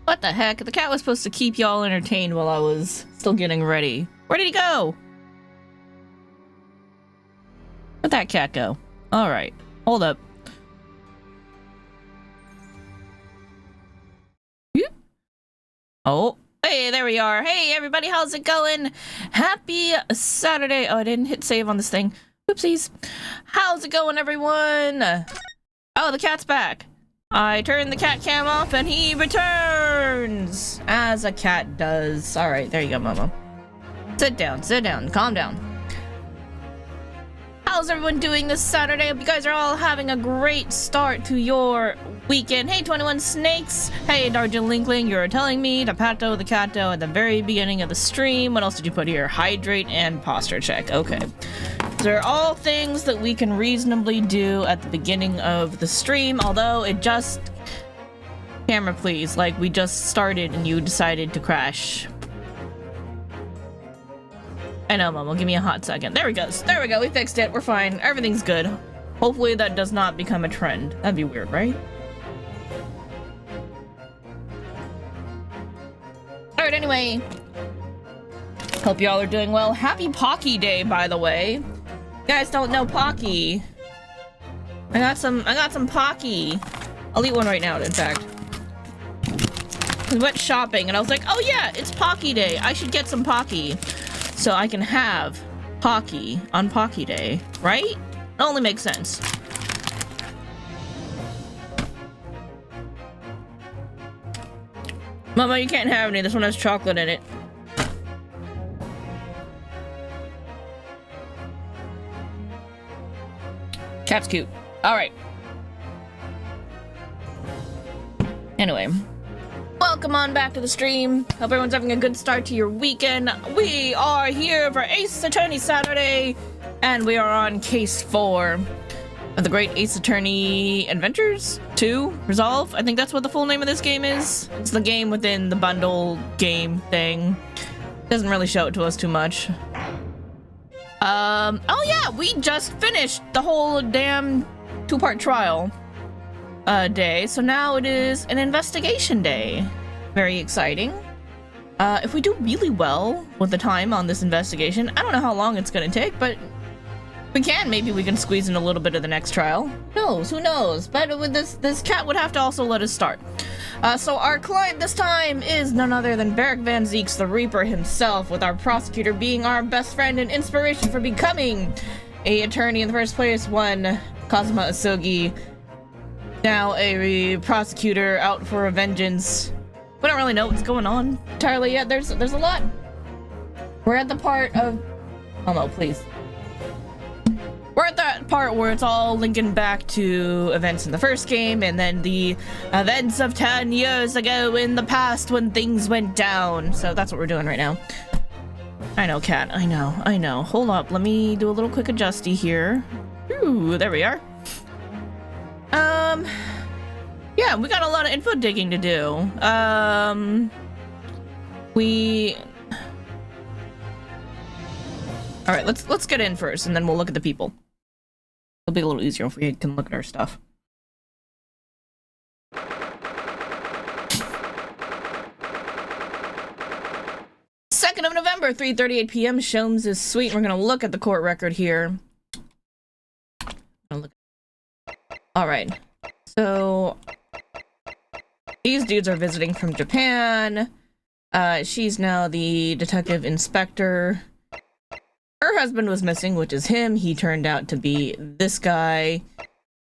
What the heck? The cat was supposed to keep y'all entertained while I was still getting ready. Where did he go? Where'd that cat go? Alright. Hold up. Oh. Hey, there we are. Hey, everybody, how's it going? Happy Saturday. Oh, I didn't hit save on this thing. Whoopsies. How's it going, everyone? Oh, the cat's back. I turned the cat cam off and he returns! As a cat does. Alright, there you go, Momo. Sit down, calm down. How's everyone doing this Saturday? Hope you guys are all having a great start to your weekend. Hey, 21 Snakes! Hey, Darjeelingling, you were telling me to pato the catto at the very beginning of the stream. What else did you put here? Hydrate and posture check. Okay. They're all things that we can reasonably do at the beginning of the stream, although it just... Camera, please. Like, we just started and you decided to crash. I know, Momo. Give me a hot second. There we go. There we go. We fixed it. We're fine. Everything's good. Hopefully that does not become a trend. That'd be weird, right? Alright, anyway. Hope y'all are doing well. Happy Pocky Day, by the way. You guys don't know Pocky. I got some Pocky. I'll eat one right now, in fact. We went shopping and I was like, oh yeah, it's Pocky Day. I should get some Pocky. So I can have Pocky on Pocky Day, right? It only makes sense. Mama, you can't have any. This one has chocolate in it. Cat's cute. Alright. Anyway. Welcome on back to the stream. Hope everyone's having a good start to your weekend. We are here for Ace Attorney Saturday, and we are on Case 4 of the Great Ace Attorney Adventures 2 Resolve. I think that's what the full name of this game is. It's the game within the bundle game thing. Doesn't really show it to us too much. Oh yeah, we just finished the whole damn 2-part trial day, so now it is an investigation day. Very exciting. If we do really well with the time on this investigation, I don't know how long it's gonna take, but we can. Maybe we can squeeze in a little bit of the next trial. Who knows? But with this cat would have to also let us start. So our client this time is none other than Beric Van Zeeks the Reaper himself, with our prosecutor being our best friend and inspiration for becoming a attorney in the first place, one Kazuma Asogi, now a prosecutor out for a vengeance. We don't really know what's going on entirely yet. There's a lot. We're at the part of... Oh no, please. We're at that part where it's all linking back to events in the first game, and then the events of 10 years ago in the past when things went down. So that's what we're doing right now. I know, cat. I know. Hold up. Let me do a little quick adjusty here. Ooh, there we are. Yeah, we got a lot of info digging to do. Alright, let's get in first, and then we'll look at the people. It'll be a little easier if we can look at our stuff. 2nd of November, 3:38 p.m. Sholmes is sweet. We're gonna look at the court record here. Alright. So these dudes are visiting from Japan. She's now the detective inspector. Her husband was missing, which is him. He turned out to be this guy.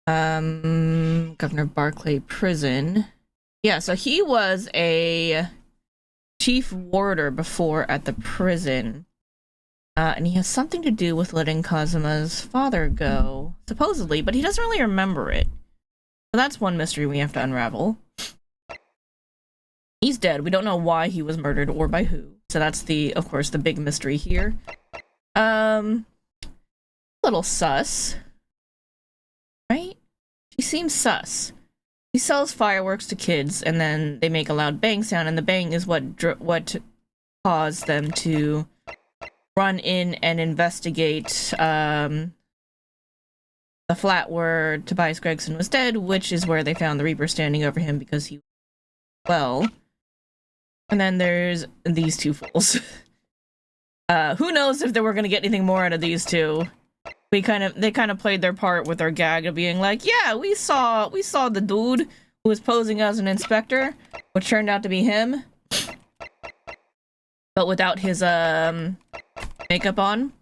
Governor Barclay Prison. Yeah, so he was a chief warder before at the prison. And he has something to do with letting Kazuma's father go, supposedly, but he doesn't really remember it. So that's one mystery we have to unravel. He's dead. We don't know why he was murdered or by who. So that's of course, the big mystery here. Little sus. Right? She seems sus. He sells fireworks to kids, and then they make a loud bang sound, and the bang is what caused them to run in and investigate, the flat where Tobias Gregson was dead, which is where they found the Reaper standing over him because he... Well, And then there's these two fools. Who knows if they were gonna get anything more out of these two. They kind of played their part with their gag of being like, yeah, we saw the dude who was posing as an inspector, which turned out to be him. But without his makeup on.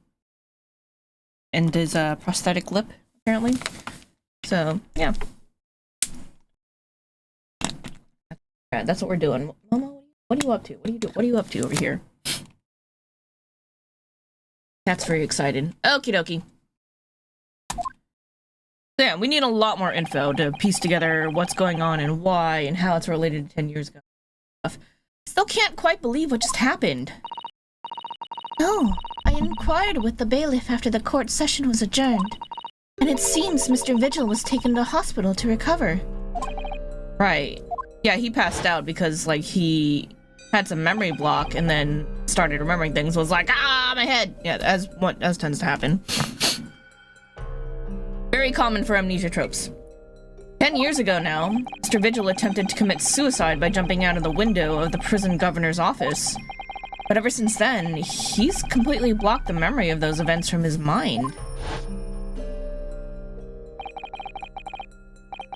And his prosthetic lip, apparently. So, yeah. That's what we're doing. Momo, what are you up to? What are you up to over here? Cat's very excited. Okie dokie. So yeah, we need a lot more info to piece together what's going on and why and how it's related to 10 years ago. Still can't quite believe what just happened. No, I inquired with the bailiff after the court session was adjourned, and it seems Mr. Vigil was taken to hospital to recover. Right. Yeah, he passed out because, like, he had some memory block and then started remembering things. Was like, ah, my head! Yeah, as tends to happen. Very common for amnesia tropes. 10 years ago now, Mr. Vigil attempted to commit suicide by jumping out of the window of the prison governor's office. But ever since then, he's completely blocked the memory of those events from his mind.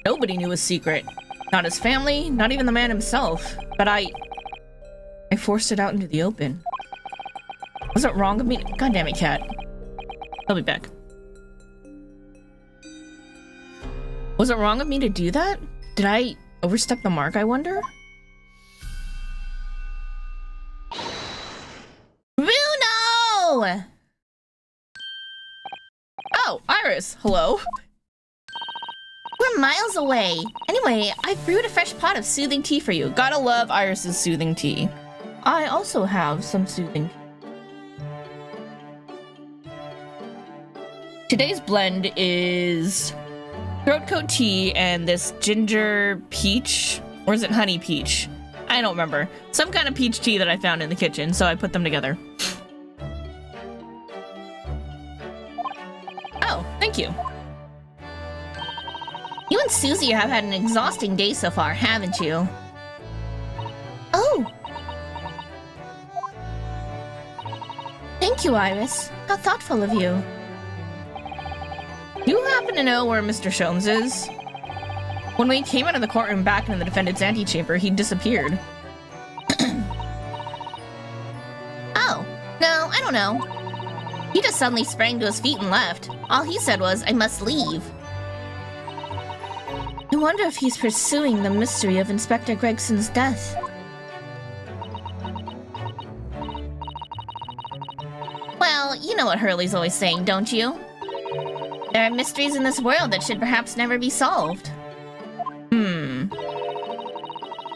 Nobody knew his secret. Not his family, not even the man himself. But I forced it out into the open. Was it wrong of me? God damn it, cat. I'll be back. Was it wrong of me to do that? Did I overstep the mark, I wonder? Bruno! Oh, Iris, hello. We're miles away. Anyway, I brewed a fresh pot of soothing tea for you. Gotta love Iris's soothing tea. I also have some soothing tea. Today's blend is throat coat tea and this ginger peach, or is it honey peach? I don't remember. Some kind of peach tea that I found in the kitchen, so I put them together. Oh, thank you. You and Susie have had an exhausting day so far, haven't you? Oh! Thank you, Iris. How thoughtful of you. Do you happen to know where Mr. Sholmes is? When we came out of the courtroom back into the defendant's antechamber, he disappeared. Oh, no, I don't know. He just suddenly sprang to his feet and left. All he said was, I must leave. I wonder if he's pursuing the mystery of Inspector Gregson's death. Well, you know what Hurley's always saying, don't you? There are mysteries in this world that should perhaps never be solved.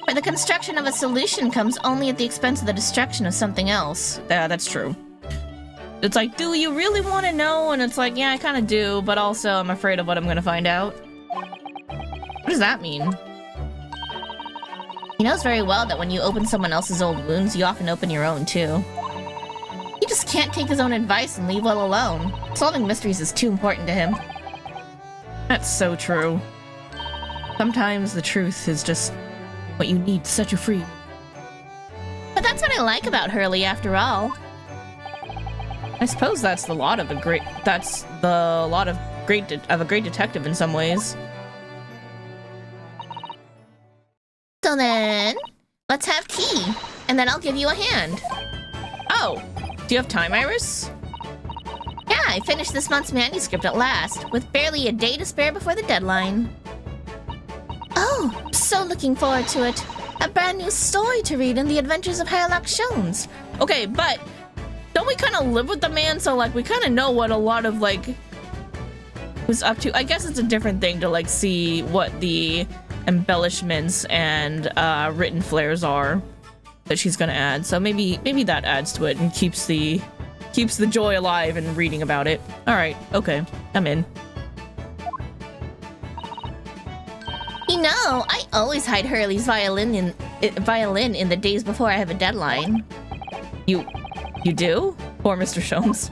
Where the construction of a solution comes only at the expense of the destruction of something else. Yeah, that's true. It's like, do you really want to know? And it's like, yeah, I kind of do, but also I'm afraid of what I'm going to find out. What does that mean? He knows very well that when you open someone else's old wounds, you often open your own, too. He just can't take his own advice and leave well alone. Solving mysteries is too important to him. That's so true. Sometimes the truth is just what you need to set you free. But that's what I like about Hurley, after all. I suppose that's the lot of a great detective in some ways. So then, let's have tea, and then I'll give you a hand. Oh, do you have time, Iris? Yeah, I finished this month's manuscript at last, with barely a day to spare before the deadline. Oh, I'm so looking forward to it. A brand new story to read in the adventures of Sherlock Sholmes. Okay, but don't we kind of live with the man, so like we kind of know what a lot of like was up to? I guess it's a different thing to like see what the embellishments and written flares are that she's gonna add. So maybe that adds to it and keeps the joy alive in reading about it. All right, okay, I'm in. You know, I always hide Hurley's violin in the days before I have a deadline. You do? Poor Mr. Sholmes.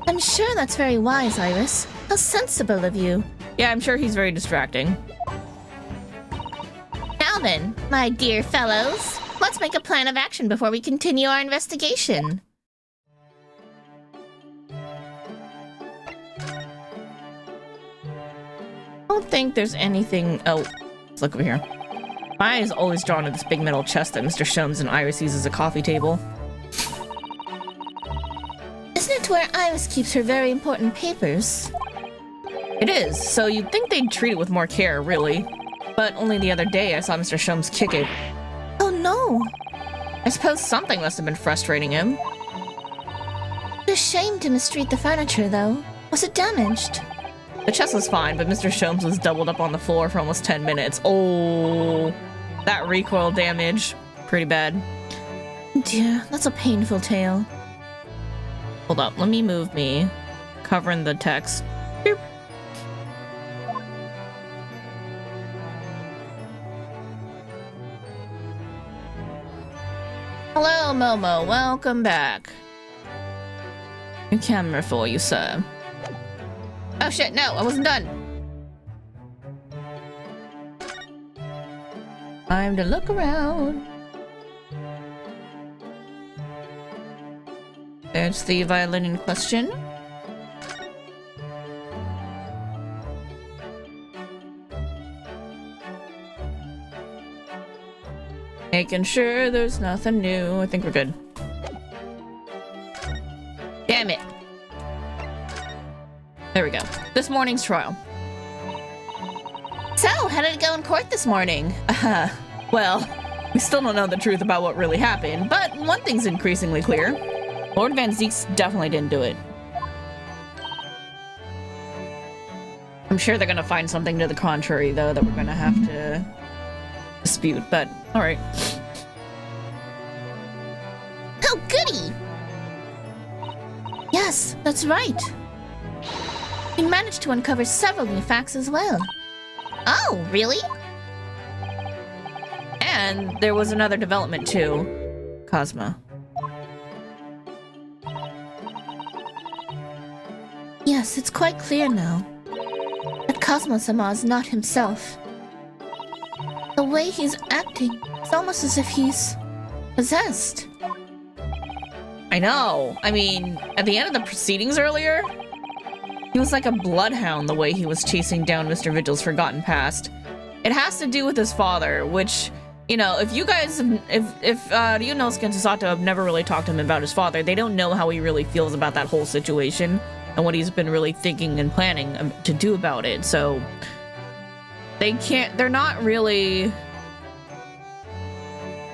I'm sure that's very wise, Iris. How sensible of you. Yeah, I'm sure he's very distracting. Now then, my dear fellows, let's Let's make a plan of action before we continue our investigation. I don't think there's anything... Oh, let's look over here. My eye is always drawn to this big metal chest that Mr. Sholmes and Iris use as a coffee table. Isn't it where Iris keeps her very important papers? It is, so you'd think they'd treat it with more care, really. But only the other day I saw Mr. Sholmes kick it. Oh no! I suppose something must have been frustrating him. It's a shame to mistreat the furniture, though. Was it damaged? The chest was fine, but Mr. Sholmes was doubled up on the floor for almost 10 minutes. Oh, that recoil damage. Pretty bad. Dear, that's a painful tale. Hold up, let me move me. Covering the text. Boop. Hello, Momo. Welcome back. New camera for you, sir. Oh shit, no, I wasn't done. Time to look around. There's the violin in question. Making sure there's nothing new. I think we're good. Damn it. There we go. This morning's trial. So, how did it go in court this morning? Well, we still don't know the truth about what really happened, but one thing's increasingly clear. Lord Van Zeeks definitely didn't do it. I'm sure they're gonna find something to the contrary, though, that we're gonna have to dispute, but alright. Oh, goody! Yes, that's right. We managed to uncover several new facts as well. Oh, really? And there was another development too. Cosmo. Yes, it's quite clear now that Cosmo-sama is not himself. The way he's acting, it's almost as if he's possessed. I know. I mean, at the end of the proceedings earlier, he was like a bloodhound the way he was chasing down Mr. Vigil's forgotten past. It has to do with his father, which, you know, if you guys, if Ryunosuke and Sasato have never really talked to him about his father, they don't know how he really feels about that whole situation and what he's been really thinking and planning to do about it. So they're not really,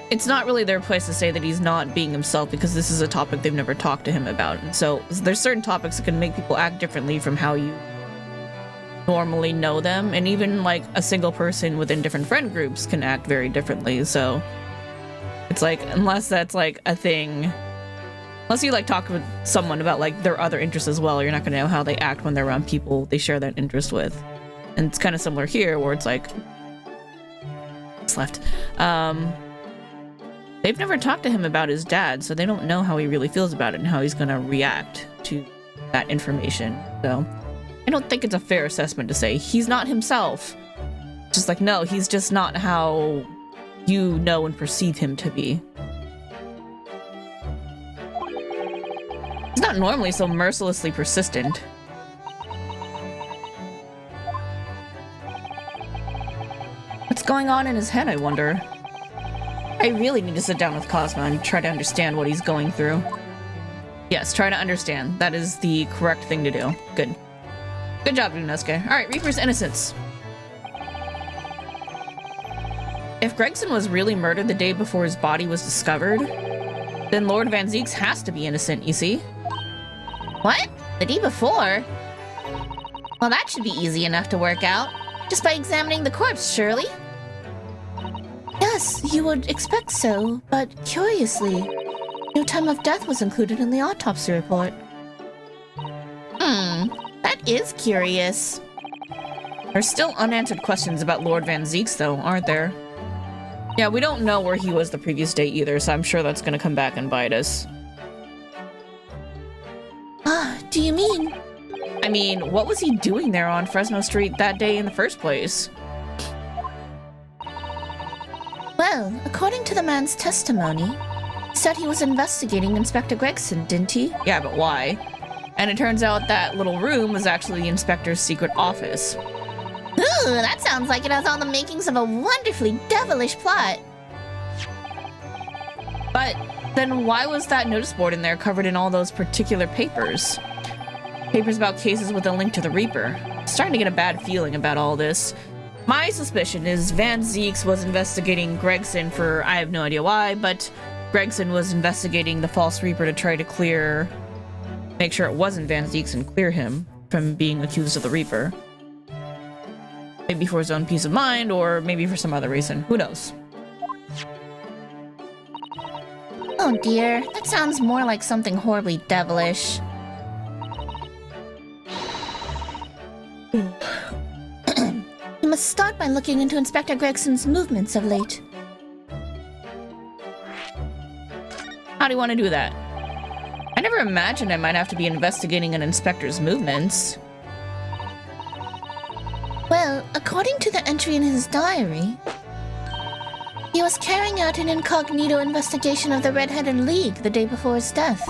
it's not really their place to say that he's not being himself, because this is a topic they've never talked to him about. And so there's certain topics that can make people act differently from how you normally know them. And even like a single person within different friend groups can act very differently. So it's like, unless that's like a thing, unless you like talk with someone about like their other interests as well, you're not gonna know how they act when they're around people they share that interest with. And it's kind of similar here, where it's like, what's left? They've never talked to him about his dad, so they don't know how he really feels about it and how he's gonna react to that information. So I don't think it's a fair assessment to say he's not himself. Just like, no, he's just not how you know and perceive him to be. He's not normally so mercilessly persistent. What's going on in his head, I wonder? I really need to sit down with Cosmo and try to understand what he's going through. Yes, try to understand. That is the correct thing to do. Good. Good job, Ryunosuke. Alright, Reaper's innocence. If Gregson was really murdered the day before his body was discovered, then Lord Van Zeeks has to be innocent, you see? What? The day before? Well, that should be easy enough to work out. Just by examining the corpse, surely? Yes, you would expect so, but curiously, no time of death was included in the autopsy report. That is curious. There's still unanswered questions about Lord Van Zeeks, though, aren't there? Yeah, we don't know where he was the previous day either, so I'm sure that's gonna come back and bite us. Ah, do you mean? I mean, what was he doing there on Fresno Street that day in the first place? Well, Well, according to the man's testimony, he said he was investigating Inspector Gregson, didn't he? Yeah, but why? And it turns out that little room was actually the inspector's secret office. Ooh, that sounds like it has all the makings of a wonderfully devilish plot. But then why was that notice board in there covered in all those particular papers? Papers about cases with a link to the Reaper. I'm starting to get a bad feeling about all this. My suspicion is Van Zeeks was investigating Gregson for I have no idea why, but Gregson was investigating the false Reaper to try to make sure it wasn't Van Zeeks and clear him from being accused of the Reaper. Maybe for his own peace of mind, or maybe for some other reason. Who knows? Oh dear, that sounds more like something horribly devilish. We must start by looking into Inspector Gregson's movements of late. How do you want to do that? I never imagined I might have to be investigating an inspector's movements. Well, according to the entry in his diary, he was carrying out an incognito investigation of the Red-Headed League the day before his death.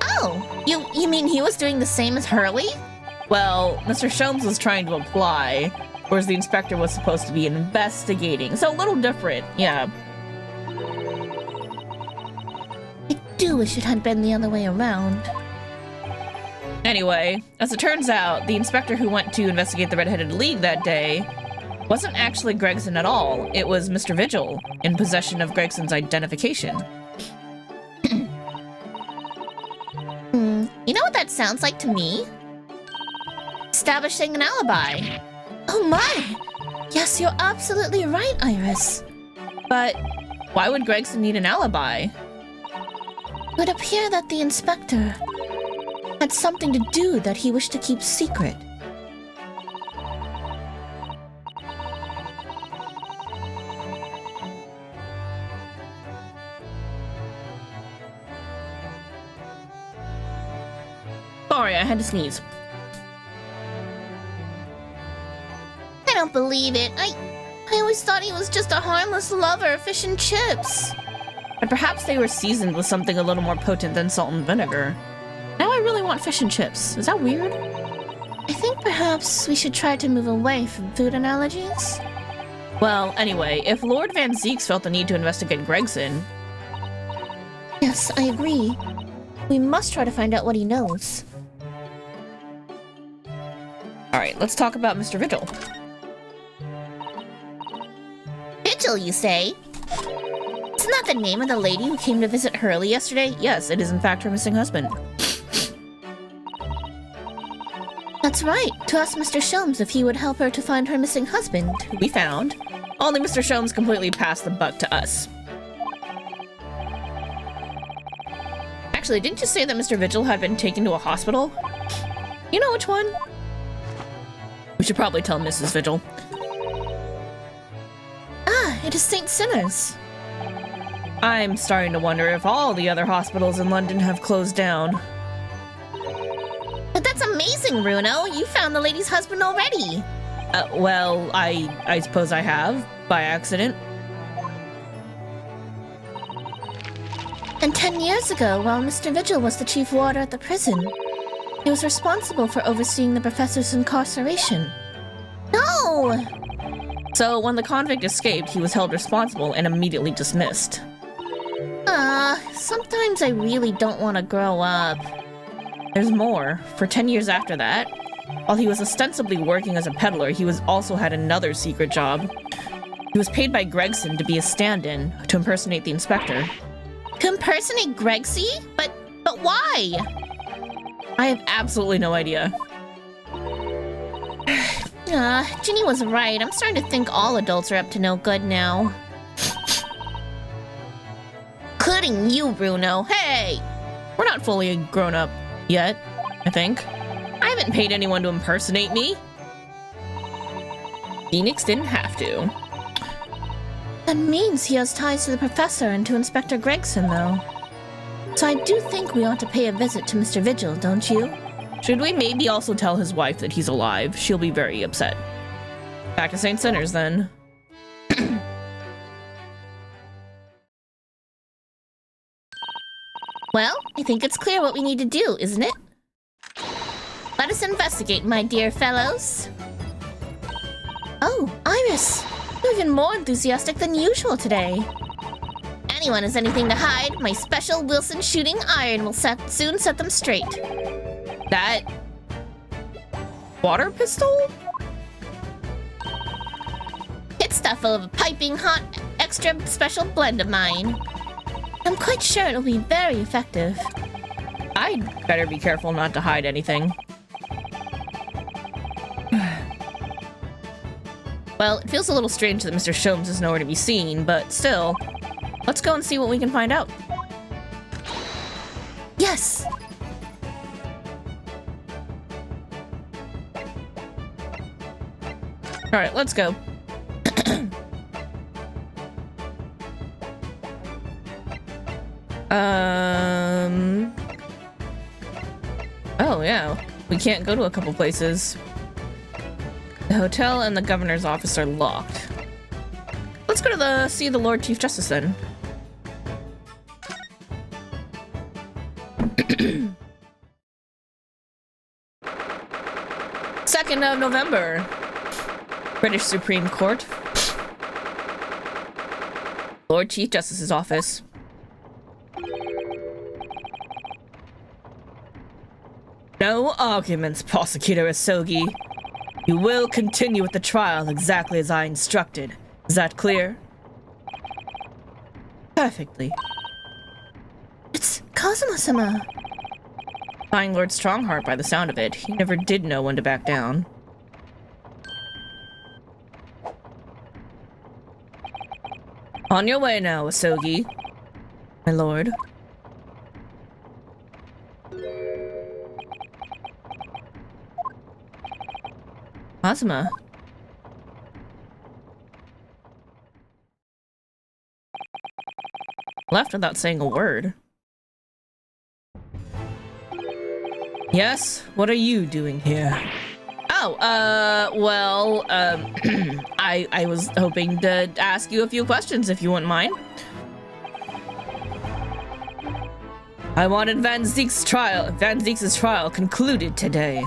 Oh, you mean he was doing the same as Hurley? Well, Mr. Sholmes was trying to apply, whereas the inspector was supposed to be investigating. So a little different, yeah. I do wish it had been the other way around. Anyway, as it turns out, the inspector who went to investigate the Red-Headed League that day wasn't actually Gregson at all. It was Mr. Vigil, in possession of Gregson's identification. You know what that sounds like to me? Establishing an alibi. Oh my! Yes, you're absolutely right, Iris. But why would Gregson need an alibi? It would appear that the inspector had something to do that he wished to keep secret. Sorry, I had to sneeze. I don't believe it. I always thought he was just a harmless lover of fish and chips. But perhaps they were seasoned with something a little more potent than salt and vinegar. Now I really want fish and chips. Is that weird? I think perhaps we should try to move away from food analogies. Well, anyway, if Lord Van Zeeks felt the need to investigate Gregson... Yes, I agree. We must try to find out what he knows. Alright, let's talk about Mr. Vigil. Vigil, you say? Isn't that the name of the lady who came to visit Hurley yesterday? Yes, it is in fact her missing husband. That's right, to ask Mr. Sholmes if he would help her to find her missing husband. We found. Only Mr. Sholmes completely passed the buck to us. Actually, didn't you say that Mr. Vigil had been taken to a hospital? You know which one? We should probably tell Mrs. Vigil. Ah, it is St. Sinner's. I'm starting to wonder if all the other hospitals in London have closed down. But that's amazing, Bruno. You found the lady's husband already. Well, I suppose I have, by accident. And 10 years ago, while Mr. Vigil was the chief warder at the prison, he was responsible for overseeing the professor's incarceration. No! So when the convict escaped, he was held responsible and immediately dismissed. Sometimes I really don't want to grow up. There's more. For 10 years after that, while he was ostensibly working as a peddler, he also had another secret job. He was paid by Gregson to be a stand-in, to impersonate the inspector. To impersonate Gregsy? But why? I have absolutely no idea. Ginny was right. I'm starting to think all adults are up to no good now. Including you, Bruno. Hey! We're not fully grown up yet, I think. I haven't paid anyone to impersonate me. Phoenix didn't have to. That means he has ties to the professor and to Inspector Gregson, though. So I do think we ought to pay a visit to Mr. Vigil, don't you? Should we maybe also tell his wife that he's alive? She'll be very upset. Back to St. Sinner's, then. Well, I think it's clear what we need to do, isn't it? Let us investigate, my dear fellows. Oh, Iris! You're even more enthusiastic than usual today. Anyone has anything to hide, my special Wilson shooting iron will soon set them straight. That water pistol? Pit stuff full of a piping hot, extra special blend of mine. I'm quite sure it'll be very effective. I'd better be careful not to hide anything. Well, it feels a little strange that Mr. Sholmes is nowhere to be seen, but still, let's go and see what we can find out. Yes! Alright, let's go. Oh, yeah. We can't go to a couple places. The hotel and the governor's office are locked. Let's go to see the Lord Chief Justice then. 2nd of November. British Supreme Court. Lord Chief Justice's office. No arguments, Prosecutor Asogi. You will continue with the trial exactly as I instructed. Is that clear? Perfectly. It's Kazuma-sama. Fine Lord Strongheart by the sound of it. He never did know when to back down. On your way now, Asogi. My lord. Kazuma. Left without saying a word. Yes? What are you doing here? Oh, well, I was hoping to ask you a few questions if you wouldn't mind. I wanted Van Ziek's trial concluded today.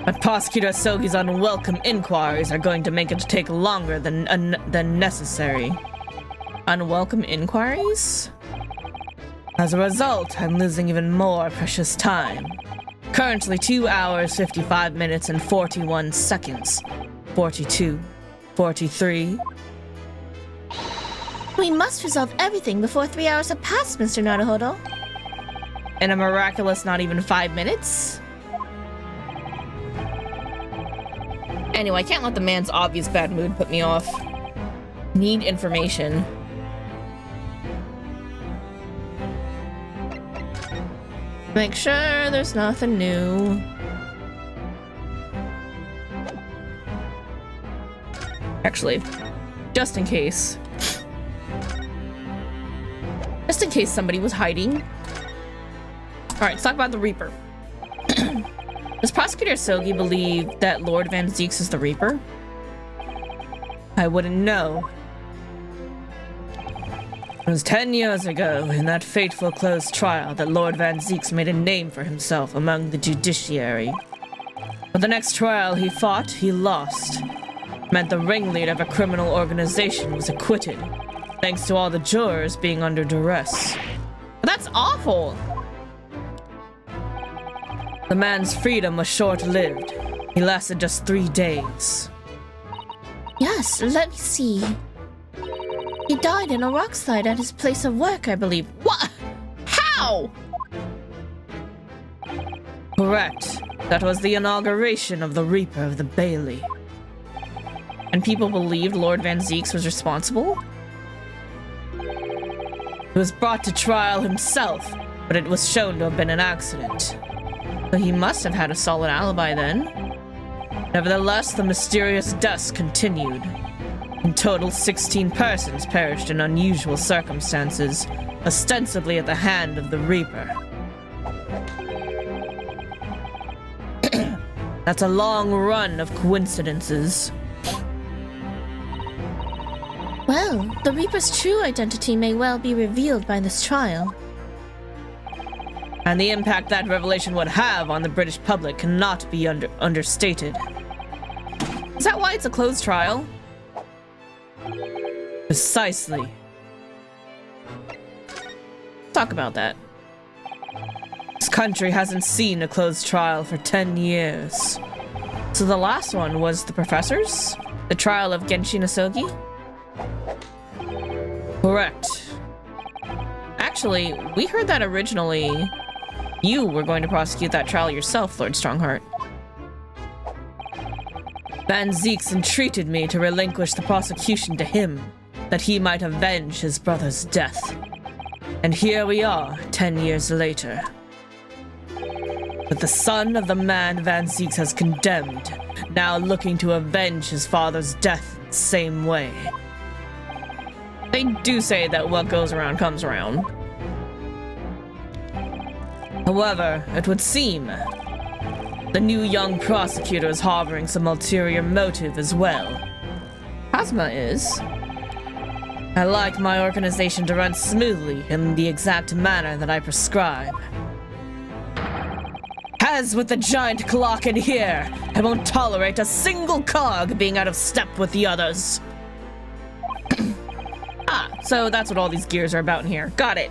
But Prosecutor Asogi's unwelcome inquiries are going to make it take longer than necessary. Unwelcome inquiries? As a result, I'm losing even more precious time. Currently 2 hours, 55 minutes, and 41 seconds. 42, 43. We must resolve everything before 3 hours have passed, Mr. Naruhodo. In a miraculous not even 5 minutes? Anyway, I can't let the man's obvious bad mood put me off. Need information. Make sure there's nothing new. Actually, just in case. Just in case somebody was hiding. Alright, let's talk about the Reaper. Does Prosecutor Asogi believe that Lord Van Zieks is the Reaper? I wouldn't know. It was 10 years ago, in that fateful closed trial, that Lord Van Zieks made a name for himself among the judiciary. But the next trial he fought, he lost. It meant the ringleader of a criminal organization was acquitted, thanks to all the jurors being under duress. But that's awful! The man's freedom was short-lived. He lasted just 3 days. Yes, let me see. He died in a rock slide at his place of work, I believe. What? How? Correct. That was the inauguration of the Reaper of the Bailey. And people believed Lord Van Zieks was responsible? He was brought to trial himself, but it was shown to have been an accident. So he must have had a solid alibi then. Nevertheless, the mysterious deaths continued. In total, 16 persons perished in unusual circumstances, ostensibly at the hand of the Reaper. That's a long run of coincidences. Well, the Reaper's true identity may well be revealed by this trial. And the impact that revelation would have on the British public cannot be understated. Is that why it's a closed trial? Precisely. Talk about that. This country hasn't seen a closed trial for 10 years. So the last one was the professors? The trial of Genshin Asogi? Correct. Actually, we heard that originally you were going to prosecute that trial yourself, Lord Strongheart. Van Zieks entreated me to relinquish the prosecution to him, that he might avenge his brother's death. And here we are, 10 years later. With the son of the man Van Zieks has condemned, now looking to avenge his father's death the same way. They do say that what goes around comes around. However, it would seem the new young prosecutor is harboring some ulterior motive as well. Cosma is. I like my organization to run smoothly in the exact manner that I prescribe. As with the giant clock in here, I won't tolerate a single cog being out of step with the others. So that's what all these gears are about in here. Got it.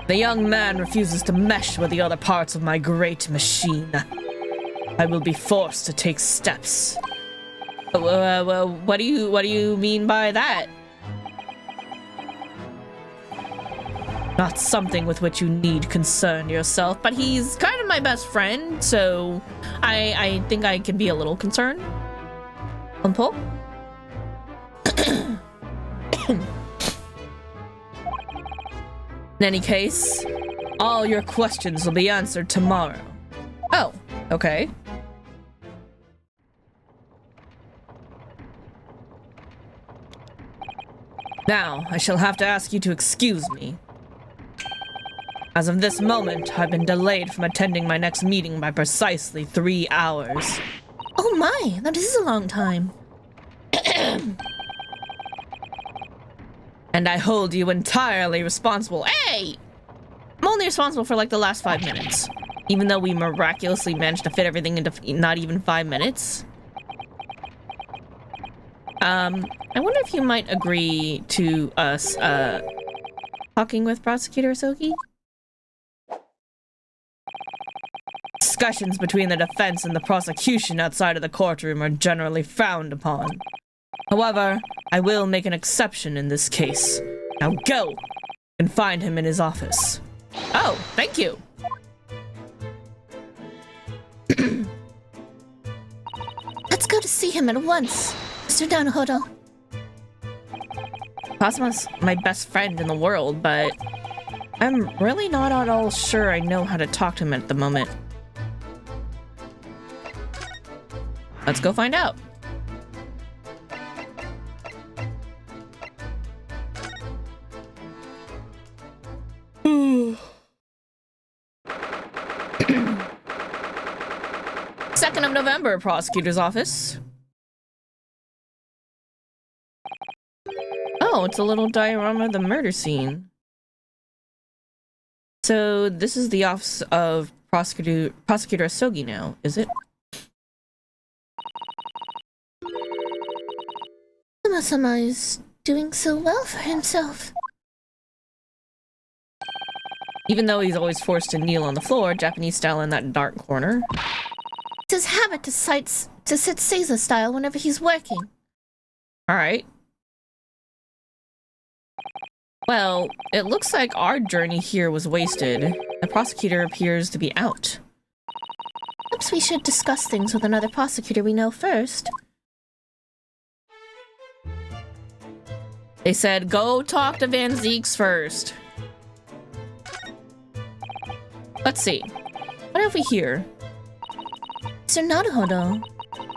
The young man refuses to mesh with the other parts of my great machine. I will be forced to take steps. What do you mean by that? Not something with which you need concern yourself, but he's kind of my best friend, so I think I can be a little concerned. Paul? In any case, all your questions will be answered tomorrow. Oh, okay. Now, I shall have to ask you to excuse me. As of this moment, I've been delayed from attending my next meeting by precisely 3 hours. Oh my, that is a long time. And I hold you entirely responsible. Hey! I'm only responsible for like the last 5 minutes. Even though we miraculously managed to fit everything into not even 5 minutes. I wonder if you might agree to us, talking with Prosecutor Asogi? Discussions between the defense and the prosecution outside of the courtroom are generally frowned upon. However, I will make an exception in this case. Now go and find him in his office. Oh, thank you. Let's go to see him at once, Mr. Donahodo. Cosmo's my best friend in the world, but I'm really not at all sure I know how to talk to him at the moment. Let's go find out. Second of November, prosecutor's office. Oh, it's a little diorama of the murder scene. So this is the office of Prosecutor Asogi now, is it? Sama-sama is doing so well for himself. Even though he's always forced to kneel on the floor, Japanese style in that dark corner. It's his habit to sit Seiza style whenever he's working. Alright. Well, it looks like our journey here was wasted. The prosecutor appears to be out. Perhaps we should discuss things with another prosecutor we know first. They said, go talk to Van Zieks first. Let's see. What have we here? Sir Naruhodo,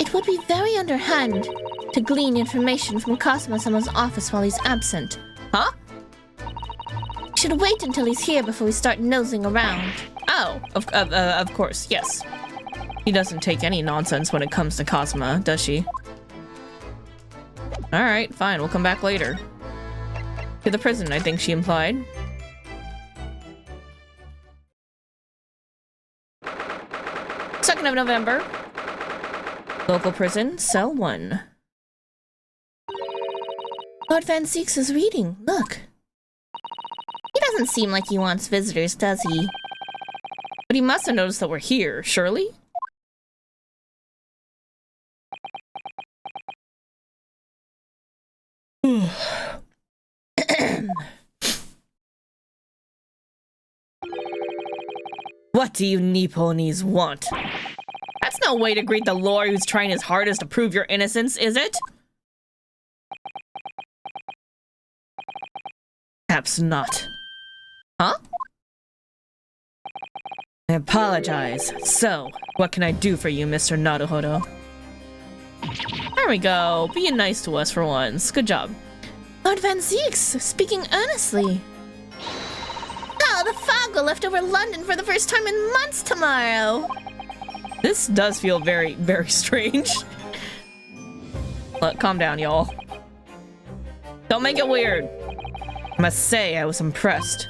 it would be very underhand to glean information from Cosmo-sama's office while he's absent. Huh? We should wait until he's here before we start nosing around. Oh, of course, yes. She doesn't take any nonsense when it comes to Cosma, does she? Alright, fine, we'll come back later. To the prison, I think she implied. 2nd of November. Local prison, cell 1. Lord Van Seeks is reading. Look. He doesn't seem like he wants visitors, does he? But he must have noticed that we're here, surely? What do you Nipponese want? That's no way to greet the lord who's trying his hardest to prove your innocence, is it? Perhaps not. Huh? I apologize. So, what can I do for you, Mr. Naruhodo? There we go. Being nice to us for once. Good job. Lord Van Zeeks, speaking earnestly. Oh, the fog will lift over London for the first time in months tomorrow. This does feel very, very strange. Look, calm down, y'all. Don't make it weird. I must say, I was impressed.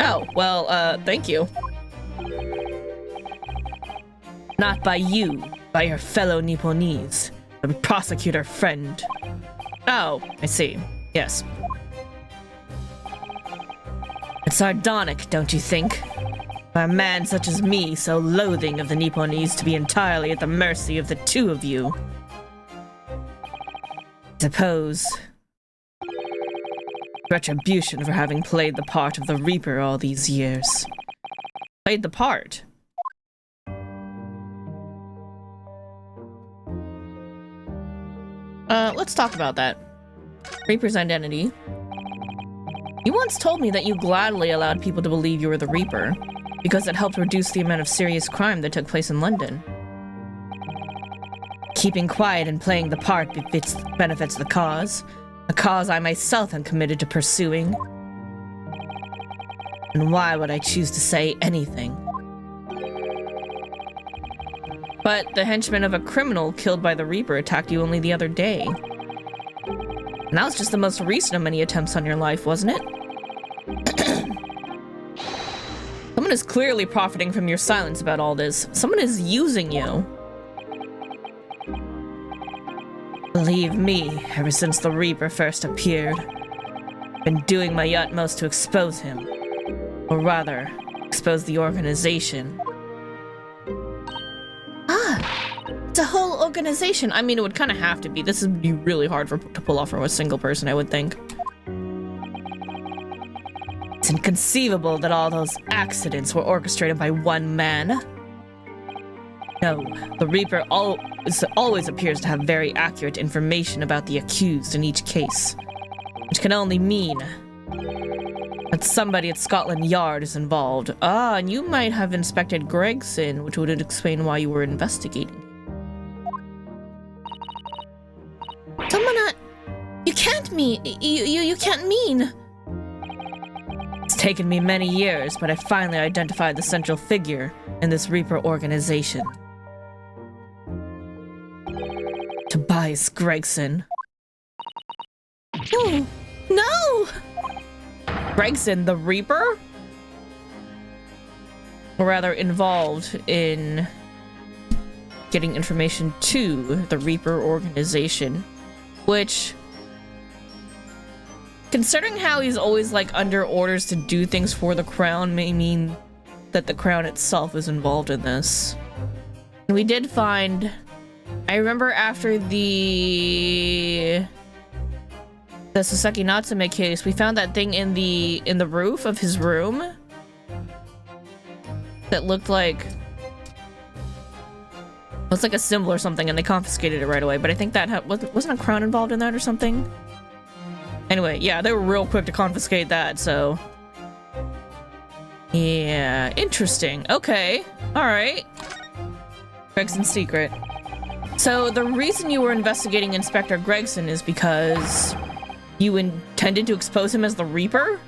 Oh, well, thank you. Not by you, by your fellow Nipponese, the prosecutor friend. Oh, I see. Yes. It's sardonic, don't you think? For a man such as me, so loathing of the Nipponese, to be entirely at the mercy of the two of you. Suppose retribution for having played the part of the Reaper all these years. Played the part? Let's talk about that. Reaper's identity. You once told me that you gladly allowed people to believe you were the Reaper, because it helped reduce the amount of serious crime that took place in London. Keeping quiet and playing the part benefits the cause, a cause I myself am committed to pursuing. And why would I choose to say anything? But the henchman of a criminal killed by the Reaper attacked you only the other day. And that was just the most recent of many attempts on your life, wasn't it? Someone is clearly profiting from your silence about all this. Someone is using you. Believe me, ever since the Reaper first appeared, I've been doing my utmost to expose him. Or rather, expose the organization. It's a whole organization. I mean, it would kind of have to be. This would be really hard to pull off from a single person, I would think. It's inconceivable that all those accidents were orchestrated by one man. No, the Reaper always appears to have very accurate information about the accused in each case, which can only mean that somebody at Scotland Yard is involved. Ah, and you might have inspected Gregson, which would explain why you were investigating. Someone you can't mean. You can't mean. It's taken me many years, but I finally identified the central figure in this Reaper organization. Tobias Gregson. Oh, no! Gregson, the Reaper? Or rather, involved in getting information to the Reaper organization. Which, considering how he's always, like, under orders to do things for the Crown, may mean that the Crown itself is involved in this. And we did find... I remember after the Sasaki Natsume case, we found that thing in the roof of his room that looked like... It was like a symbol or something, and they confiscated it right away. But I think that wasn't a Crown involved in that or something? Anyway, yeah, they were real quick to confiscate that, so... Yeah, interesting. Okay, alright. Gregson's secret. So, the reason you were investigating Inspector Gregson is because you intended to expose him as the Reaper?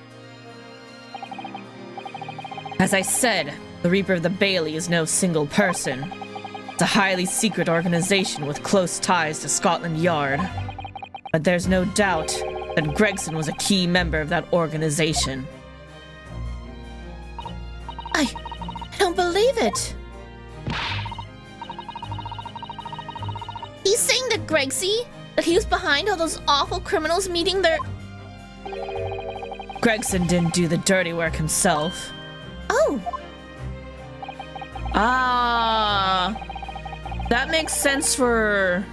As I said, the Reaper of the Bailey is no single person. It's a highly secret organization with close ties to Scotland Yard. But there's no doubt that Gregson was a key member of that organization. I don't believe it. He's saying that that he was behind all those awful criminals meeting their... Gregson didn't do the dirty work himself. Oh. Ah. That makes sense for...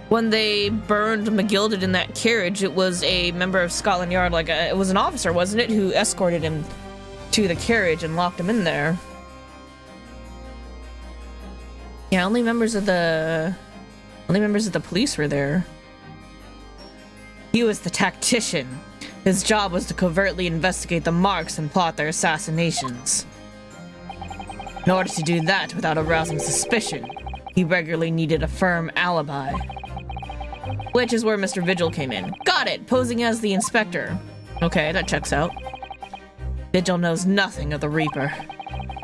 when they burned McGilded in that carriage, it was a member of Scotland Yard, it was an officer, wasn't it, who escorted him to the carriage and locked him in there. Yeah, only members of the police were there. He was the tactician. His job was to covertly investigate the marks and plot their assassinations. In order to do that without arousing suspicion, he regularly needed a firm alibi. Which is where Mr. Vigil came in. Got it! Posing as the inspector. Okay, that checks out. Vigil knows nothing of the Reaper,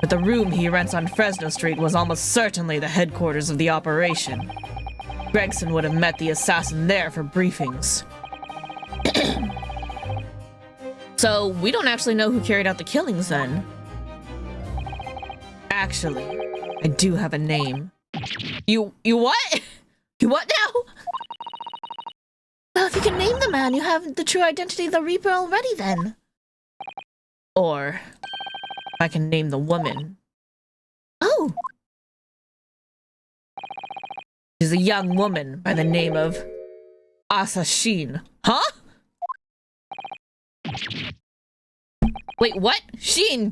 but the room he rents on Fresno Street was almost certainly the headquarters of the operation. Gregson would have met the assassin there for briefings. So, we don't actually know who carried out the killings then. Actually, I do have a name. You what? You what now? Well, if you can name the man, you have the true identity of the Reaper already then. Or, if I can name the woman. Oh. She's a young woman by the name of Asashin. Huh? Wait, what? Sheen!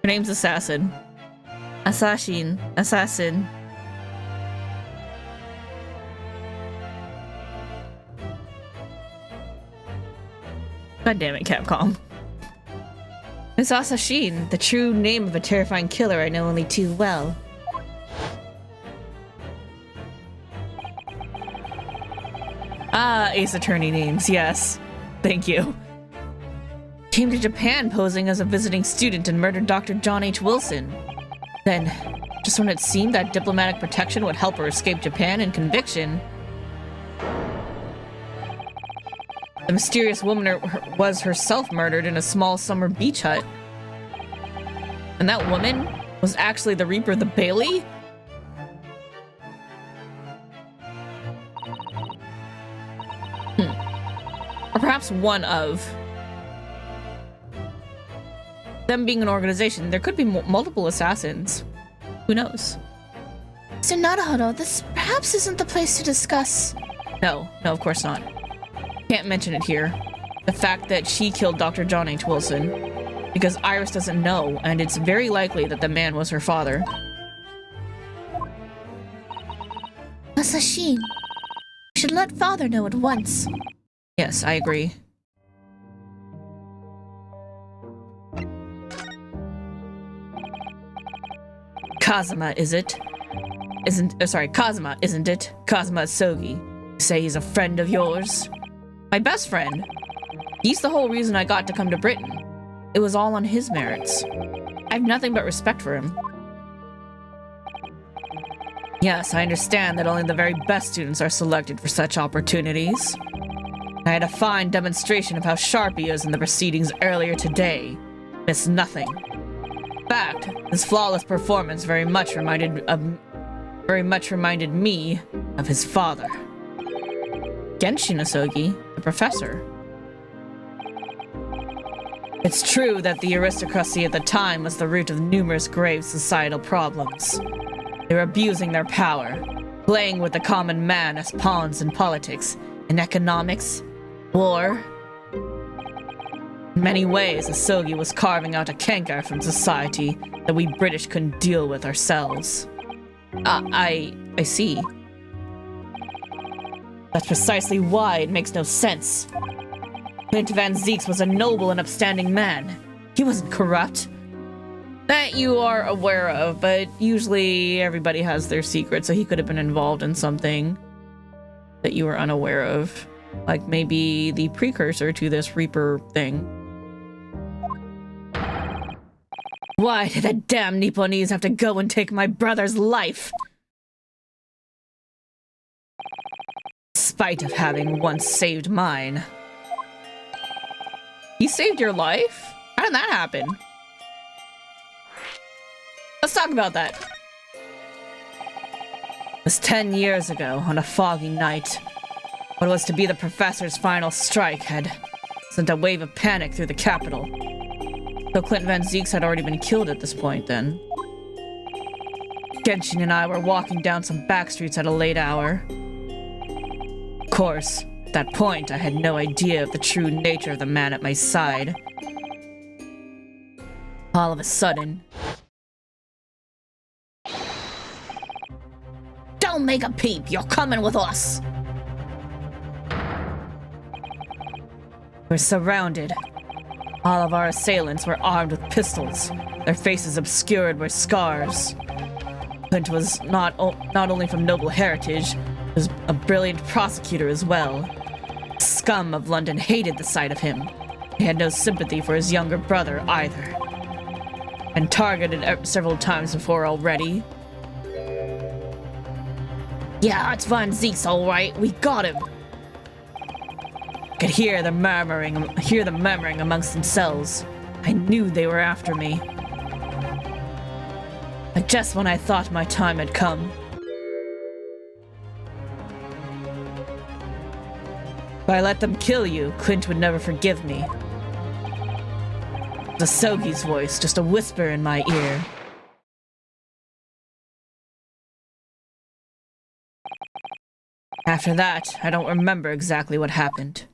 Her name's Assassin. Assassin. Assassin. God damn it, Capcom. Miss Asashin, the true name of a terrifying killer I know only too well. Ah, Ace Attorney names, yes. Thank you. Came to Japan posing as a visiting student and murdered Dr. John H. Wilson. Then, just when it seemed that diplomatic protection would help her escape Japan and conviction, the mysterious woman was herself murdered in a small summer beach hut. And that woman was actually the Reaper the Bailey? Or perhaps one of. Them being an organization, there could be multiple assassins. Who knows? So Naruhodo, this perhaps isn't the place to discuss. No, of course not. Can't mention it here. The fact that she killed Dr. John H. Wilson. Because Iris doesn't know, and it's very likely that the man was her father. Asashin, you should let father know at once. Yes, I agree. Kazuma, is it? Kazuma, isn't it? Kazuma Sogi. You say he's a friend of yours? My best friend. He's the whole reason I got to come to Britain. It was all on his merits. I have nothing but respect for him. Yes, I understand that only the very best students are selected for such opportunities. I had a fine demonstration of how sharp he is in the proceedings earlier today. Missed nothing. In fact, his flawless performance very much reminded me of his father. Genshin Asogi, the professor. It's true that the aristocracy at the time was the root of numerous grave societal problems. They were abusing their power, playing with the common man as pawns in politics, in economics, war. In many ways, Asogi was carving out a canker from society that we British couldn't deal with ourselves. I see. That's precisely why it makes no sense. Clint Van Zeeks was a noble and upstanding man. He wasn't corrupt. That you are aware of, but usually everybody has their secrets, so he could have been involved in something that you were unaware of. Like maybe the precursor to this Reaper thing. Why did the damn Nipponese have to go and take my brother's life? spite of having once saved mine. He saved your life? How did that happen? Let's talk about that. It was 10 years ago, on a foggy night. What was to be the professor's final strike had sent a wave of panic through the capital. Though Clint Van Zieks had already been killed at this point then. Genshin and I were walking down some back streets at a late hour. Of course, at that point I had no idea of the true nature of the man at my side. All of a sudden... Don't make a peep, you're coming with us! We're surrounded. All of our assailants were armed with pistols, their faces obscured by scars. Clint was not only from noble heritage, he was a brilliant prosecutor as well. The scum of London hated the sight of him. He had no sympathy for his younger brother either. And targeted several times before already. Yeah, it's Van Zieks, all right. We got him. I could hear them murmuring amongst themselves. I knew they were after me. But just when I thought my time had come. If I let them kill you, Clint would never forgive me. It was a Sogi's voice, just a whisper in my ear. After that, I don't remember exactly what happened.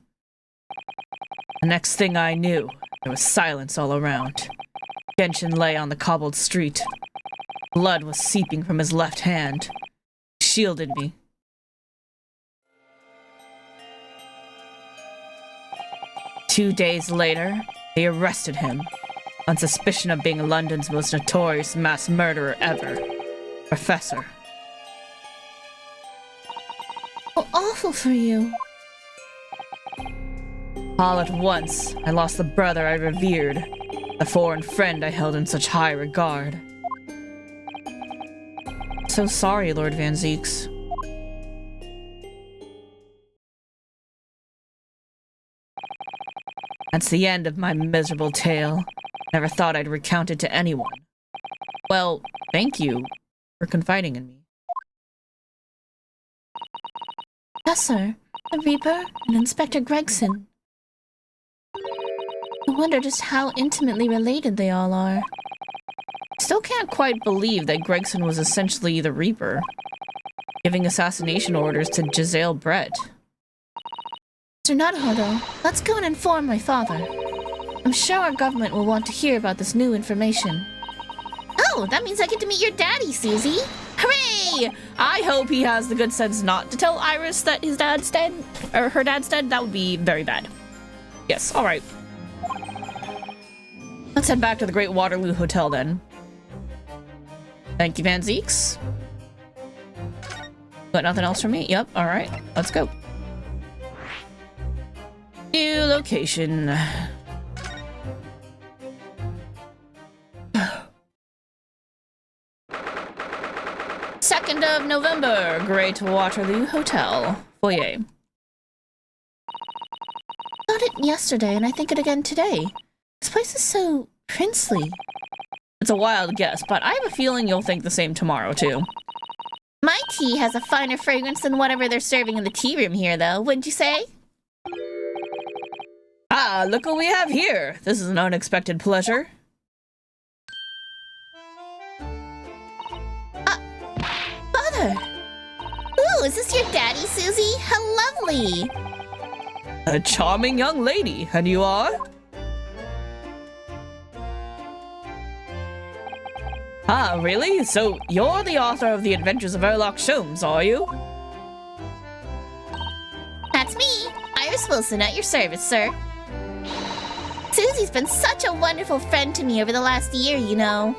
The next thing I knew, there was silence all around. Genshin lay on the cobbled street. Blood was seeping from his left hand. He shielded me. Two days later, they arrested him, on suspicion of being London's most notorious mass murderer ever, Professor. How awful for you. All at once, I lost the brother I revered, the foreign friend I held in such high regard. So sorry, Lord Van Zieks. That's the end of my miserable tale. Never thought I'd recount it to anyone. Well, thank you for confiding in me. Professor, the Reaper, and Inspector Gregson. I wonder just how intimately related they all are. Still can't quite believe that Gregson was essentially the Reaper, giving assassination orders to Giselle Brett. Mr. Naruhodo, let's go and inform my father. I'm sure our government will want to hear about this new information. Oh, that means I get to meet your daddy, Susie. Hooray! I hope he has the good sense not to tell Iris that his dad's dead, or her dad's dead. That would be very bad. Yes, alright. Let's head back to the Great Waterloo Hotel then. Thank you, Van Zieks. Got nothing else for me? Yep, alright. Let's go. New location. 2nd of November, Great Waterloo Hotel. Foyer. I thought it yesterday, and I think it again today. This place is so princely. It's a wild guess, but I have a feeling you'll think the same tomorrow, too. My tea has a finer fragrance than whatever they're serving in the tea room here, though, wouldn't you say? Ah, look what we have here. This is an unexpected pleasure. Father! Ooh, is this your daddy, Susie? How lovely! A charming young lady, and you are? Ah, really? So you're the author of The Adventures of Erlock Sholmes, are you? That's me, Iris Wilson, at your service, sir. Susie's been such a wonderful friend to me over the last year, you know.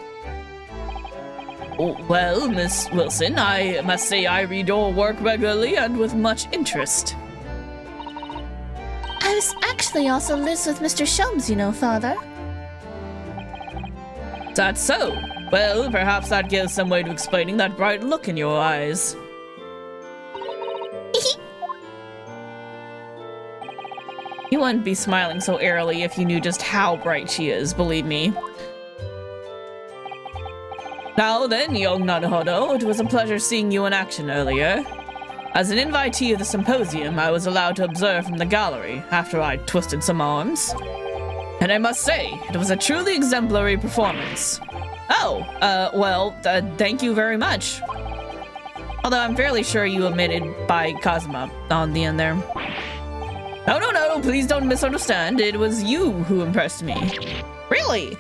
Oh, well, Miss Wilson, I must say I read your work regularly and with much interest. Iris actually also lives with Mr. Sholmes, you know, Father. That's so. Well, perhaps that gives some way to explaining that bright look in your eyes. You wouldn't be smiling so airily if you knew just how bright she is, believe me. Now then, young Naruhodo, it was a pleasure seeing you in action earlier. As an invitee of the symposium, I was allowed to observe from the gallery after I twisted some arms. And I must say, it was a truly exemplary performance. Oh, thank you very much. Although I'm fairly sure you omitted by Kazuma on the end there. No, please don't misunderstand. It was you who impressed me. Really?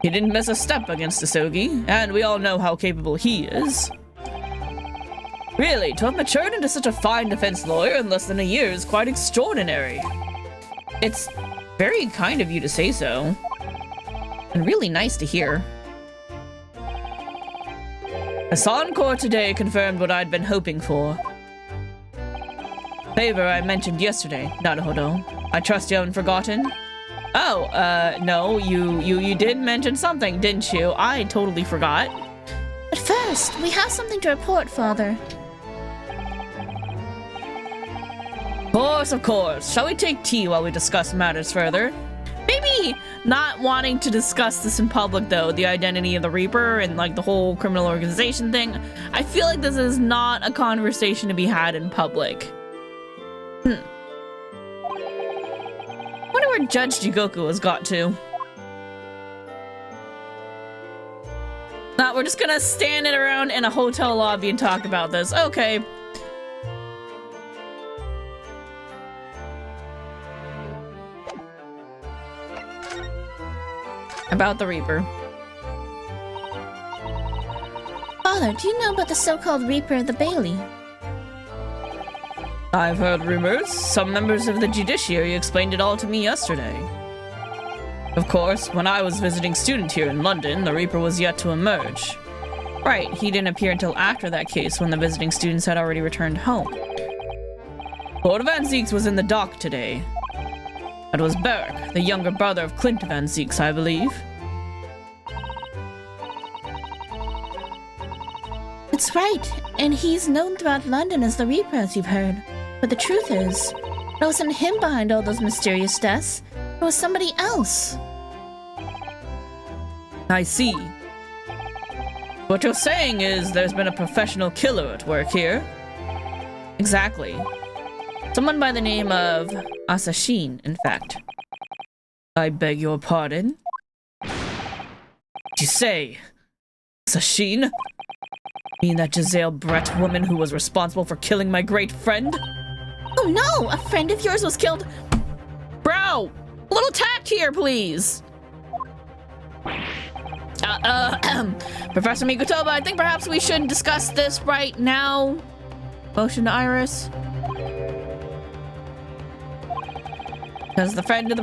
He didn't miss a step against Asogi, and we all know how capable he is. Really, to have matured into such a fine defense lawyer in less than a year is quite extraordinary. It's very kind of you to say so. And really nice to hear. Hassan Court today confirmed what I'd been hoping for. Favor I mentioned yesterday, Naruhodo. I trust you haven't forgotten? Oh, no, you did mention something, didn't you? I totally forgot. But first, we have something to report, Father. Of course. Shall we take tea while we discuss matters further? Maybe not wanting to discuss this in public, though, the identity of the Reaper and, like, the whole criminal organization thing. I feel like this is not a conversation to be had in public. I wonder where Judge Jigoku has got to. We're just gonna stand it around in a hotel lobby and talk about this. Okay. About the Reaper. Father, do you know about the so-called Reaper of the Bailey? I've heard rumors. Some members of the judiciary explained it all to me yesterday. Of course, when I was visiting student here in London, the Reaper was yet to emerge. Right, he didn't appear until after that case when the visiting students had already returned home. Lord Van Zieks was in the dock today. It was Beric, the younger brother of Clint Van Zieks, I believe. That's right, and he's known throughout London as the Reaper, as you've heard. But the truth is, it wasn't him behind all those mysterious deaths. It was somebody else. I see. What you're saying is there's been a professional killer at work here? Exactly. Someone by the name of Asashin, in fact. I beg your pardon? Did you say Asashin? Mean that Giselle Brett woman who was responsible for killing my great friend? Oh no! A friend of yours was killed! Bro! A little tact here, please! Professor Mikotoba, I think perhaps we should discuss this right now. Motion to Iris. Because the friend the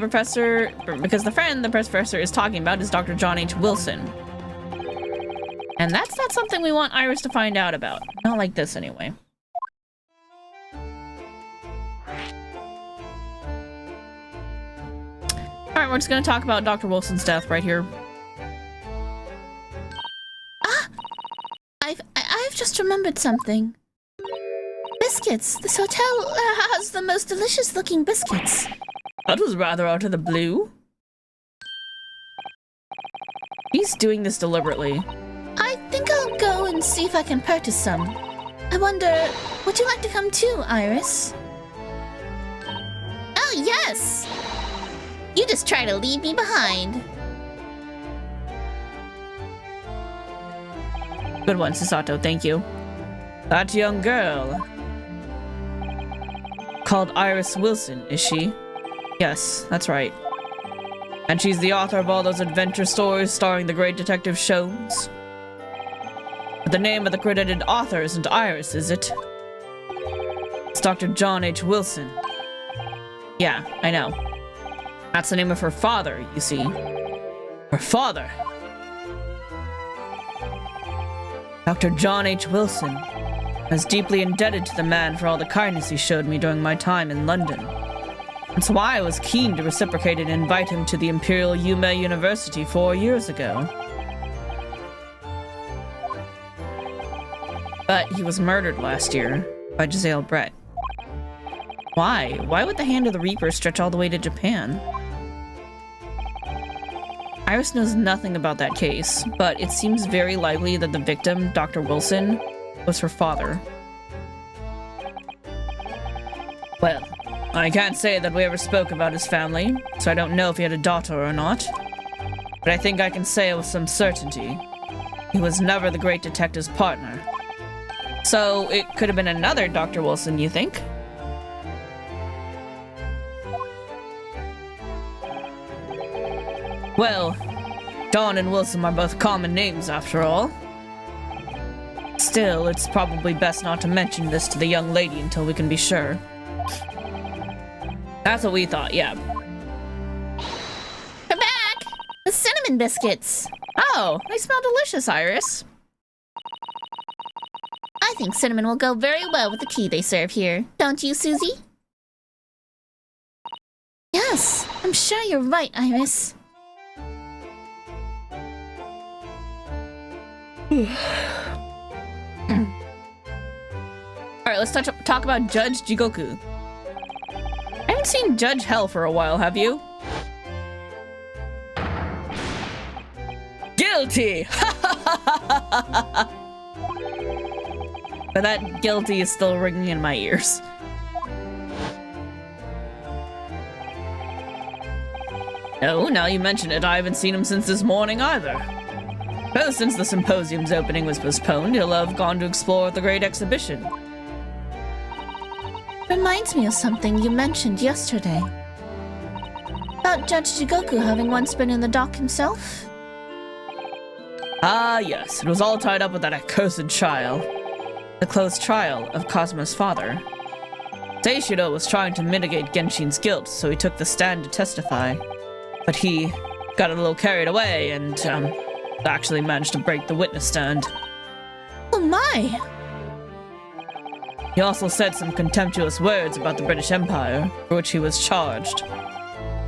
professor is talking about is Dr. John H. Wilson. And that's not something we want Iris to find out about. Not like this, anyway. Alright, we're just gonna talk about Dr. Wilson's death right here. I've just remembered something. Biscuits! This hotel has the most delicious looking biscuits. That was rather out of the blue. He's doing this deliberately. I think I'll go and see if I can purchase some. I wonder, would you like to come too, Iris? Oh, yes! You just try to leave me behind. Good one, Sasato, thank you. That young girl. Called Iris Wilson, is she? Yes, that's right. And she's the author of all those adventure stories starring the great detective Sholmes. But the name of the credited author isn't Iris, is it? It's Dr. John H. Wilson. Yeah, I know. That's the name of her father, you see. Her father! Dr. John H. Wilson. I was deeply indebted to the man for all the kindness he showed me during my time in London. That's why I was keen to reciprocate and invite him to the Imperial Yume University 4 years ago. But he was murdered last year by Giselle Brett. Why? Why would the hand of the Reaper stretch all the way to Japan? Iris knows nothing about that case, but it seems very likely that the victim, Dr. Wilson, was her father. Well, I can't say that we ever spoke about his family, so I don't know if he had a daughter or not. But I think I can say with some certainty, he was never the great detective's partner. So it could have been another Dr. Wilson, you think? Well, Dawn and Wilson are both common names after all. Still, it's probably best not to mention this to the young lady until we can be sure. That's what we thought, yeah. We're back! The cinnamon biscuits! Oh, they smell delicious, Iris. I think cinnamon will go very well with the tea they serve here. Don't you, Susie? Yes, I'm sure you're right, Iris. Alright, let's talk about Judge Jigoku. I haven't seen Judge Hell for a while, have you? Guilty! But that guilty is still ringing in my ears. Oh, now you mention it, I haven't seen him since this morning either. Both since the symposium's opening was postponed, he'll have gone to explore the great exhibition. Reminds me of something you mentioned yesterday. About Judge Jigoku having once been in the dock himself? Ah, yes, it was all tied up with that accursed trial. The closed trial of Cosmo's father. Seishiro was trying to mitigate Genshin's guilt, so he took the stand to testify. But he got a little carried away and, actually managed to break the witness stand. Oh my! He also said some contemptuous words about the British Empire, for which he was charged.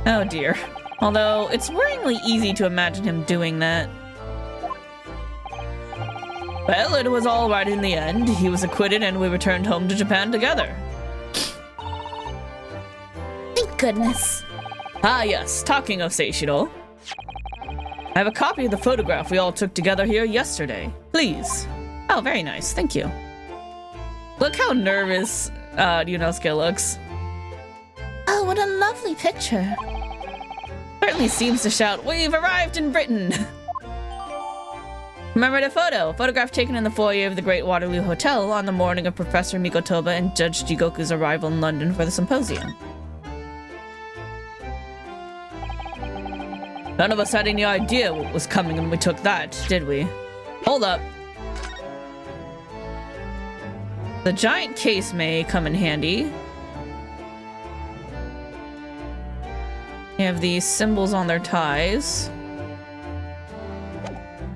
Oh dear. Although, it's worryingly easy to imagine him doing that. Well, it was all right in the end. He was acquitted and we returned home to Japan together. Thank goodness. Ah yes, talking of Seishiro. I have a copy of the photograph we all took together here yesterday. Please. Oh, very nice. Thank you. Look how nervous Yunosuke looks. Oh, what a lovely picture. Certainly seems to shout, "We've arrived in Britain!" Remember the photo? Photograph taken in the foyer of the Great Waterloo Hotel on the morning of Professor Mikotoba and Judge Jigoku's arrival in London for the symposium. None of us had any idea what was coming when we took that, did we? Hold up. The giant case may come in handy. They have these symbols on their ties.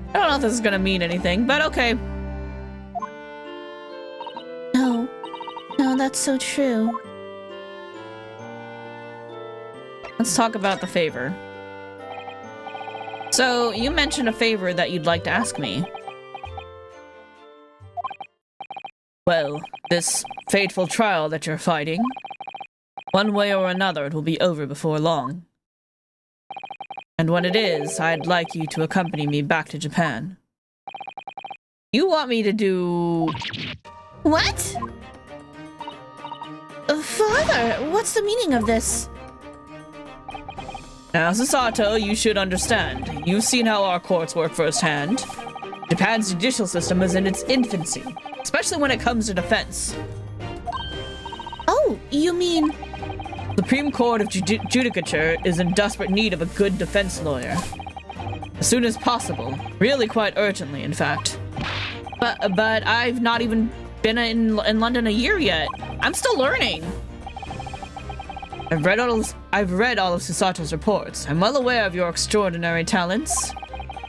I don't know if this is gonna mean anything, but okay. No, that's so true. Let's talk about the favor. So, you mentioned a favor that you'd like to ask me. Well, this fateful trial that you're fighting, one way or another it will be over before long. And when it is, I'd like you to accompany me back to Japan. You want me to do... What? Father, what's the meaning of this? Now, Sasato, you should understand. You've seen how our courts work firsthand. Japan's judicial system is in its infancy, especially when it comes to defense. Oh, you mean... The Supreme Court of Judicature is in desperate need of a good defense lawyer. As soon as possible. Really quite urgently, in fact. But I've not even been in London a year yet. I'm still learning. I've read all of Susato's reports. I'm well aware of your extraordinary talents.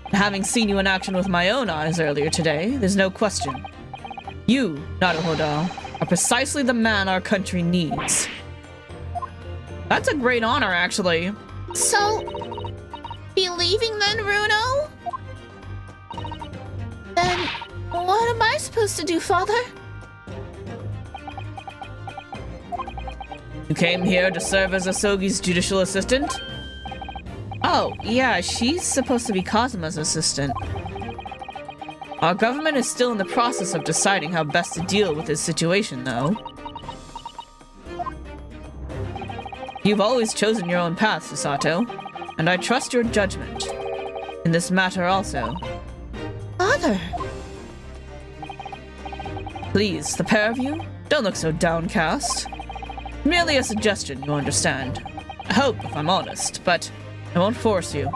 And having seen you in action with my own eyes earlier today, there's no question. You, Naruhodo, are precisely the man our country needs. That's a great honor, actually. So, be leaving then, Runo? Then, what am I supposed to do, Father? You came here to serve as Asogi's judicial assistant? Oh, yeah, she's supposed to be Kazuma's assistant. Our government is still in the process of deciding how best to deal with this situation, though. You've always chosen your own path, Susato, and I trust your judgment. In this matter also. Father! Please, the pair of you, don't look so downcast. Merely a suggestion, you understand. I hope, if I'm honest, but I won't force you.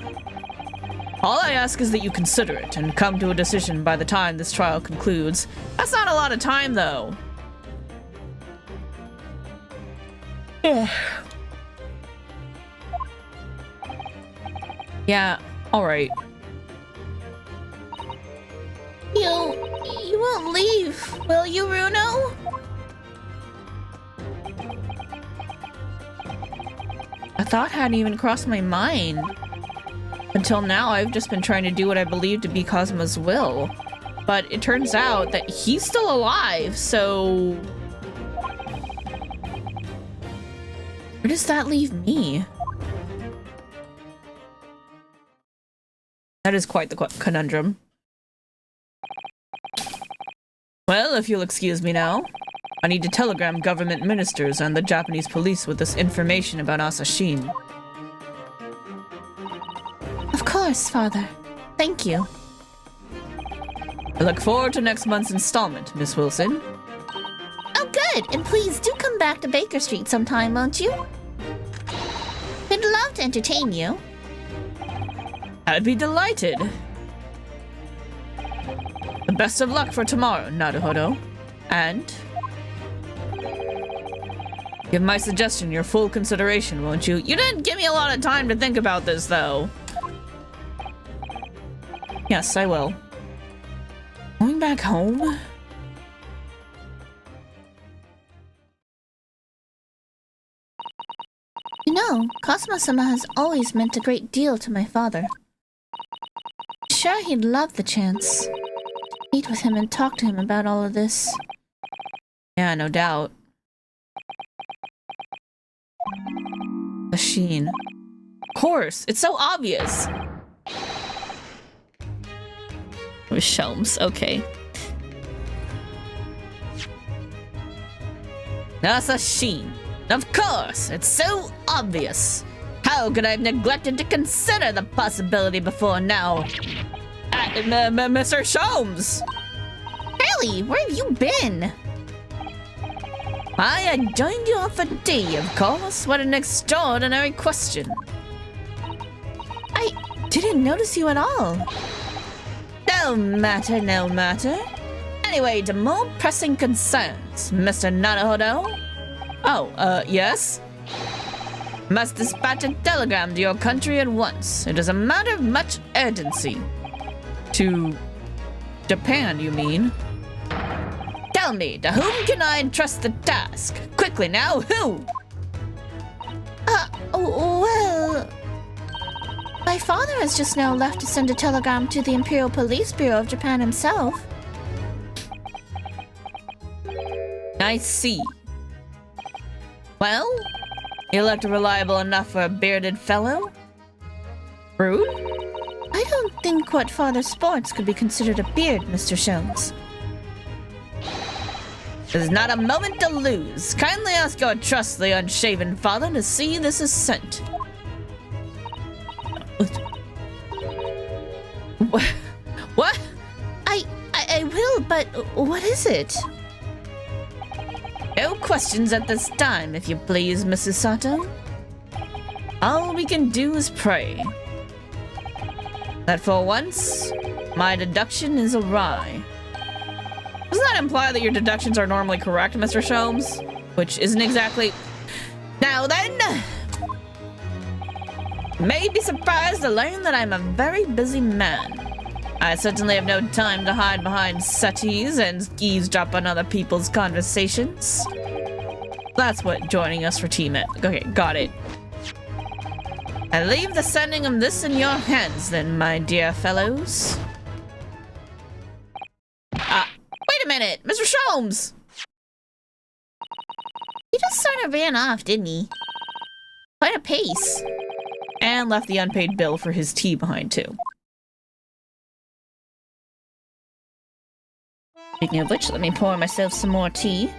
All I ask is that you consider it and come to a decision by the time this trial concludes. That's not a lot of time, though. Yeah, alright. You won't leave, will you, Runo? A thought hadn't even crossed my mind. Until now, I've just been trying to do what I believe to be Kazuma's will. But it turns out that he's still alive, so... Where does that leave me? That is quite the conundrum. Well, if you'll excuse me now, I need to telegram government ministers and the Japanese police with this information about Asashin. Of course, Father. Thank you. I look forward to next month's installment, Miss Wilson. Oh, good! And please do come back to Baker Street sometime, won't you? We'd love to entertain you. I'd be delighted. The best of luck for tomorrow, Naruhodo. And... give my suggestion your full consideration, won't you? You didn't give me a lot of time to think about this, though. Yes, I will. Going back home? You know, Kazuma-sama has always meant a great deal to my father. Sure, he'd love the chance to meet with him and talk to him about all of this. Yeah, no doubt. Machine. Of course, it's so obvious. With Shelms, okay. Asashin. Of course, it's so obvious. How could I have neglected to consider the possibility before now? Mr. Sholmes! Really? Where have you been? I had joined you off a day, of course. What an extraordinary question. I didn't notice you at all. No matter, no matter. Anyway, to more pressing concerns, Mr. Naruhodo. Oh, yes? Must dispatch a telegram to your country at once. It is a matter of much urgency. To Japan, you mean? Tell me, to whom can I entrust the task? Quickly now, who? Well... My father has just now left to send a telegram to the Imperial Police Bureau of Japan himself. I see. Well, you looked reliable enough for a bearded fellow. Rude? I don't think what father sports could be considered a beard, Mr. Sholmes. There's not a moment to lose. Kindly ask your trustly unshaven father to see this is sent. What? I will, but what is it? No questions at this time, if you please, Mrs. Sato. All we can do is pray that for once, my deduction is awry. Doesn't that imply that your deductions are normally correct, Mr. Sholmes? Which isn't exactly... Now then! You may be surprised to learn that I'm a very busy man. I certainly have no time to hide behind settees and eavesdrop on other people's conversations. That's what joining us for team it. Okay, got it. I leave the sending of this in your hands then, my dear fellows. Wait a minute, Mr. Sholmes! You just started of ran off, didn't he? Quite a pace. And left the unpaid bill for his tea behind, too. Speaking of which, let me pour myself some more tea.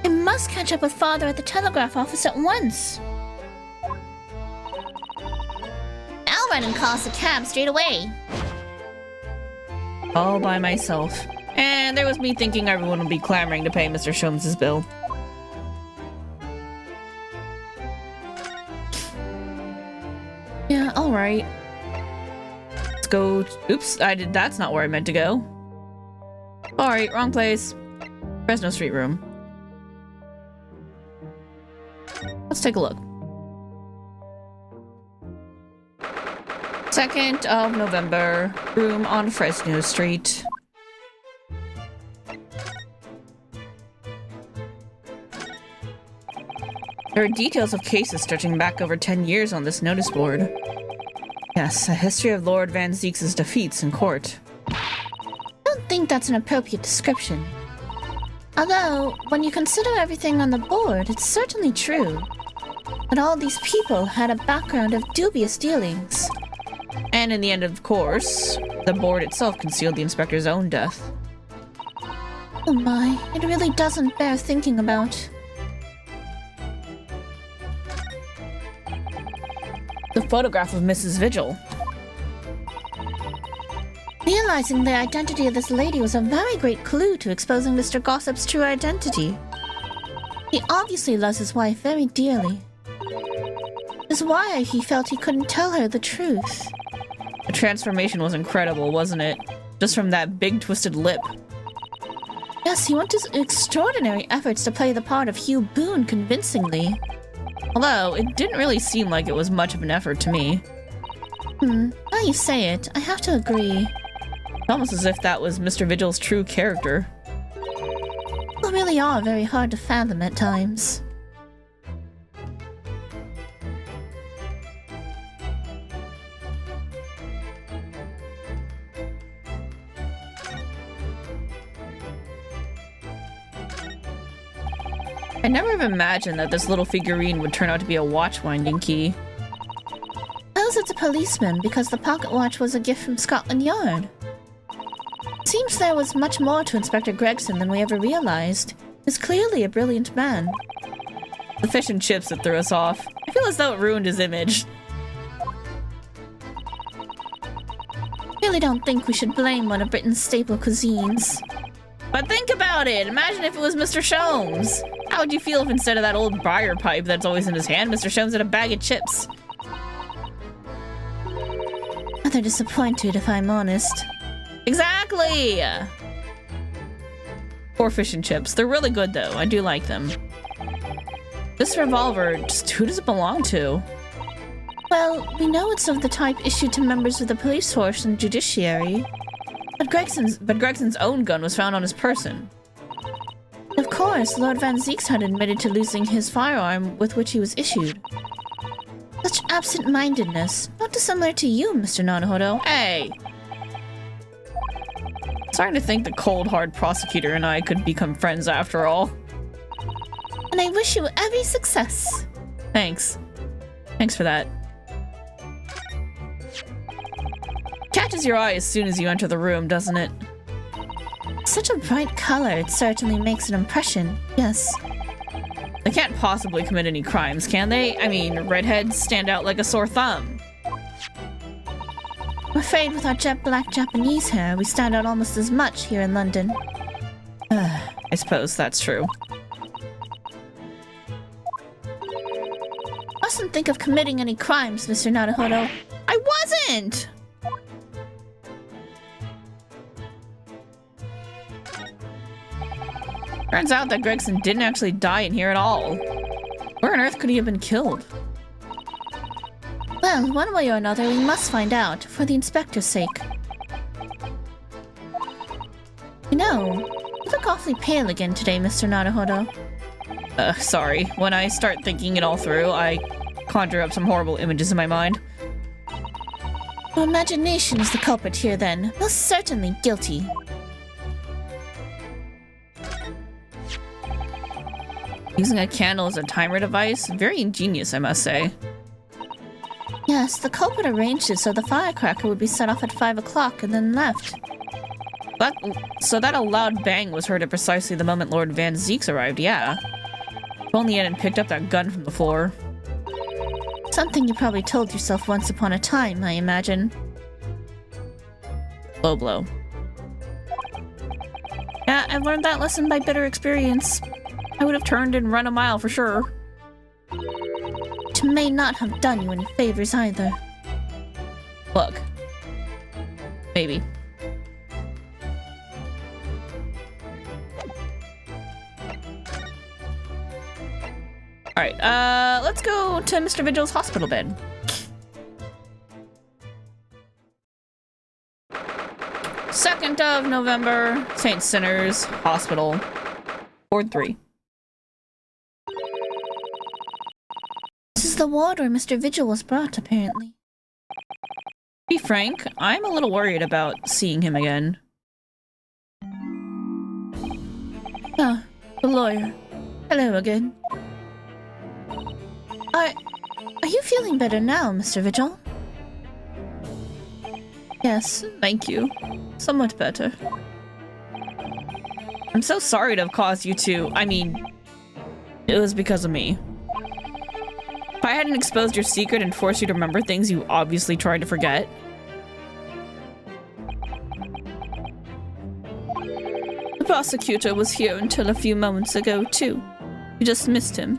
I must catch up with Father at the telegraph office at once. I'll run and call us a cab straight away. All by myself. And there was me thinking everyone would be clamoring to pay Mr. Sholmes' bill. Yeah, alright. Let's go. Oops, that's not where I meant to go. Alright, wrong place. Fresno Street room. Let's take a look. 2nd of November, room on Fresno Street. There are details of cases stretching back over 10 years on this notice board. Yes, a history of Lord Van Zeeks' defeats in court. I don't think that's an appropriate description. Although, when you consider everything on the board, it's certainly true. But all these people had a background of dubious dealings. And in the end, of course, the board itself concealed the inspector's own death. Oh my, it really doesn't bear thinking about. The photograph of Mrs. Vigil. Realizing the identity of this lady was a very great clue to exposing Mr. Gossip's true identity. He obviously loves his wife very dearly. Is why he felt he couldn't tell her the truth. The transformation was incredible, wasn't it? Just from that big twisted lip. Yes, he went to extraordinary efforts to play the part of Hugh Boone convincingly. Although, it didn't really seem like it was much of an effort to me. Now you say it, I have to agree. Almost as if that was Mr. Vigil's true character. People really are very hard to fathom at times. I never have imagined that this little figurine would turn out to be a watch-winding key. Suppose it's a policeman because the pocket watch was a gift from Scotland Yard. Seems there was much more to Inspector Gregson than we ever realized. He's clearly a brilliant man. The fish and chips that threw us off. I feel as though it ruined his image. Really don't think we should blame one of Britain's staple cuisines. But think about it! Imagine if it was Mr. Sholmes! How would you feel if instead of that old briar pipe that's always in his hand, Mr. Sholmes had a bag of chips? Rather disappointed, if I'm honest. Exactly! Poor fish and chips. They're really good, though. I do like them. This revolver, just who does it belong to? Well, we know it's of the type issued to members of the police force and judiciary. But Gregson's own gun was found on his person. Of course, Lord Van Zeeks had admitted to losing his firearm with which he was issued. Such absent-mindedness, not dissimilar to you, Mr. Naruhodo. Hey! Starting to think the cold, hard prosecutor and I could become friends after all. And I wish you every success. Thanks. Thanks for that. Catches your eye as soon as you enter the room, doesn't it? Such a bright color, it certainly makes an impression, yes. They can't possibly commit any crimes, can they? I mean, redheads stand out like a sore thumb. I'm afraid with our jet black Japanese hair, we stand out almost as much here in London. I suppose that's true. Mustn't think of committing any crimes, Mr. Naruhodo. I wasn't! Turns out that Gregson didn't actually die in here at all. Where on earth could he have been killed? Well, one way or another, we must find out, for the inspector's sake. You know, you look awfully pale again today, Mr. Naruhodo. Sorry. When I start thinking it all through, I conjure up some horrible images in my mind. Your imagination is the culprit here, then. Most certainly guilty. Using a candle as a timer device? Very ingenious, I must say. Yes, the culprit arranged it so the firecracker would be set off at 5 o'clock and then left. So that a loud bang was heard at precisely the moment Lord Van Zeeks arrived, yeah. If only he hadn't picked up that gun from the floor. Something you probably told yourself once upon a time, I imagine. Low blow. Yeah, I've learned that lesson by bitter experience. I would have turned and run a mile for sure. It may not have done you any favors either. Look. Maybe. Alright, let's go to Mr. Vigil's hospital bed. Second of November, St. Sinners Hospital. Ward 3. This is the ward where Mr. Vigil was brought, apparently. To be frank, I'm a little worried about seeing him again. Ah, the lawyer. Hello again. Are you feeling better now, Mr. Vigil? Yes, thank you. Somewhat better. I'm so sorry to have caused you to... I mean, it was because of me. If I hadn't exposed your secret and forced you to remember things you obviously tried to forget. The prosecutor was here until a few moments ago, too. You just missed him.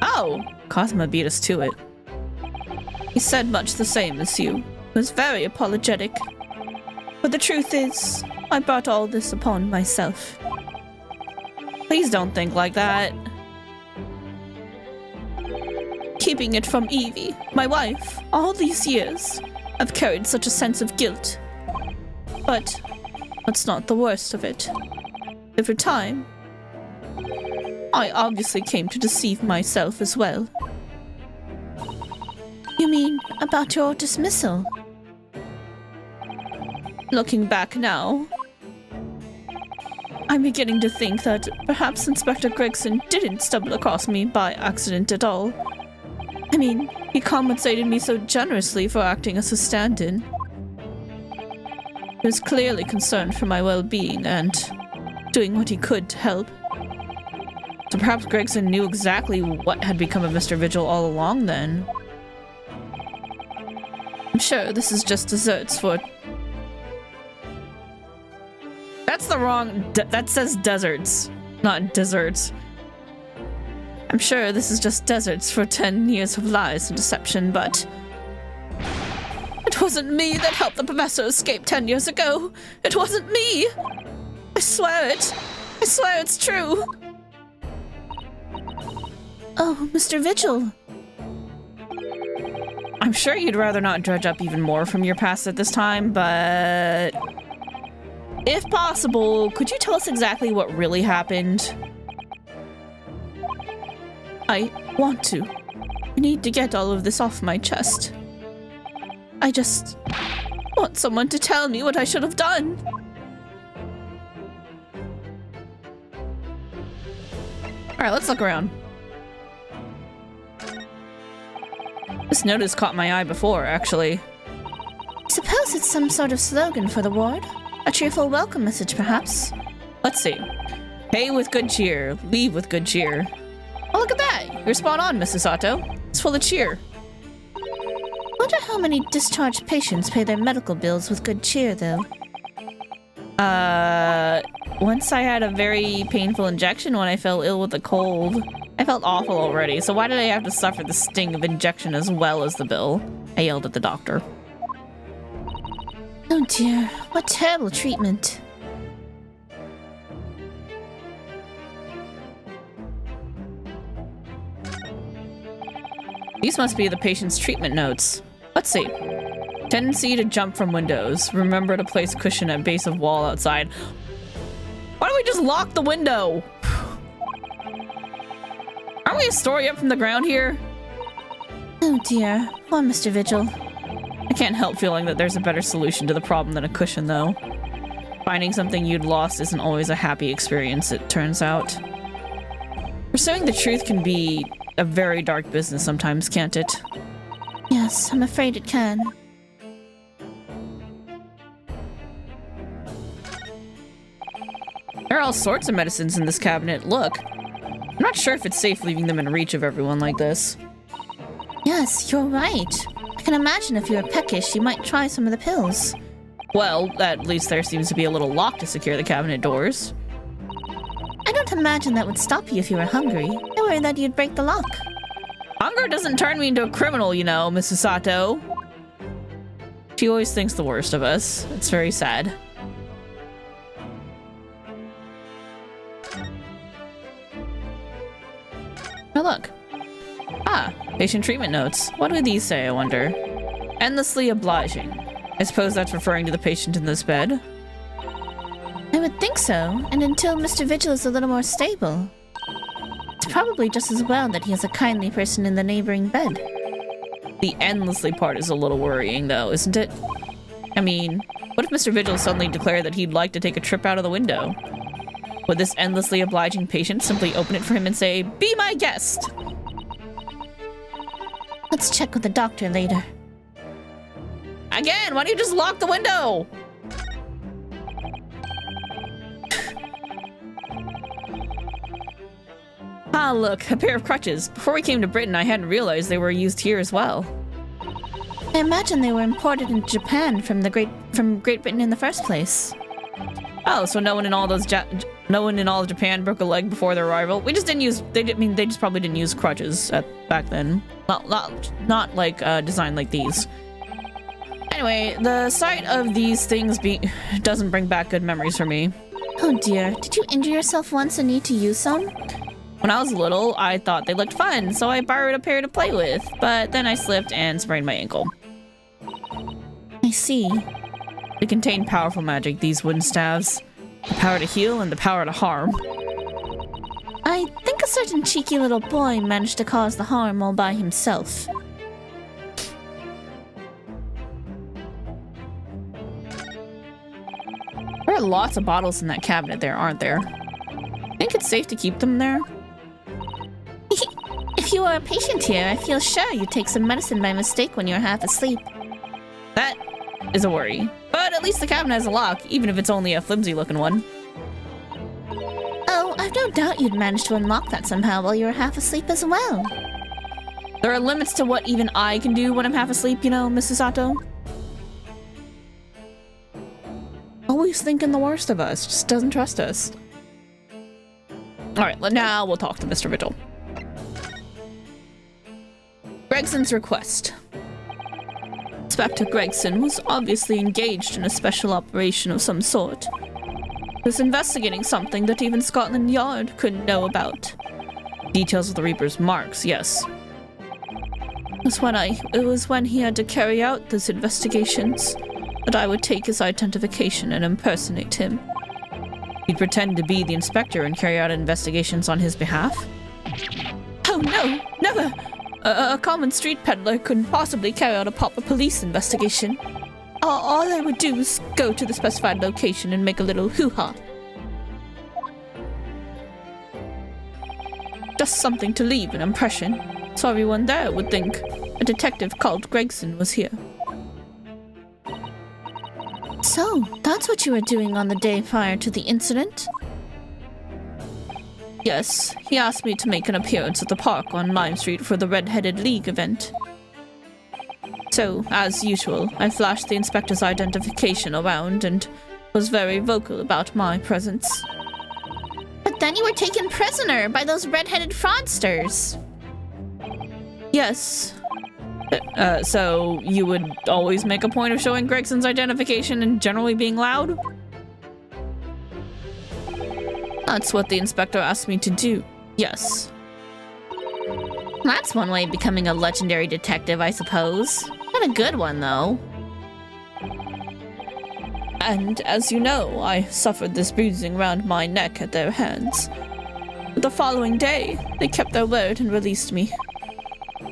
Oh! Cosma beat us to it. He said much the same as you. He was very apologetic. But the truth is, I brought all this upon myself. Please don't think like that. Keeping it from Evie, my wife, all these years, I've carried such a sense of guilt. But that's not the worst of it. Over time, I obviously came to deceive myself as well. You mean about your dismissal? Looking back now, I'm beginning to think that perhaps Inspector Gregson didn't stumble across me by accident at all. I mean, he compensated me so generously for acting as a stand-in. He was clearly concerned for my well-being and doing what he could to help. So perhaps Gregson knew exactly what had become of Mr. Vigil all along then. I'm sure this is just desserts for... That's the wrong... that says deserts, not desserts. I'm sure this is just deserts for 10 years of lies and deception, but... It wasn't me that helped the professor escape 10 years ago. It wasn't me. I swear it. I swear it's true. Oh, Mr. Vigil. I'm sure you'd rather not dredge up even more from your past at this time, but... if possible, could you tell us exactly what really happened? I want to. I need to get all of this off my chest. I just want someone to tell me what I should have done. Alright, let's look around. This notice caught my eye before, actually. I suppose it's some sort of slogan for the ward. A cheerful welcome message, perhaps. Let's see. Pay with good cheer. Leave with good cheer. Oh, look at that! You're spot on, Mrs. Sato. It's full of cheer. Wonder how many discharged patients pay their medical bills with good cheer, though. Once I had a very painful injection when I fell ill with a cold. I felt awful already, so why did I have to suffer the sting of injection as well as the bill? I yelled at the doctor. Oh dear, what terrible treatment. These must be the patient's treatment notes. Let's see. Tendency to jump from windows. Remember to place cushion at base of wall outside. Why don't we just lock the window? Aren't we a story up from the ground here? Oh dear, poor Mr. Vigil. I can't help feeling that there's a better solution to the problem than a cushion, though. Finding something you'd lost isn't always a happy experience, it turns out. For Pursuing the truth can be a very dark business sometimes, can't it? Yes, I'm afraid it can. There are all sorts of medicines in this cabinet. Look. I'm not sure if it's safe leaving them in reach of everyone like this. Yes, you're right. I can imagine if you were peckish, you might try some of the pills. Well, at least there seems to be a little lock to secure the cabinet doors. I don't imagine that would stop you if you were hungry. I worry that you'd break the lock. Hunger doesn't turn me into a criminal, you know, Mrs. Sato. She always thinks the worst of us. It's very sad. Oh, look. Ah, patient treatment notes. What do these say, I wonder? Endlessly obliging. I suppose that's referring to the patient in this bed. I would think so, and until Mr. Vigil is a little more stable. It's probably just as well that he has a kindly person in the neighboring bed. The endlessly part is a little worrying, though, isn't it? I mean, what if Mr. Vigil suddenly declared that he'd like to take a trip out of the window? Would this endlessly obliging patient simply open it for him and say, "Be my guest"? Let's check with the doctor later. Again, why don't you just lock the window? Ah, look, a pair of crutches. Before we came to Britain, I hadn't realized they were used here as well. I imagine they were imported into Japan from Great Britain in the first place. Oh, so no one in all of Japan broke a leg before their arrival. We just didn't use. They just probably didn't use crutches back then. Not like designed like these. Anyway, the sight of these things doesn't bring back good memories for me. Oh dear, did you injure yourself once and need to use some? When I was little, I thought they looked fun, so I borrowed a pair to play with, but then I slipped and sprained my ankle. I see. They contain powerful magic, these wooden staves. The power to heal and the power to harm. I think a certain cheeky little boy managed to cause the harm all by himself. There are lots of bottles in that cabinet there, aren't there? Think it's safe to keep them there? If you are a patient here, I feel sure you take some medicine by mistake when you're half asleep. That is a worry. But at least the cabinet has a lock, even if it's only a flimsy-looking one. Oh, I've no doubt you'd manage to unlock that somehow while you were half asleep as well. There are limits to what even I can do when I'm half asleep, you know, Mrs. Sato. Always thinking the worst of us, just doesn't trust us. Alright, now we'll talk to Mr. Vigil. Gregson's request. Inspector Gregson was obviously engaged in a special operation of some sort. He was investigating something that even Scotland Yard couldn't know about. Details of the Reaper's marks, yes. It was when he had to carry out those investigations that I would take his identification and impersonate him. He'd pretend to be the inspector and carry out investigations on his behalf. Oh no, never! A common street peddler couldn't possibly carry out a proper police investigation. All I would do was go to the specified location and make a little hoo-ha. Just something to leave an impression, so everyone there would think a detective called Gregson was here. So, that's what you were doing on the day prior to the incident? Yes, he asked me to make an appearance at the park on Lime Street for the Red-Headed League event. So, as usual, I flashed the inspector's identification around and was very vocal about my presence. But then you were taken prisoner by those red-headed fraudsters. Yes. So you would always make a point of showing Gregson's identification and generally being loud? That's what the inspector asked me to do, yes. That's one way of becoming a legendary detective, I suppose. Not a good one, though. And as you know, I suffered this bruising round my neck at their hands. But the following day, they kept their word and released me.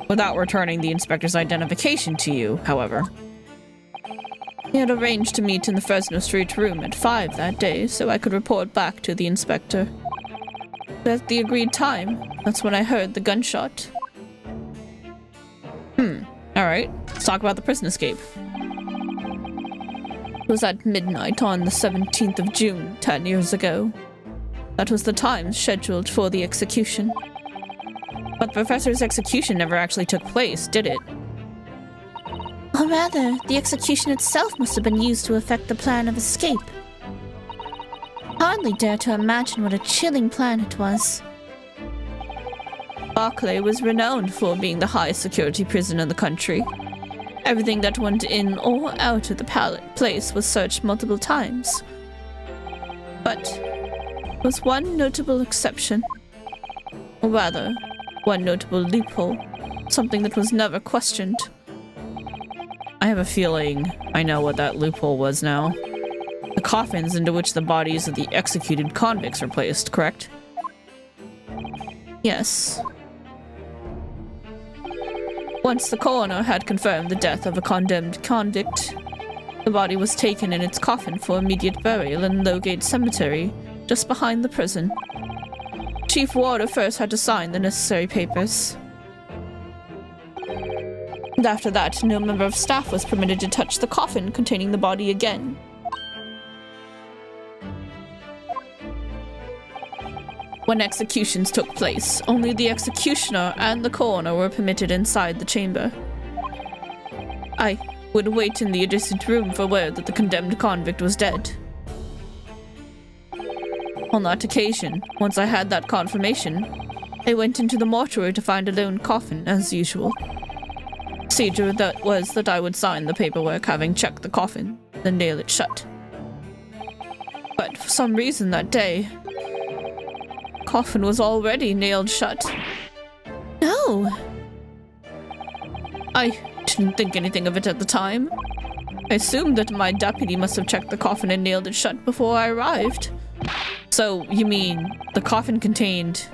Without returning the inspector's identification to you, however. He had arranged to meet in the Fresno Street room at 5 that day, so I could report back to the inspector. At the agreed time. That's when I heard the gunshot. Alright, let's talk about the prison escape. It was at midnight on the 17th of June, 10 years ago. That was the time scheduled for the execution. But the professor's execution never actually took place, did it? Or rather, the execution itself must have been used to effect the plan of escape. Hardly dare to imagine what a chilling plan it was. Barclay was renowned for being the highest security prison in the country. Everything that went in or out of the place was searched multiple times. But there was one notable exception. Or rather, one notable loophole. Something that was never questioned. I have a feeling I know what that loophole was now. The coffins into which the bodies of the executed convicts were placed, correct? Yes. Once the coroner had confirmed the death of a condemned convict, the body was taken in its coffin for immediate burial in Lowgate Cemetery, just behind the prison. Chief Warder first had to sign the necessary papers. And after that, no member of staff was permitted to touch the coffin containing the body again. When executions took place, only the executioner and the coroner were permitted inside the chamber. I would wait in the adjacent room for word that the condemned convict was dead. On that occasion, once I had that confirmation, I went into the mortuary to find a lone coffin, as usual. Procedure that was that I would sign the paperwork having checked the coffin, then nail it shut. But for some reason that day, coffin was already nailed shut. No! I didn't think anything of it at the time. I assumed that my deputy must have checked the coffin and nailed it shut before I arrived. So, you mean, the coffin contained...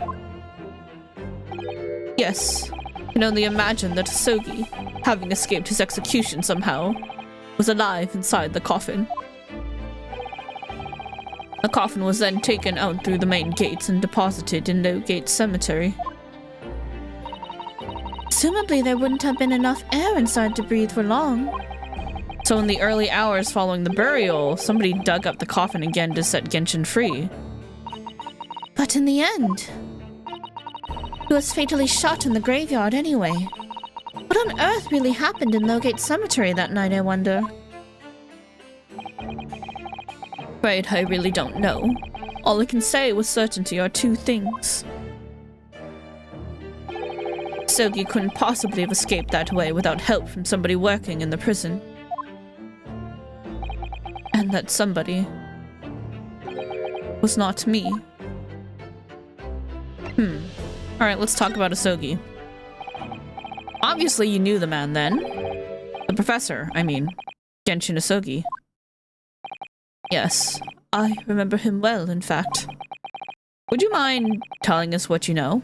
Yes. I can only imagine that Sogi, having escaped his execution somehow, was alive inside the coffin. The coffin was then taken out through the main gates and deposited in Lowgate Cemetery. Presumably there wouldn't have been enough air inside to breathe for long. So in the early hours following the burial, somebody dug up the coffin again to set Genshin free. But in the end, he was fatally shot in the graveyard anyway. What on earth really happened in Lowgate Cemetery that night, I wonder? Afraid I really don't know. All I can say with certainty are two things. Sogi couldn't possibly have escaped that way without help from somebody working in the prison. And that somebody was not me. Alright, let's talk about Asogi. Obviously you knew the man then. The professor, I mean. Genshin Asogi. Yes, I remember him well, in fact. Would you mind telling us what you know?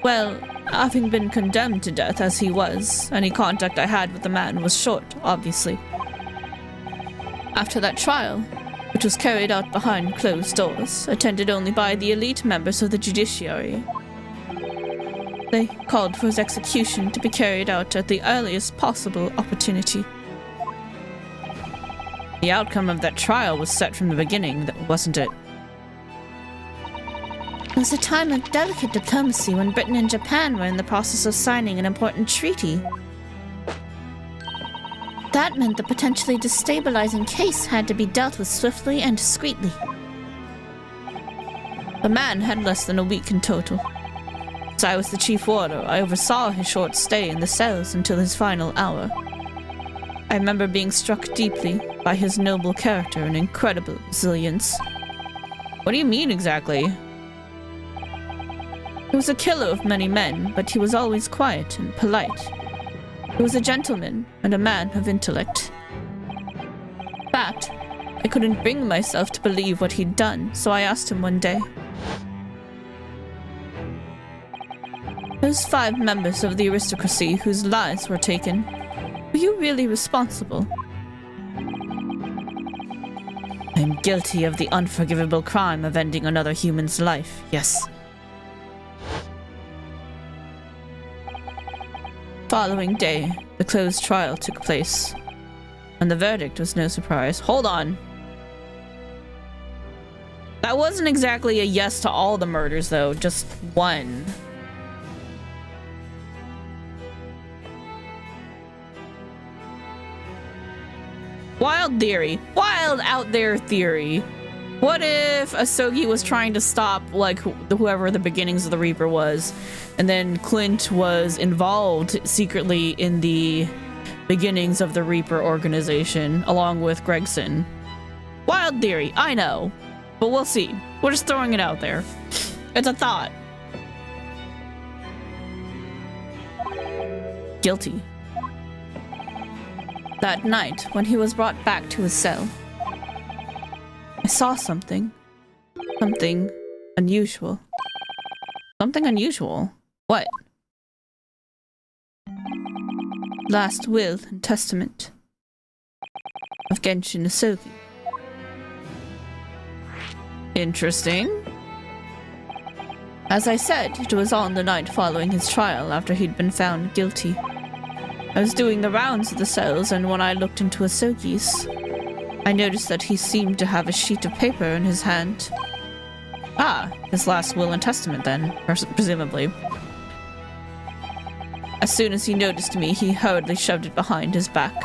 Well, having been condemned to death as he was, any contact I had with the man was short, obviously. After that trial, which was carried out behind closed doors, attended only by the elite members of the judiciary, they called for his execution to be carried out at the earliest possible opportunity. The outcome of that trial was set from the beginning, wasn't it? It was a time of delicate diplomacy when Britain and Japan were in the process of signing an important treaty. That meant the potentially destabilizing case had to be dealt with swiftly and discreetly. The man had less than a week in total. As I was the chief warder, I oversaw his short stay in the cells until his final hour. I remember being struck deeply by his noble character and incredible resilience. What do you mean exactly? He was a killer of many men, but he was always quiet and polite. He was a gentleman and a man of intellect. In fact, I couldn't bring myself to believe what he'd done, so I asked him one day. Those 5 members of the aristocracy whose lives were taken, were you really responsible? I'm guilty of the unforgivable crime of ending another human's life, yes. Following day, the closed trial took place, and the verdict was no surprise. Hold on. That wasn't exactly a yes to all the murders, though, just one. Wild theory. Wild out there theory. What if Asogi was trying to stop, like, whoever the beginnings of the Reaper was, and then Clint was involved secretly in the beginnings of the Reaper organization, along with Gregson? Wild theory, I know. But we'll see. We're just throwing it out there. It's a thought. Guilty. That night, when he was brought back to his cell, I saw something. Something unusual. Something unusual? What? Last will and testament of Genshin Asogi. Interesting. As I said, it was on the night following his trial after he'd been found guilty. I was doing the rounds of the cells, and when I looked into Asogi's, I noticed that he seemed to have a sheet of paper in his hand. Ah, his last will and testament then, presumably. As soon as he noticed me, he hurriedly shoved it behind his back.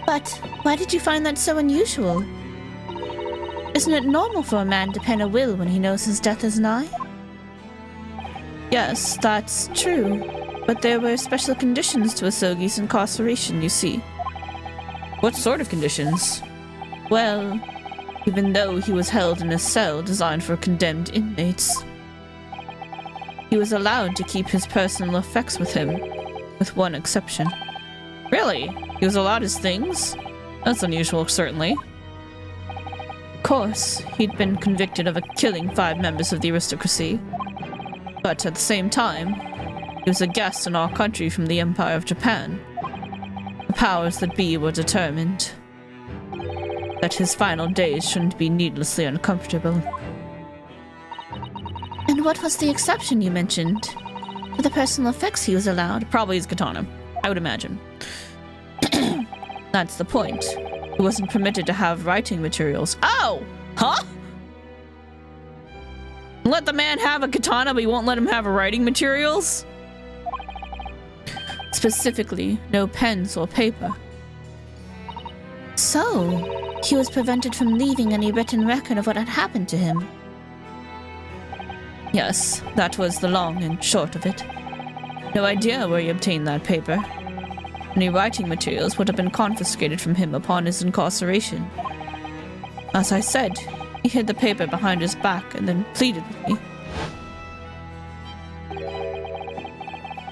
But why did you find that so unusual? Isn't it normal for a man to pen a will when he knows his death is nigh? Yes, that's true. But there were special conditions to Asogi's incarceration, you see. What sort of conditions? Well, even though he was held in a cell designed for condemned inmates, he was allowed to keep his personal effects with him, with one exception. Really? He was allowed his things? That's unusual, certainly. Of course, he'd been convicted of killing 5 members of the aristocracy. But at the same time, he was a guest in our country from the Empire of Japan. The powers that be were determined that his final days shouldn't be needlessly uncomfortable. And what was the exception you mentioned? For the personal effects he was allowed? Probably his katana, I would imagine. That's the point. He wasn't permitted to have writing materials. Oh! Huh? Let the man have a katana, but you won't let him have writing materials? Specifically, no pens or paper. So, he was prevented from leaving any written record of what had happened to him. Yes, that was the long and short of it. No idea where he obtained that paper. Any writing materials would have been confiscated from him upon his incarceration. As I said, he hid the paper behind his back and then pleaded with me.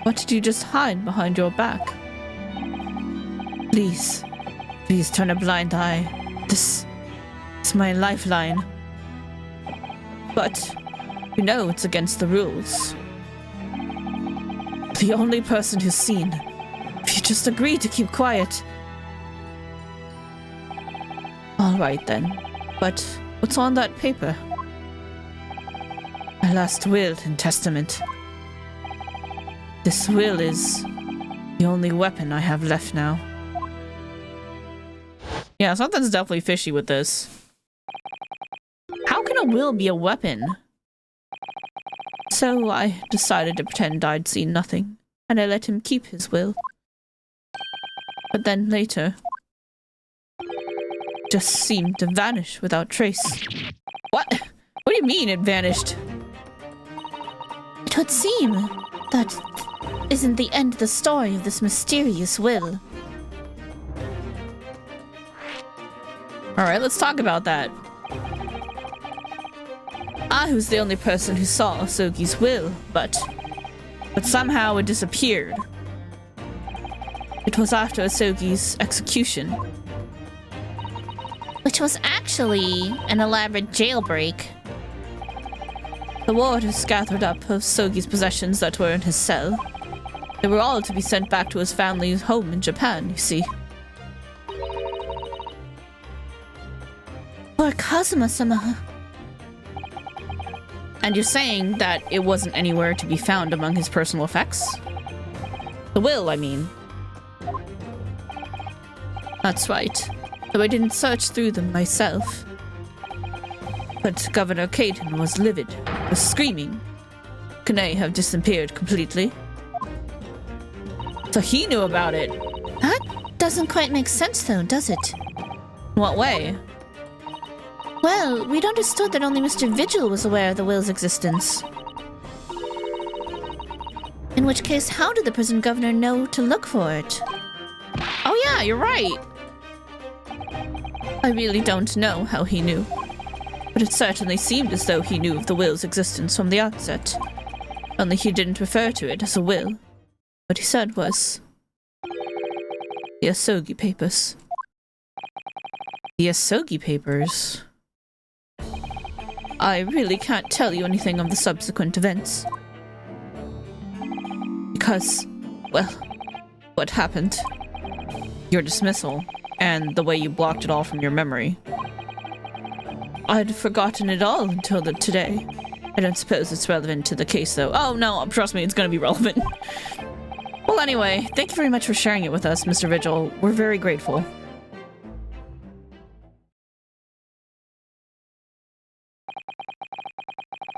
What did you just hide behind your back? Please, please turn a blind eye. This is my lifeline. But you know it's against the rules. The only person who's seen. If you just agree to keep quiet. All right then. But what's on that paper? My last will and testament. This will is the only weapon I have left now. Yeah, something's definitely fishy with this. How can a will be a weapon? So I decided to pretend I'd seen nothing, and I let him keep his will. But then later, just seemed to vanish without trace. What? What do you mean it vanished? It would seem that isn't the end of the story of this mysterious will. Alright, let's talk about that. I was the only person who saw Asogi's will, but somehow it disappeared. It was after Asogi's execution. Which was actually an elaborate jailbreak. The warders gathered up Asogi's possessions that were in his cell. They were all to be sent back to his family's home in Japan, you see. Lord Kazuma-sama. And you're saying that it wasn't anywhere to be found among his personal effects? The will, I mean. That's right. Though I didn't search through them myself. But Governor Caden was livid, was screaming. Can they have disappeared completely? So he knew about it. That doesn't quite make sense though, does it? What way? Well, we'd understood that only Mr. Vigil was aware of the will's existence. In which case, how did the prison governor know to look for it? Oh yeah, you're right. I really don't know how he knew. But it certainly seemed as though he knew of the will's existence from the outset. Only he didn't refer to it as a will. What he said was... the Asogi Papers. The Asogi Papers? I really can't tell you anything of the subsequent events. Because, well, what happened? Your dismissal, and the way you blocked it all from your memory. I'd forgotten it all until today. I don't suppose it's relevant to the case, though. Oh, no, trust me, it's gonna be relevant. Well, anyway, thank you very much for sharing it with us, Mr. Vigil. We're very grateful.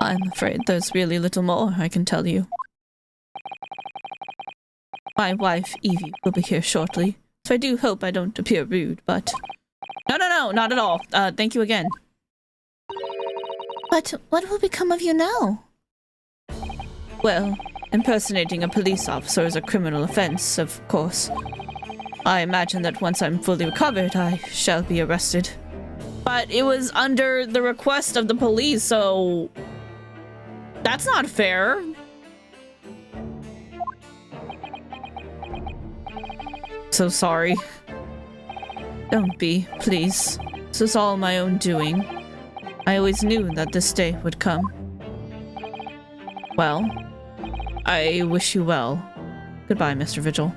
I'm afraid there's really little more I can tell you. My wife, Evie, will be here shortly, so I do hope I don't appear rude, but... No, not at all. Thank you again. But what will become of you now? Well, impersonating a police officer is a criminal offense, of course. I imagine that once I'm fully recovered, I shall be arrested. But it was under the request of the police, so... that's not fair. So sorry. Don't be, please. This was all my own doing. I always knew that this day would come. Well, I wish you well. Goodbye, Mr. Vigil.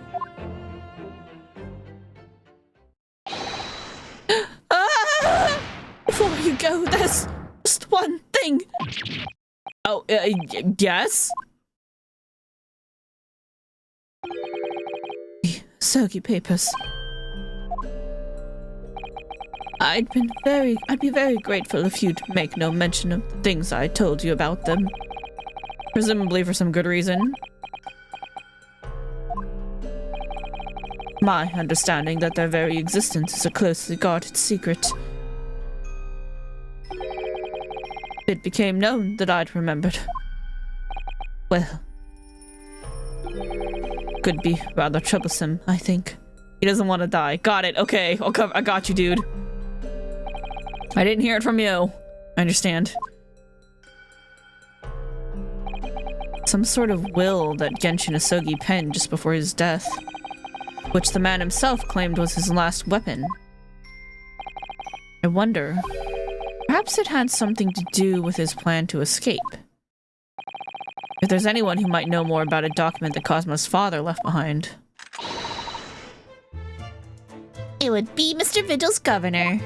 Before you go, there's just one thing. Oh, yes? The Asogi Papers. I'd be very grateful if you'd make no mention of the things I told you about them. Presumably for some good reason. My understanding that their very existence is a closely guarded secret. It became known that I'd remembered. Well, could be rather troublesome, I think. He doesn't want to die. Got it. Okay, I got you, dude. I didn't hear it from you. I understand. Some sort of will that Genshin Asogi penned just before his death, which the man himself claimed was his last weapon. I wonder, perhaps it had something to do with his plan to escape. If there's anyone who might know more about a document that Cosmo's father left behind. It would be Mr. Vigil's governor.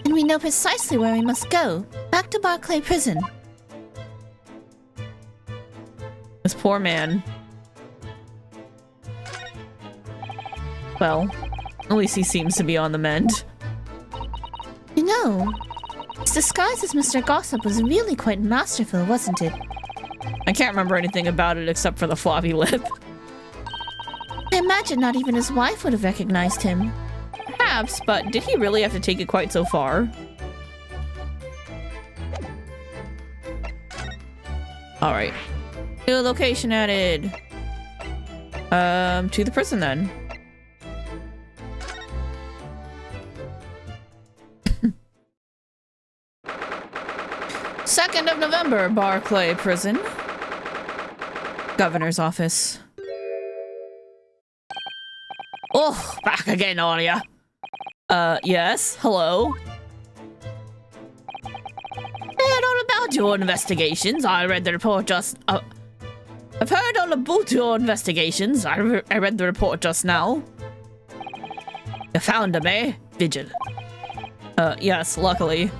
And we know precisely where we must go. Back to Barclay Prison. This poor man. Well, at least he seems to be on the mend. You know, his disguise as Mr. Gossip was really quite masterful, wasn't it? I can't remember anything about it except for the floppy lip. I imagine not even his wife would have recognized him. Perhaps, but did he really have to take it quite so far? Alright. New location added. To the prison then. 2nd of November, Barclay Prison. Governor's office. Oh, back again, are ya? Yes, hello? I heard all about your investigations. I read the report just... I've heard all about your investigations. I read the report just now. You found him, eh? Vigil. Yes, luckily.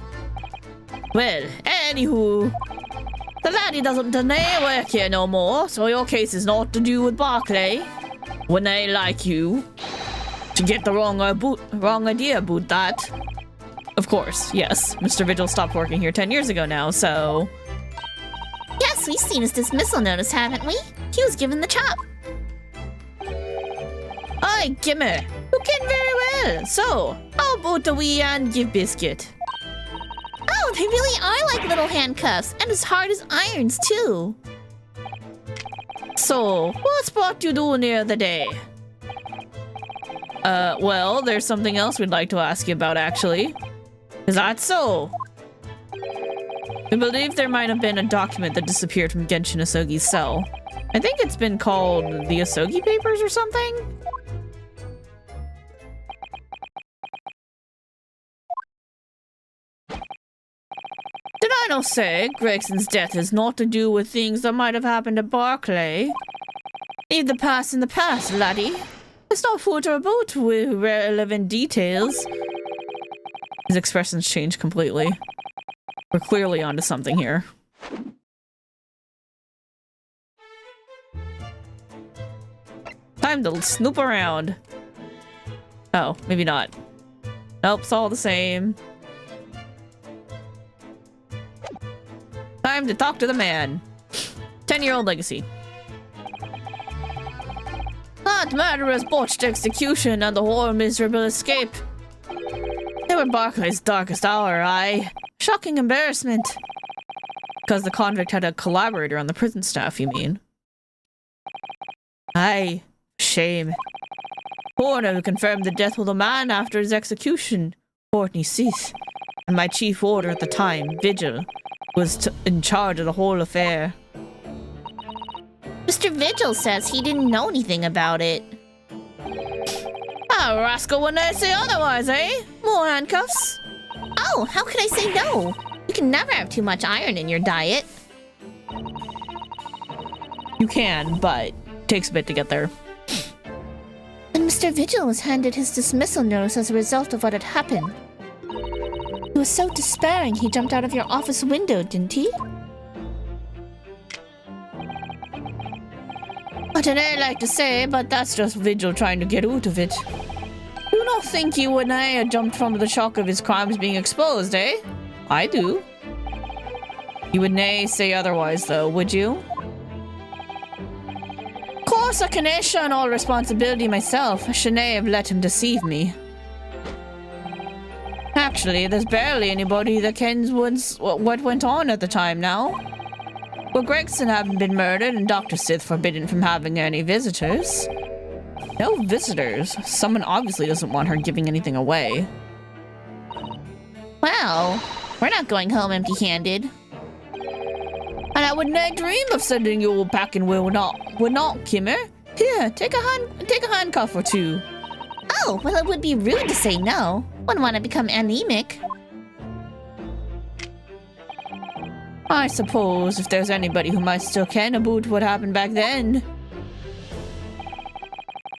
Well, anywho, the laddie doesn't work here no more, so your case is not to do with Barclay. When they like you to get the wrong idea about that. Of course, yes. Mr. Vigil stopped working here 10 years ago now, so... Yes, we've seen his dismissal notice, haven't we? He was given the chop. Aye, gimme. You can very well. So, how about the wee and give biscuit? Oh, they really are like little handcuffs, and as hard as irons, too. So, what's brought you down here the day? Well, there's something else we'd like to ask you about, actually. Is that so? We believe there might have been a document that disappeared from Genshin Asogi's cell. I think it's been called the Asogi Papers or something? Did I not say Gregson's death has naught to do with things that might have happened to Barclay? Leave the past in the past, laddie. Let's not footer about with relevant details. His expressions changed completely. We're clearly onto something here. Time to snoop around. Oh, maybe not. Nope, it's all the same. Time to talk to the man. 10-year-old legacy. That murderer's botched execution and the whole miserable escape. They were Barclay's darkest hour, aye. Shocking embarrassment. Because the convict had a collaborator on the prison staff, you mean? Aye. Shame. Coroner who confirmed the death of the man after his execution, Courtney Seath, and my chief warder at the time, Vigil, was in charge of the whole affair. Mr. Vigil says he didn't know anything about it. Ah, rascal when they say otherwise, eh? More handcuffs? Oh, how could I say no? You can never have too much iron in your diet. You can, but it takes a bit to get there. And Mr. Vigil was handed his dismissal notice as a result of what had happened. He was so despairing he jumped out of your office window, didn't he? What did I like to say, but that's just Vigil trying to get out of it. You don't think he would have jumped from the shock of his crimes being exposed, eh? I do. You would nay say otherwise, though, would you? Of course, I can shun all responsibility myself. I should nay have let him deceive me. Actually, there's barely anybody that kens what went on at the time now. Well, Gregson hadn't been murdered and Dr. Sith forbidden from having any visitors. No visitors. Someone obviously doesn't want her giving anything away. Well, we're not going home empty-handed. And I would not dream of sending you packing would not, Kimmer. Here, take a handcuff or two. Oh, well, it would be rude to say no. Wouldn't want to become anemic. I suppose if there's anybody who might still ken about what happened back then.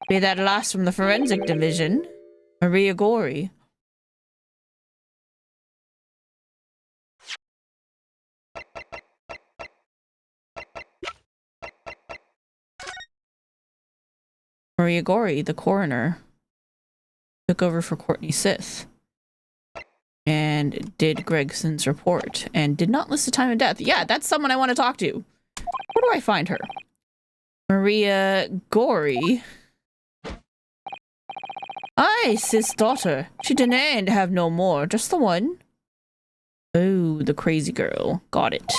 Be that last from the forensic division, Maria Gori. Maria Gori, the coroner, took over for Courtney Sith and did Gregson's report and did not list the time of death. Yeah, that's someone I want to talk to. Where do I find her? Maria Gori. Aye, Sith's daughter. She denied to have no more, just the one. Oh, the crazy girl. Got it.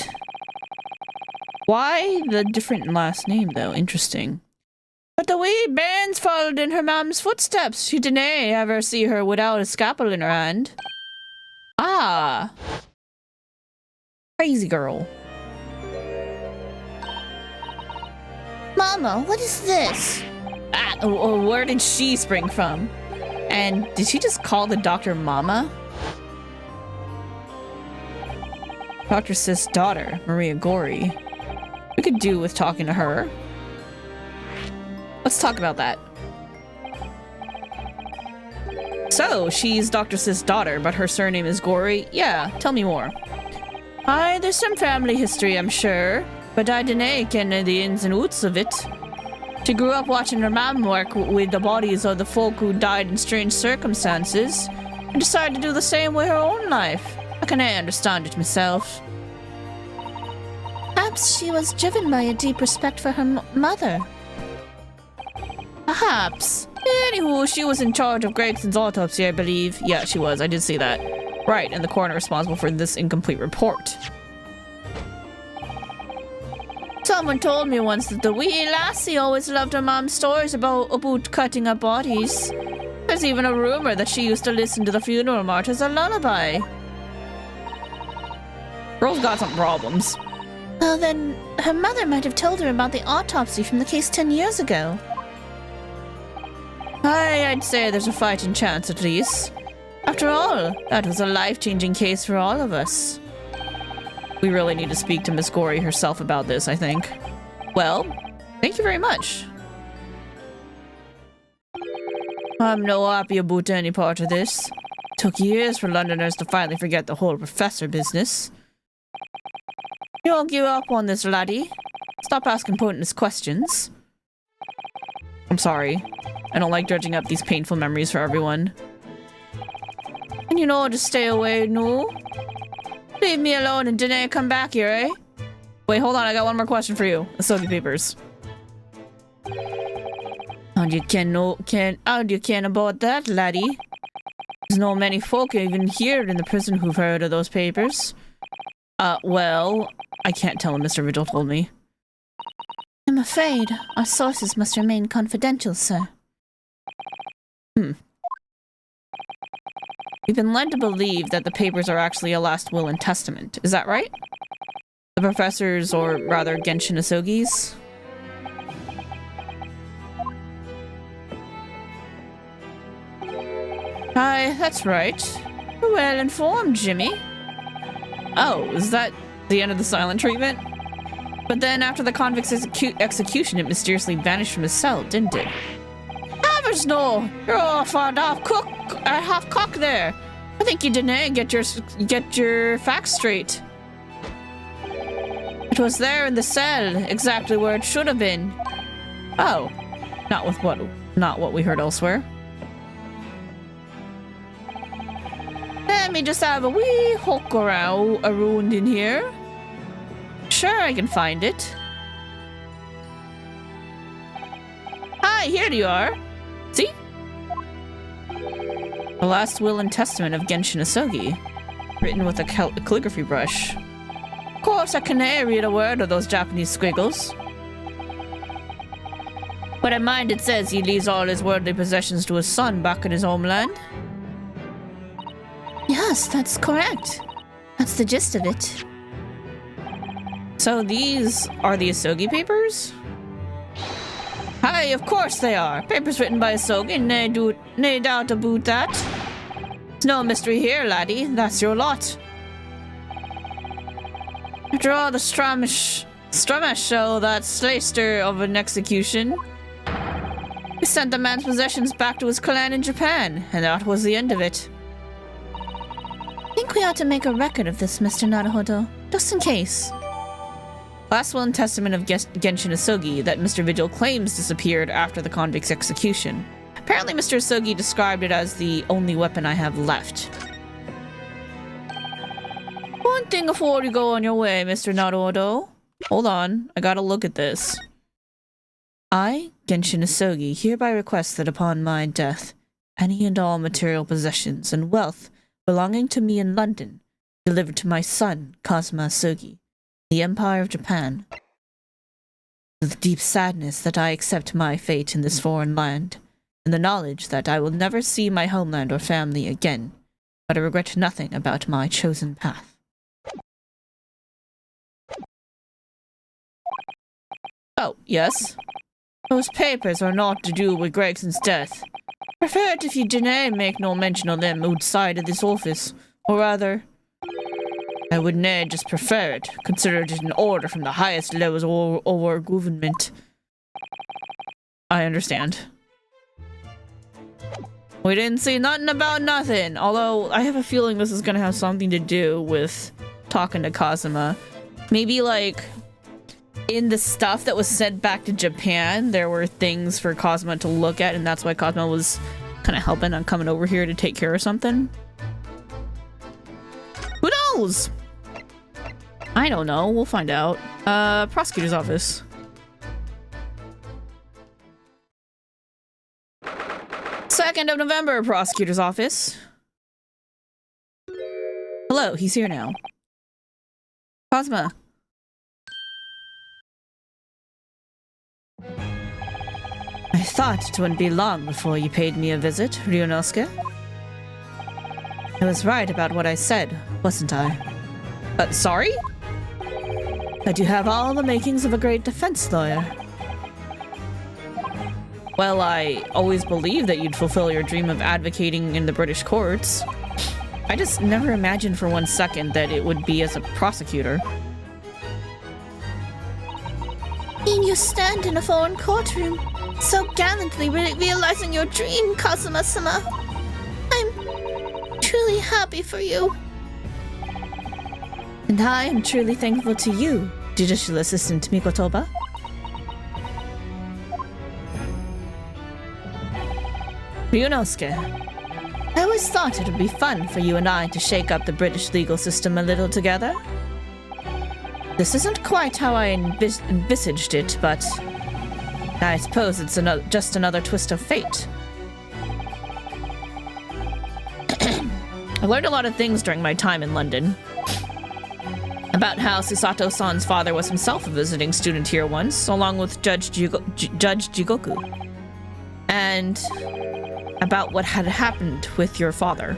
Why the different last name, though? Interesting. But the wee bairns followed in her mom's footsteps. She didn't ever see her without a scalpel in her hand. Ah. Crazy girl. Mama, what is this? Ah, where did she spring from? And did she just call the doctor Mama? Dr. Sith's daughter, Maria Gori. We could do with talking to her. Let's talk about that. So, she's Dr. Sith's daughter, but her surname is Gory? Yeah, tell me more. Aye, there's some family history, I'm sure, but I dinna ken the ins and outs of it. She grew up watching her mom work with the bodies of the folk who died in strange circumstances, and decided to do the same with her own life. I can't understand it myself. Perhaps she was driven by a deep respect for her mother. Perhaps. Anywho, she was in charge of Gregson's autopsy, I believe. Yeah, she was. I did see that. Right, and the coroner responsible for this incomplete report. Someone told me once that the wee lassie always loved her mom's stories about cutting up bodies. There's even a rumor that she used to listen to the funeral march as a lullaby. Girl's got some problems. Well, then her mother might have told her about the autopsy from the case 10 years ago. I'd say there's a fighting chance at least. After all, that was a life-changing case for all of us. We really need to speak to Miss Gory herself about this, I think. Well, thank you very much. I'm no happy about any part of this. Took years for Londoners to finally forget the whole professor business. You don't give up on this, laddie. Stop asking pointless questions. I'm sorry. I don't like dredging up these painful memories for everyone. And you know, just stay away, no? Leave me alone and didn't come back here, eh? Wait, hold on, I got one more question for you. The Sogi papers. How do you ken about that, laddie? There's no many folk even here in the prison who've heard of those papers. Well, I can't tell him, Mr. Vigil told me. I'm afraid our sources must remain confidential, sir. We've been led to believe that the papers are actually a last will and testament. Is that right? The professor's, or rather Genshin Asogi's? Aye, that's right. You're well informed, Jimmy. Oh, is that the end of the silent treatment? But then after the convict's execution, it mysteriously vanished from his cell, didn't it? Havers no! You're all fond half cock there. I think you didn't get your facts straight. It was there in the cell, exactly where it should have been. Oh, not what we heard elsewhere. Let me just have a wee hook around in here. Sure, I can find it. Hi, here you are. See? The last will and testament of Genshin Asogi, written with a calligraphy brush. Of course, I can't read a word of those Japanese squiggles. But I mind it says he leaves all his worldly possessions to his son back in his homeland. Yes, that's correct. That's the gist of it. So these are the Asogi papers? Hi, of course they are. Papers written by Asogi, nae doubt about that. There's no mystery here, laddie. That's your lot. After all the stramash show that slayster of an execution, we sent the man's possessions back to his clan in Japan, and that was the end of it. I think we ought to make a record of this, Mr. Naruhodo, just in case. Last will and testament of Genshin Asogi that Mr. Vigil claims disappeared after the convict's execution. Apparently Mr. Asogi described it as the only weapon I have left. One thing before you go on your way, Mr. Naruhodo. Hold on, I gotta look at this. I, Genshin Asogi, hereby request that upon my death, any and all material possessions and wealth belonging to me in London, delivered to my son, Kazuma Asogi, the Empire of Japan. With deep sadness that I accept my fate in this foreign land, and the knowledge that I will never see my homeland or family again, but I regret nothing about my chosen path. Oh, yes? Those papers are not to do with Gregson's death. Prefer it if you didn't make no mention of them outside of this office, or rather, I would nay just prefer it, consider it an order from the highest levels of our government. I understand. We didn't see nothing about nothing. Although, I have a feeling this is gonna have something to do with talking to Kazuma. Maybe, like, in the stuff that was sent back to Japan, there were things for Kazuma to look at, and that's why Kazuma was kind of helping on coming over here to take care of something. Who knows? I don't know. We'll find out. Prosecutor's office. 2nd of November, prosecutor's office. Hello, he's here now. Cosma. I thought it wouldn't be long before you paid me a visit, Ryunosuke. I was right about what I said, wasn't I? Sorry? That you have all the makings of a great defense lawyer. Well, I always believed that you'd fulfill your dream of advocating in the British courts. I just never imagined for one second that it would be as a prosecutor. Seeing you stand in a foreign courtroom, so gallantly realizing your dream, Kazuma-sama. I'm truly happy for you. And I am truly thankful to you, Judicial Assistant Mikotoba. Ryunosuke, I always thought it would be fun for you and I to shake up the British legal system a little together. This isn't quite how I envisaged it, but I suppose it's just another twist of fate. I learned a lot of things during my time in London. About how Susato-san's father was himself a visiting student here once, along with Judge Jigoku. And about what had happened with your father.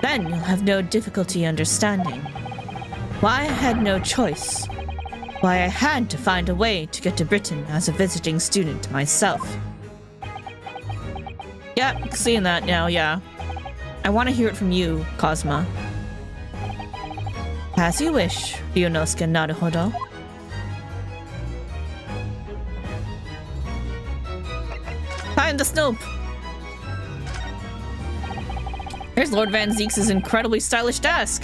Then you'll have no difficulty understanding why I had no choice, why I had to find a way to get to Britain as a visiting student myself. Yeah, seeing that now, yeah. I want to hear it from you, Cosma. As you wish, Ryunosuke Naruhodo. Time to snoop! Here's Lord Van Zeeks' incredibly stylish desk.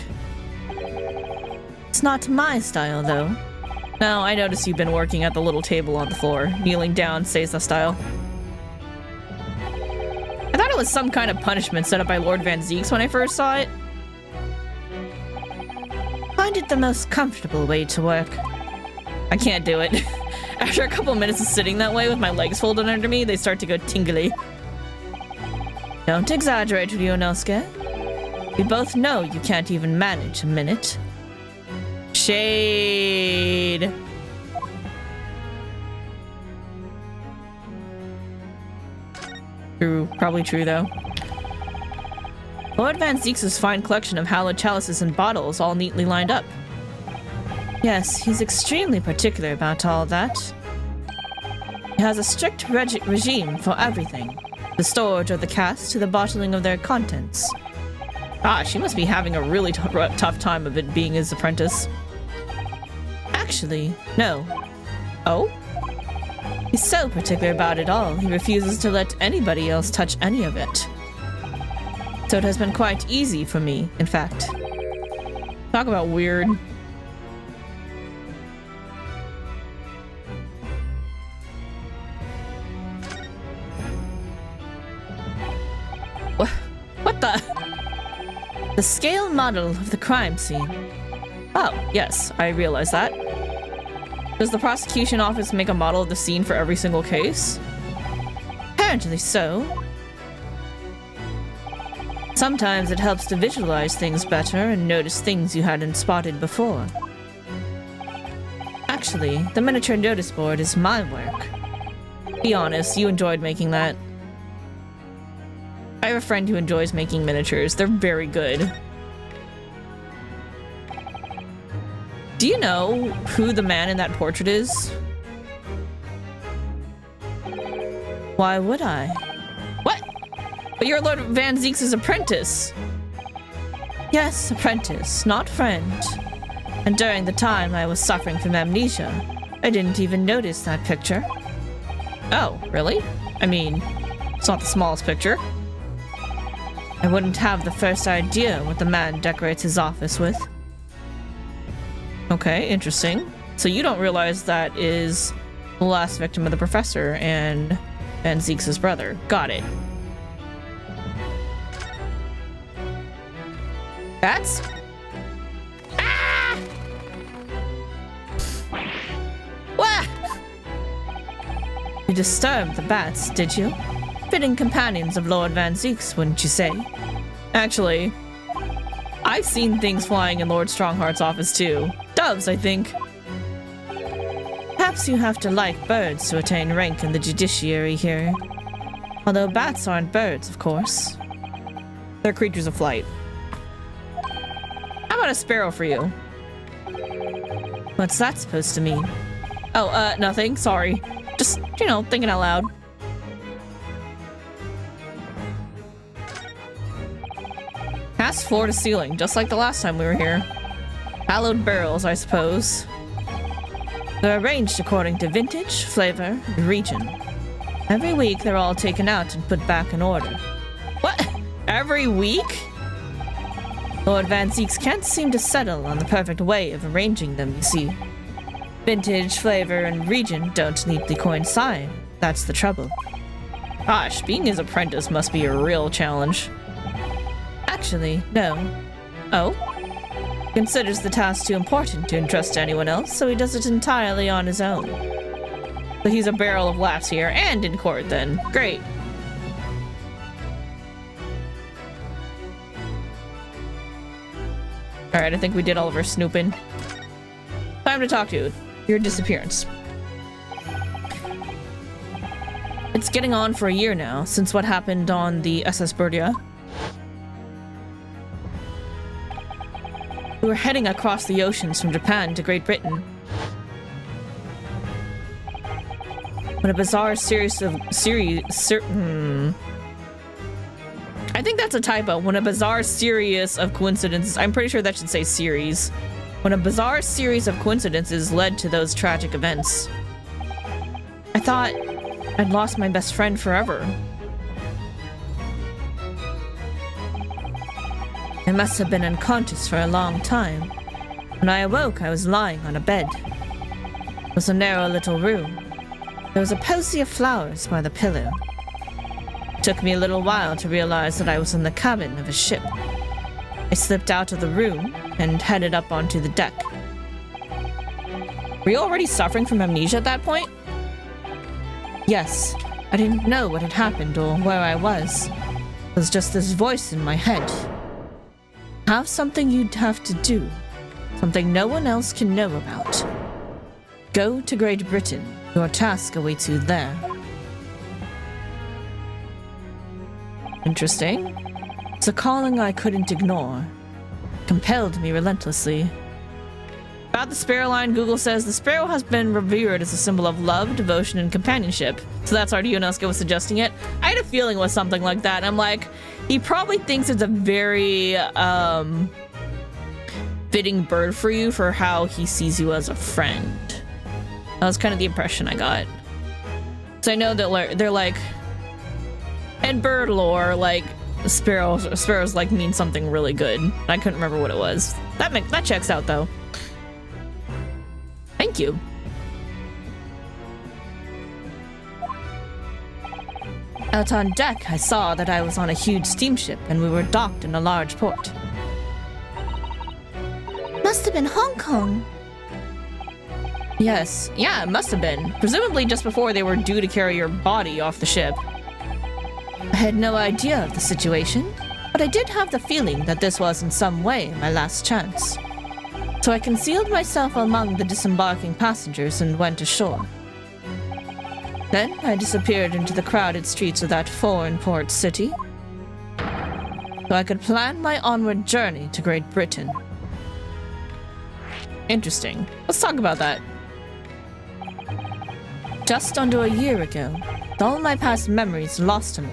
It's not my style, though. No, I noticed you've been working at the little table on the floor. Kneeling down, Seiza style. I thought it was some kind of punishment set up by Lord Van Zeeks when I first saw it. Find it the most comfortable way to work. I can't do it. After a couple minutes of sitting that way with my legs folded under me, they start to go tingly. Don't exaggerate, Ryunosuke. We both know you can't even manage a minute. Shade. True. Probably true, though. Lord Van Zeeks' fine collection of hallowed chalices and bottles all neatly lined up. Yes, he's extremely particular about all that. He has a strict regime for everything. The storage of the cask to the bottling of their contents. Ah, she must be having a really tough time of it being his apprentice. Actually, no. Oh? He's so particular about it all, he refuses to let anybody else touch any of it. So it has been quite easy for me, in fact. Talk about weird. What the? The scale model of the crime scene. Oh, yes, I realize that. Does the prosecution office make a model of the scene for every single case? Apparently so. Sometimes it helps to visualize things better and notice things you hadn't spotted before. Actually, the miniature notice board is my work. Be honest, you enjoyed making that. I have a friend who enjoys making miniatures. They're very good. Do you know who the man in that portrait is? Why would I? What? But you're Lord Van Zeeks' apprentice. Yes, apprentice, not friend. And during the time I was suffering from amnesia, I didn't even notice that picture. Oh, really? I mean, It's not the smallest picture. I wouldn't have the first idea what the man decorates his office with. Okay, interesting. So you don't realize that is the last victim of the professor and Van Zeke's brother. Got it. Bats? Ah! Wah! You disturbed the bats, did you? Fitting companions of Lord Van Zeke's, wouldn't you say? Actually, I've seen things flying in Lord Strongheart's office too. Doves, I think. Perhaps you have to like birds to attain rank in the judiciary here. Although bats aren't birds, of course. They're creatures of flight. How about a sparrow for you? What's that supposed to mean? Oh, nothing. Sorry. Just, thinking out loud. Cast floor to ceiling, just like the last time we were here. Hallowed barrels, I suppose. They're arranged according to vintage, flavor, and region. Every week, they're all taken out and put back in order. What? Every week? Lord Van Zeke's can't seem to settle on the perfect way of arranging them, you see. Vintage, flavor, and region don't neatly coincide. That's the trouble. Gosh, being his apprentice must be a real challenge. Actually, no. Oh? Considers the task too important to entrust to anyone else, so he does it entirely on his own. So he's a barrel of laughs here, and in court then. Great. Alright, I think we did all of our snooping. Time to talk to you. Your disappearance. It's getting on for a year now, since what happened on the SS Burdia. We were heading across the oceans from Japan to Great Britain. When a bizarre series of I think that's a typo. When a bizarre series of coincidences, I'm pretty sure that should say series. When a bizarre series of coincidences led to those tragic events. I thought I'd lost my best friend forever. I must have been unconscious for a long time. When I awoke, I was lying on a bed. It was a narrow little room. There was a posy of flowers by the pillow. It took me a little while to realize that I was in the cabin of a ship. I slipped out of the room and headed up onto the deck. Were you already suffering from amnesia at that point? Yes. I didn't know what had happened or where I was. It was just this voice in my head. Have something you'd have to do. Something no one else can know about. Go to Great Britain. Your task awaits you there. Interesting. It's a calling I couldn't ignore. It compelled me relentlessly. About the sparrow line, Google says the sparrow has been revered as a symbol of love, devotion, and companionship. So that's Ardionosuke was suggesting it. I had a feeling it was something like that. I'm like, he probably thinks it's a very fitting bird for you for how he sees you as a friend. That was kind of the impression I got. So I know that they're like, in bird lore, like sparrows like mean something really good. I couldn't remember what it was. That checks out though. Thank you. Out on deck, I saw that I was on a huge steamship and we were docked in a large port. Must have been Hong Kong. Yes, yeah, it must have been. Presumably just before they were due to carry your body off the ship. I had no idea of the situation, but I did have the feeling that this was in some way my last chance. So I concealed myself among the disembarking passengers and went ashore. Then I disappeared into the crowded streets of that foreign port city, so I could plan my onward journey to Great Britain. Interesting. Let's talk about that. Just under a year ago, with all my past memories lost to me,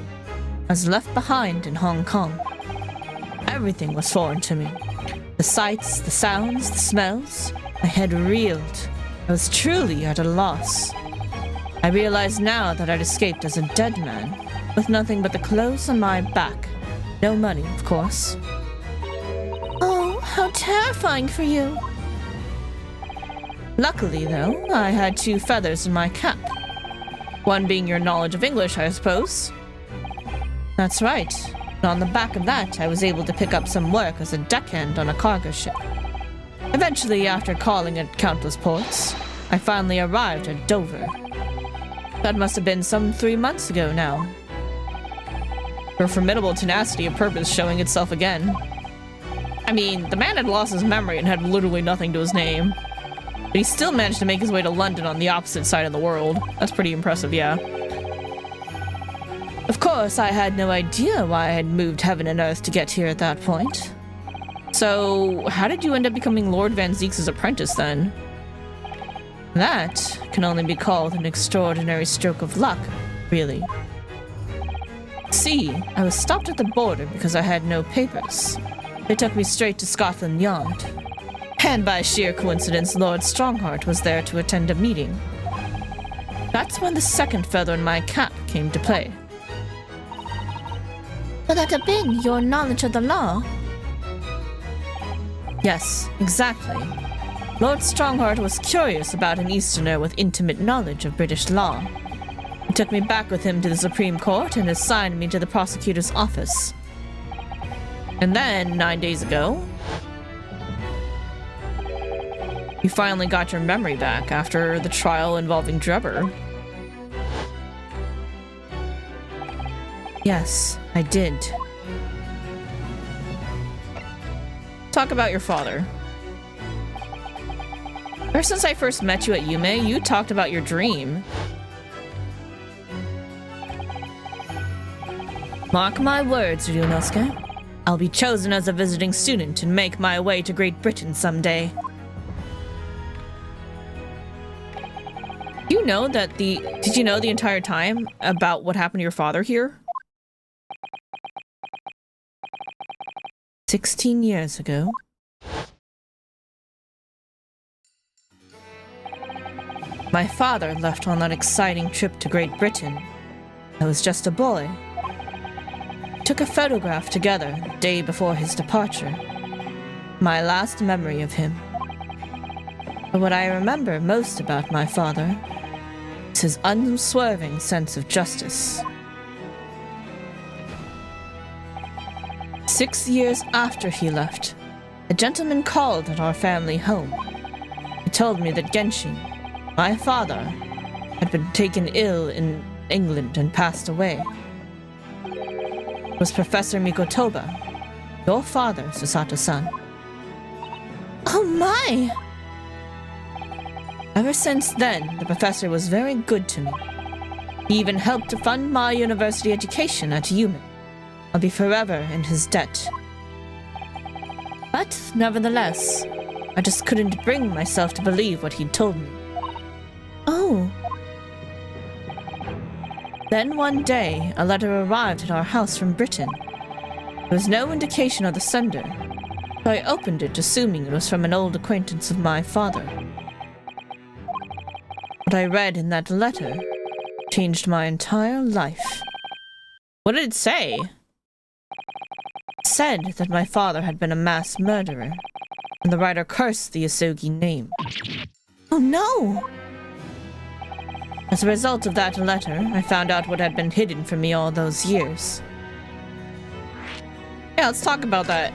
I was left behind in Hong Kong. Everything was foreign to me. The sights, the sounds, the smells. My head reeled. I was truly at a loss. I realized now that I'd escaped as a dead man, with nothing but the clothes on my back. No money, of course. Oh, how terrifying for you. Luckily, though, I had 2 feathers in my cap. One being your knowledge of English, I suppose. That's right. And on the back of that, I was able to pick up some work as a deckhand on a cargo ship. Eventually, after calling at countless ports, I finally arrived at Dover. That must have been some 3 months ago now. Her formidable tenacity of purpose showing itself again. I mean, the man had lost his memory and had literally nothing to his name. But he still managed to make his way to London on the opposite side of the world. That's pretty impressive, yeah. Of course, I had no idea why I had moved heaven and earth to get here at that point. So, how did you end up becoming Lord Van Zeek's apprentice then? That can only be called an extraordinary stroke of luck, really. See, I was stopped at the border because I had no papers. They took me straight to Scotland Yard. And by sheer coincidence, Lord Strongheart was there to attend a meeting. That's when the second feather in my cap came to play. Would that have been your knowledge of the law? Yes, exactly. Lord Strongheart was curious about an Easterner with intimate knowledge of British law. He took me back with him to the Supreme Court and assigned me to the prosecutor's office. And then, 9 days ago, you finally got your memory back after the trial involving Drebber. Yes, I did. Talk about your father. Ever since I first met you at Yume, you talked about your dream. Mark my words, Ryunosuke. I'll be chosen as a visiting student and make my way to Great Britain someday. Did you know the entire time about what happened to your father here? 16 years ago. My father left on that exciting trip to Great Britain. I was just a boy. Took a photograph together the day before his departure. My last memory of him. But what I remember most about my father is his unswerving sense of justice. 6 years after he left, a gentleman called at our family home. He told me that Genshin, my father, had been taken ill in England and passed away. It was Professor Mikotoba, your father, Susato-san. Oh my! Ever since then, the professor was very good to me. He even helped to fund my university education at Yume. I'll be forever in his debt. But, nevertheless, I just couldn't bring myself to believe what he'd told me. Oh. Then one day, a letter arrived at our house from Britain. There was no indication of the sender, so I opened it assuming it was from an old acquaintance of my father. What I read in that letter changed my entire life. What did it say? It said that my father had been a mass murderer, and the writer cursed the Asogi name. Oh no! As a result of that letter, I found out what had been hidden from me all those years. Yeah, let's talk about that.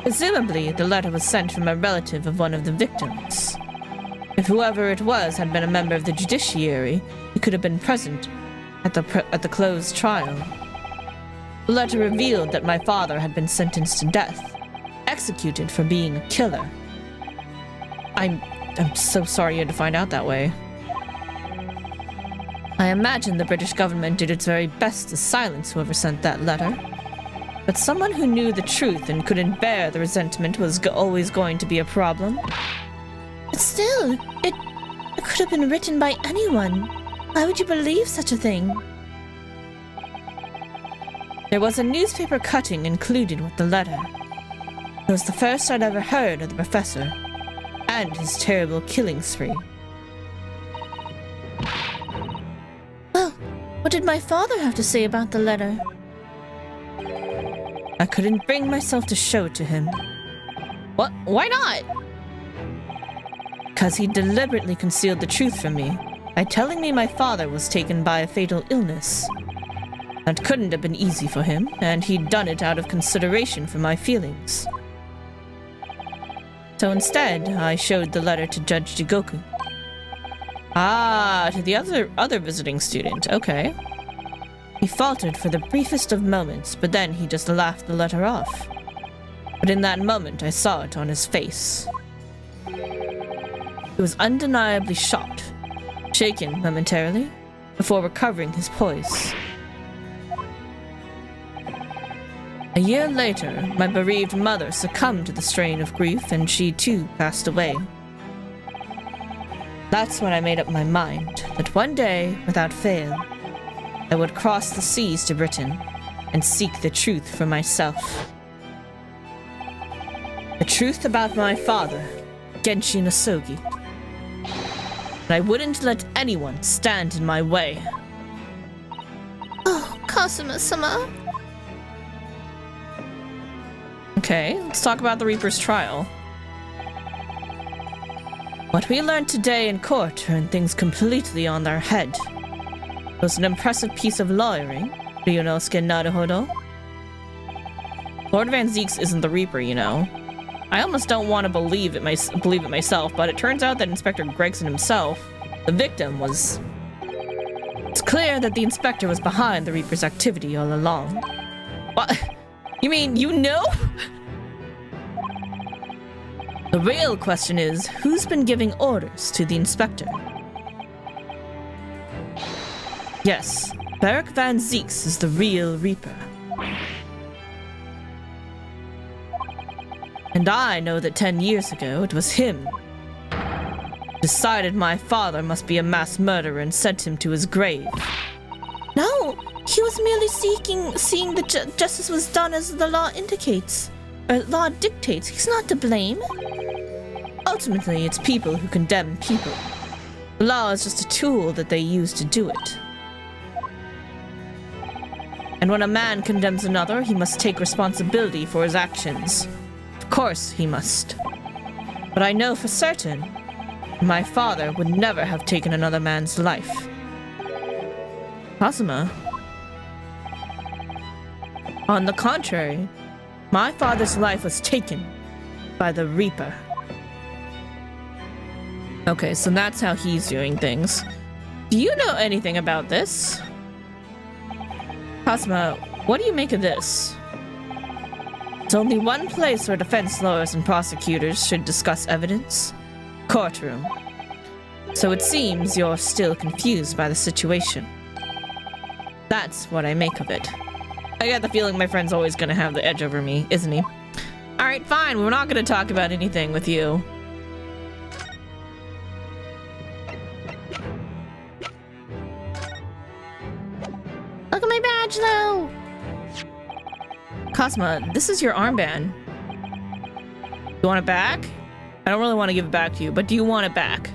Presumably, the letter was sent from a relative of one of the victims. If whoever it was had been a member of the judiciary, he could have been present at the closed trial. The letter revealed that my father had been sentenced to death, executed for being a killer. I'm so sorry you had to find out that way. I imagine the British government did its very best to silence whoever sent that letter. But someone who knew the truth and couldn't bear the resentment was always going to be a problem. But still, it could have been written by anyone. Why would you believe such a thing? There was a newspaper cutting included with the letter. It was the first I'd ever heard of the professor and his terrible killing spree. Well, What did my father have to say about the letter? I couldn't bring myself to show it to him. What? Why not? Because he deliberately concealed the truth from me by telling me my father was taken by a fatal illness. That couldn't have been easy for him, and he'd done it out of consideration for my feelings. So instead, I showed the letter to Judge Jigoku. Ah, to the other visiting student, okay. He faltered for the briefest of moments, but then he just laughed the letter off. But in that moment, I saw it on his face. He was undeniably shocked, shaken momentarily, before recovering his poise. A year later, my bereaved mother succumbed to the strain of grief, and she too passed away. That's when I made up my mind that one day, without fail, I would cross the seas to Britain and seek the truth for myself. The truth about my father, Genshin Asogi. And I wouldn't let anyone stand in my way. Oh, Kazuma-sama. Okay, let's talk about the Reaper's trial. What we learned today in court turned things completely on their head. It was an impressive piece of lawyering, Ryunosuke Naruhodo. Lord Van Zeeks isn't the Reaper, you know. I almost don't want to believe it myself, but it turns out that Inspector Gregson himself, the victim, was... It's clear that the Inspector was behind the Reaper's activity all along. What? You mean you know? The real question is, who's been giving orders to the Inspector? Yes, Beric Van Zeeks is the real Reaper. And I know that 10 years ago, it was him who decided my father must be a mass murderer and sent him to his grave. No, he was merely seeing that justice was done as the law indicates. Or law dictates. He's not to blame. Ultimately, it's people who condemn people. The law is just a tool that they use to do it. And when a man condemns another, he must take responsibility for his actions. Of course he must. But I know for certain, my father would never have taken another man's life. Kazuma? On the contrary, my father's life was taken by the Reaper. Okay, so that's how he's doing things. Do you know anything about this? Kazuma, what do you make of this? There's only one place where defense lawyers and prosecutors should discuss evidence. Courtroom. So it seems you're still confused by the situation. That's what I make of it. I got the feeling my friend's always gonna have the edge over me, isn't he? Alright, fine, we're not gonna talk about anything with you. Look at my badge, though! Kazuma, this is your armband. You want it back? I don't really want to give it back to you, but do you want it back?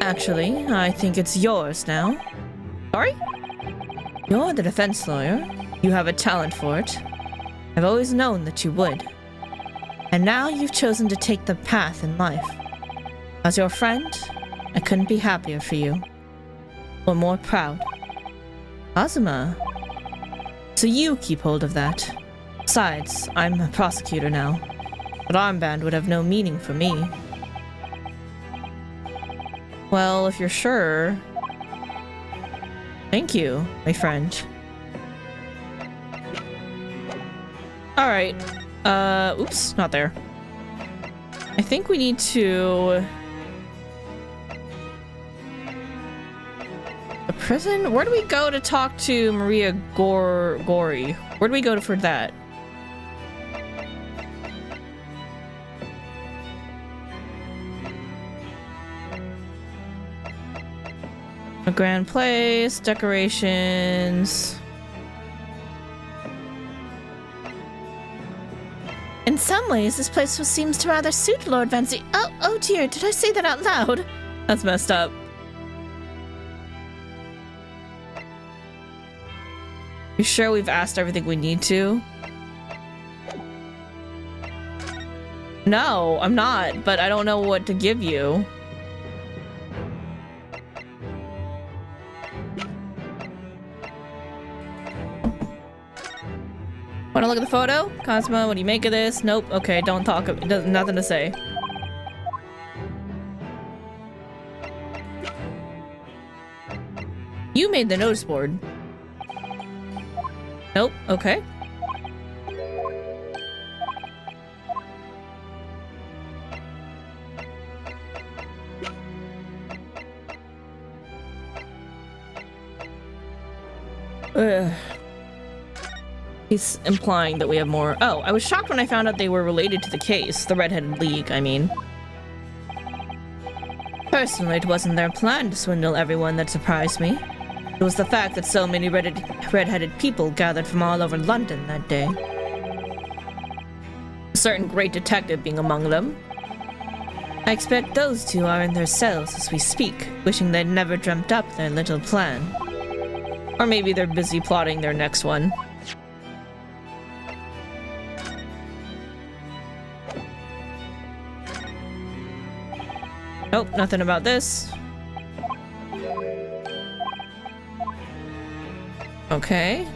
Actually, I think it's yours now. Sorry? You're the defense lawyer. You have a talent for it. I've always known that you would. And now you've chosen to take the path in life. As your friend, I couldn't be happier for you. Or more proud. Kazuma. So you keep hold of that. Besides, I'm a prosecutor now. That armband would have no meaning for me. Well, if you're sure... Thank you, my friend. Alright. Oops, not there. I think we need to... The prison? Where do we go to talk to Maria Gori? Where do we go for that? A grand place, decorations. In some ways, this place seems to rather suit Lord Van Zeeks. Oh dear, did I say that out loud? That's messed up. You sure we've asked everything we need to? No, I'm not, but I don't know what to give you. Wanna look at the photo? Cosmo, what do you make of this? Nope. Okay, don't talk. Nothing to say. You made the notice board. Nope. Okay. Ugh. He's implying that we have more. Oh, I was shocked when I found out they were related to the case. The Red-Headed League, I mean. Personally, it wasn't their plan to swindle everyone that surprised me. It was the fact that so many red-headed people gathered from all over London that day. A certain great detective being among them. I expect those two are in their cells as we speak, wishing they'd never dreamt up their little plan. Or maybe they're busy plotting their next one. Nope, nothing about this. Okay.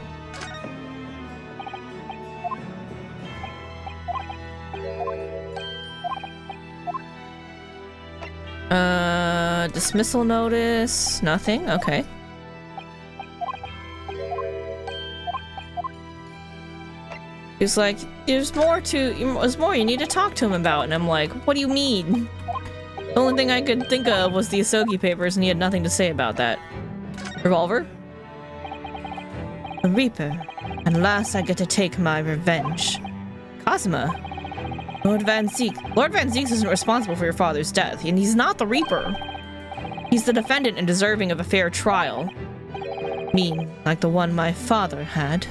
Dismissal notice. Nothing. Okay. He's like, there's more you need to talk to him about. And I'm like, what do you mean? The only thing I could think of was the Asogi papers, and he had nothing to say about that. Revolver? The Reaper. And last I get to take my revenge. Cosma. Lord Van Zieks isn't responsible for your father's death, and he's not the Reaper. He's the defendant and deserving of a fair trial. Mean, like the one my father had.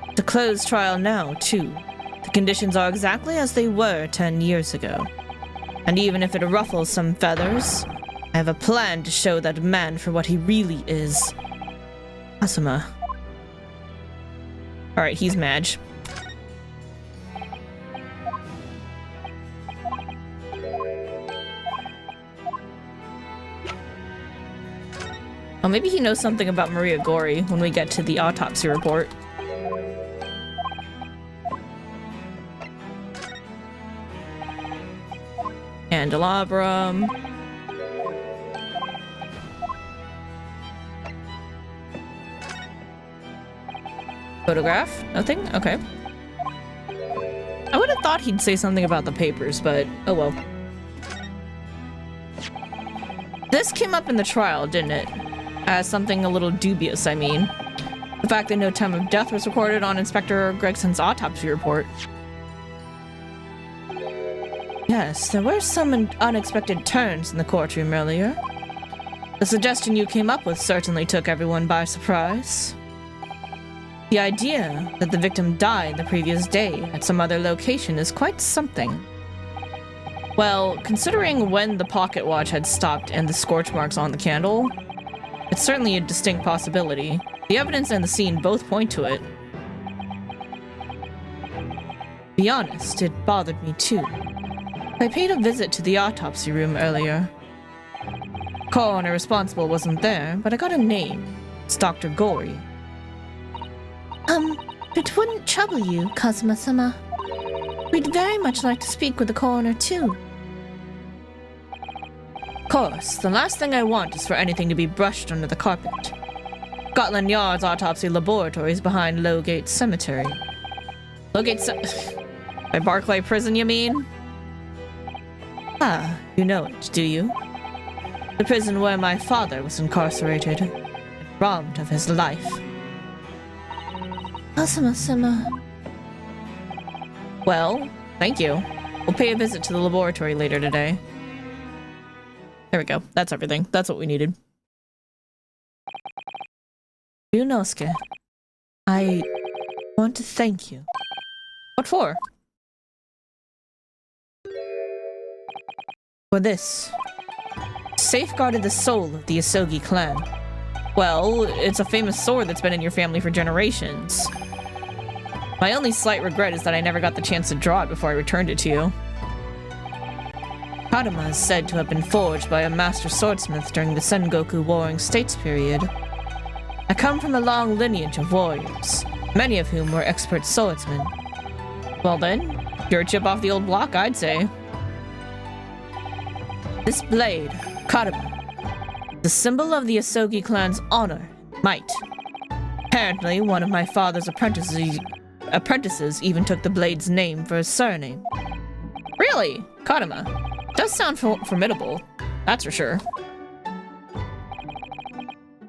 It's a closed trial now, too. The conditions are exactly as they were 10 years ago. And even if it ruffles some feathers, I have a plan to show that man for what he really is. Asuma. Alright, he's Madge. Oh, maybe he knows something about Maria Gori when we get to the autopsy report. Candelabrum. Photograph? Nothing? Okay. I would have thought he'd say something about the papers, but oh well. This came up in the trial, didn't it? As something a little dubious, I mean. The fact that no time of death was recorded on Inspector Gregson's autopsy report. Yes, there were some unexpected turns in the courtroom earlier. The suggestion you came up with certainly took everyone by surprise. The idea that the victim died the previous day at some other location is quite something. Well, considering when the pocket watch had stopped and the scorch marks on the candle, it's certainly a distinct possibility. The evidence and the scene both point to it. To be honest, it bothered me too. I paid a visit to the autopsy room earlier. Coroner responsible wasn't there, but I got a name. It's Dr. Gori. It wouldn't trouble you, Kazuma-sama. We'd very much like to speak with the coroner, too. Of course, the last thing I want is for anything to be brushed under the carpet. Scotland Yard's autopsy laboratory is behind Lowgate Cemetery. By Barclay Prison, you mean? Ah, you know it, do you? The prison where my father was incarcerated, and robbed of his life. Kazuma-sama. Well, thank you. We'll pay a visit to the laboratory later today. There we go. That's everything. That's what we needed. Ryunosuke, I want to thank you. What for? For this. Safeguarded the soul of the Asogi clan. Well, it's a famous sword that's been in your family for generations. My only slight regret is that I never got the chance to draw it before I returned it to you. Kadama is said to have been forged by a master swordsmith during the Sengoku Warring States period. I come from a long lineage of warriors, many of whom were expert swordsmen. Well then, you're a chip off the old block, I'd say. This blade, Kadama, the symbol of the Asogi clan's honor, might. Apparently, one of my father's apprentices even took the blade's name for his surname. Really? Kadama? Does sound formidable, that's for sure.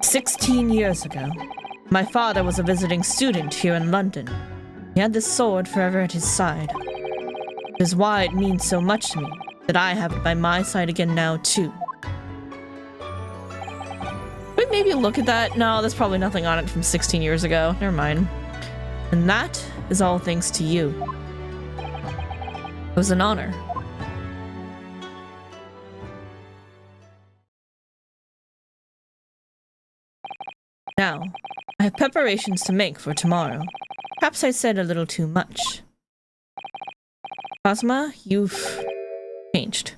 16 years ago, my father was a visiting student here in London. He had this sword forever at his side. It is why it means so much to me that I have it by my side again now, too. Could we maybe look at that? No, there's probably nothing on it from 16 years ago. Never mind. And that is all thanks to you. It was an honor. Now, I have preparations to make for tomorrow. Perhaps I said a little too much. Cosma, you've changed.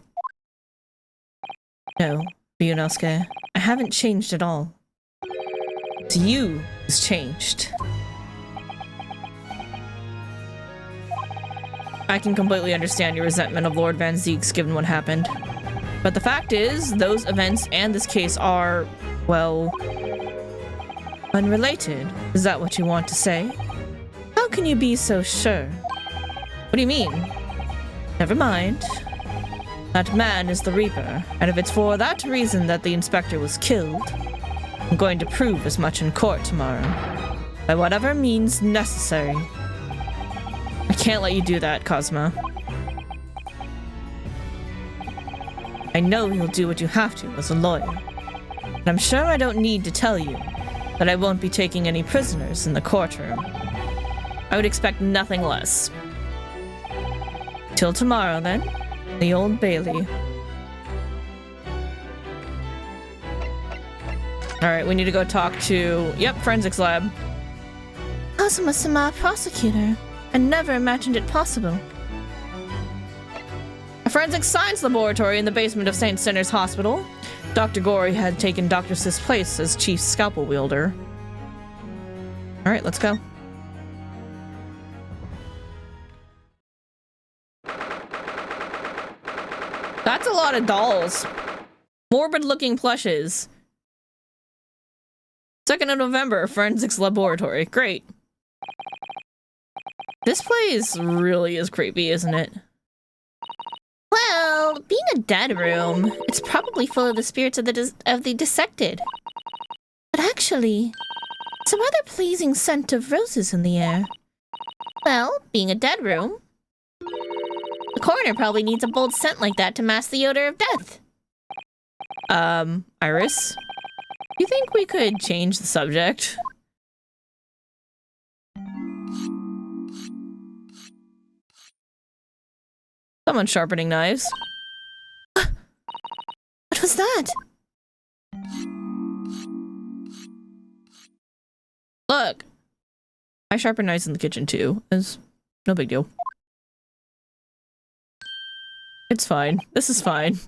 No, Ryunosuke, I haven't changed at all. It's you who's changed. I can completely understand your resentment of Lord Van Zieks given what happened. But the fact is, those events and this case are, well, unrelated. Is that what you want to say? How can you be so sure? What do you mean? Never mind. That man is the Reaper, and if it's for that reason that the inspector was killed, I'm going to prove as much in court tomorrow. By whatever means necessary. I can't let you do that, Cosma. I know you'll do what you have to as a lawyer. But I'm sure I don't need to tell you that I won't be taking any prisoners in the courtroom. I would expect nothing less. Till tomorrow, then. The Old Bailey. Alright, we need to go talk to... Yep, forensics lab. Kazuma-sama, prosecutor. I never imagined it possible. A forensic science laboratory in the basement of St. Sinner's Hospital. Dr. Gory had taken Dr. Sith's place as chief scalpel wielder. Alright, let's go. That's a lot of dolls. Morbid-looking plushes. 2nd of November, Forensics Laboratory. Great. This place really is creepy, isn't it? Well, being a dead room, it's probably full of the spirits of the dissected. But actually, some rather pleasing scent of roses in the air. Well, being a dead room, the coroner probably needs a bold scent like that to mask the odor of death. Iris? You think we could change the subject? Someone sharpening knives. What was that? Look! I sharpen knives in the kitchen too. It's no big deal. It's fine. This is fine.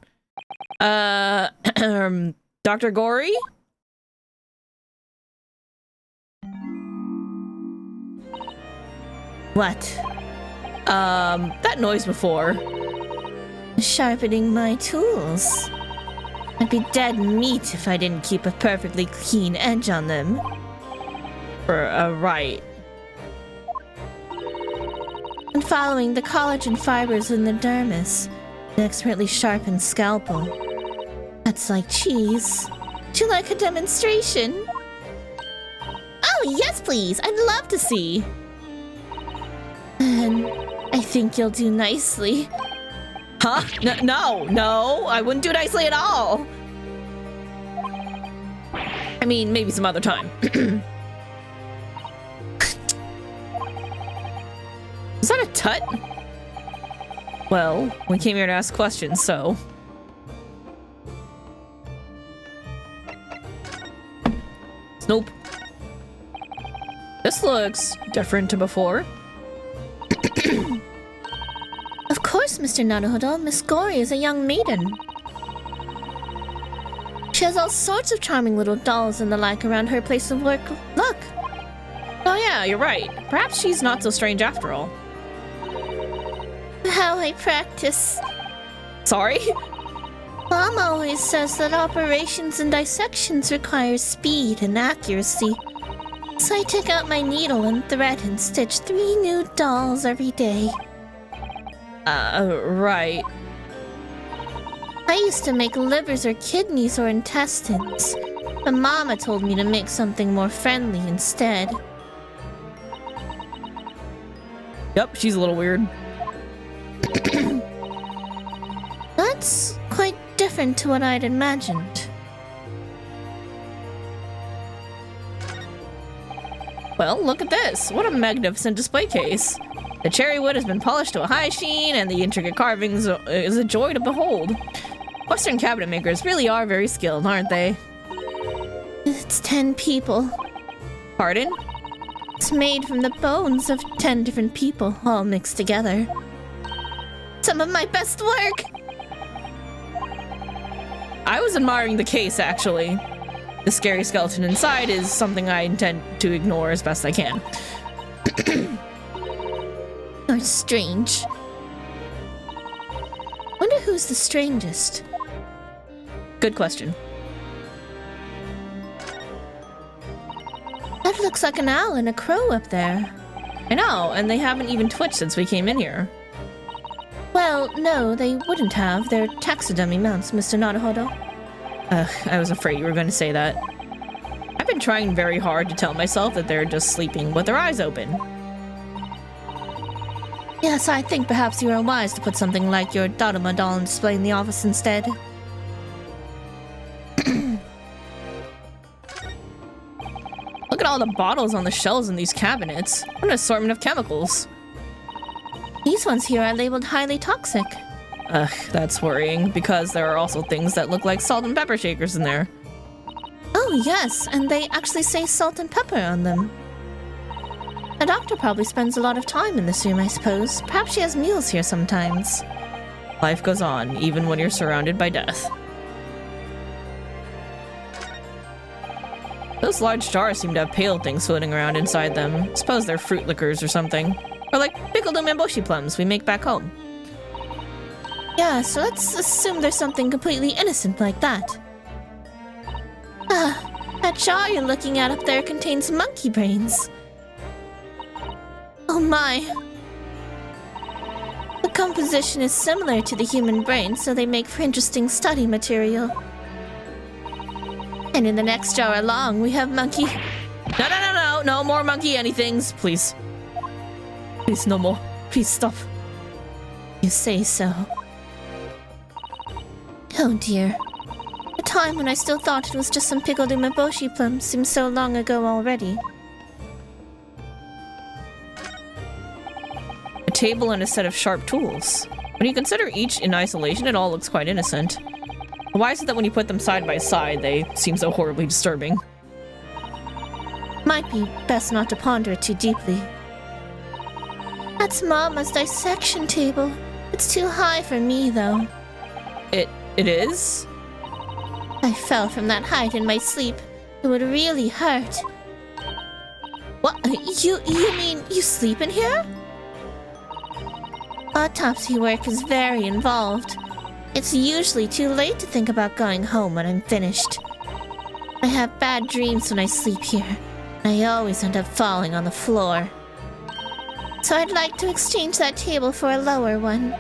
Dr. Gory? What? That noise before. Sharpening my tools. I'd be dead meat if I didn't keep a perfectly keen edge on them. Right. And following the collagen fibers in the dermis, an expertly sharpened scalpel. That's like cheese. Would you like a demonstration? Oh, yes, please. I'd love to see. And I think you'll do nicely. Huh? No, I wouldn't do nicely at all. I mean, maybe some other time. Is that a tut? Well, we came here to ask questions, so... Nope. This looks different to before. Of course, Mr. Naruhodo, Miss Gori is a young maiden. She has all sorts of charming little dolls and the like around her place of work. Look! Oh yeah, you're right. Perhaps she's not so strange after all. How I practice. Sorry? Mom always says that operations and dissections require speed and accuracy. So I take out my needle and thread and stitch 3 new dolls every day. Right. I used to make livers or kidneys or intestines, but Mama told me to make something more friendly instead. Yep, she's a little weird. That's quite different to what I'd imagined. Well, look at this. What a magnificent display case. The cherry wood has been polished to a high sheen, and the intricate carvings is a joy to behold. Western cabinet makers really are very skilled, aren't they? It's 10 people. Pardon? It's made from the bones of 10 different people, all mixed together. Some of my best work! I was admiring the case, actually. The scary skeleton inside is something I intend to ignore as best I can. You're strange. Wonder who's the strangest. Good question. That looks like an owl and a crow up there. I know, and they haven't even twitched since we came in here. Well, no, they wouldn't have. They're taxidermy mounts, Mr. Naruhodo. I was afraid you were going to say that. I've been trying very hard to tell myself that they're just sleeping with their eyes open. Yes, I think perhaps you are wise to put something like your Daruma doll on display in the office instead. Look at all the bottles on the shelves in these cabinets. What an assortment of chemicals. These ones here are labeled highly toxic. Ugh, that's worrying, because there are also things that look like salt and pepper shakers in there. Oh, yes, and they actually say salt and pepper on them. A doctor probably spends a lot of time in this room, I suppose. Perhaps she has meals here sometimes. Life goes on, even when you're surrounded by death. Those large jars seem to have pale things floating around inside them. Suppose they're fruit liquors or something. Or like pickled umeboshi plums we make back home. Yeah, so let's assume there's something completely innocent like that. Ah, that jar you're looking at up there contains monkey brains. Oh my. The composition is similar to the human brain, so they make for interesting study material. And in the next jar along, we have monkey... No more monkey anythings, please. Please, no more. Please stop. You say so. Oh dear. A time when I still thought it was just some pickled umeboshi plums seems so long ago already. A table and a set of sharp tools. When you consider each in isolation, it all looks quite innocent. Why is it that when you put them side by side, they seem so horribly disturbing? Might be best not to ponder it too deeply. That's Mama's dissection table. It's too high for me, though. It is? I fell from that height in my sleep. It would really hurt. What? You mean you sleep in here? Autopsy work is very involved. It's usually too late to think about going home when I'm finished. I have bad dreams when I sleep here. I always end up falling on the floor. So I'd like to exchange that table for a lower one.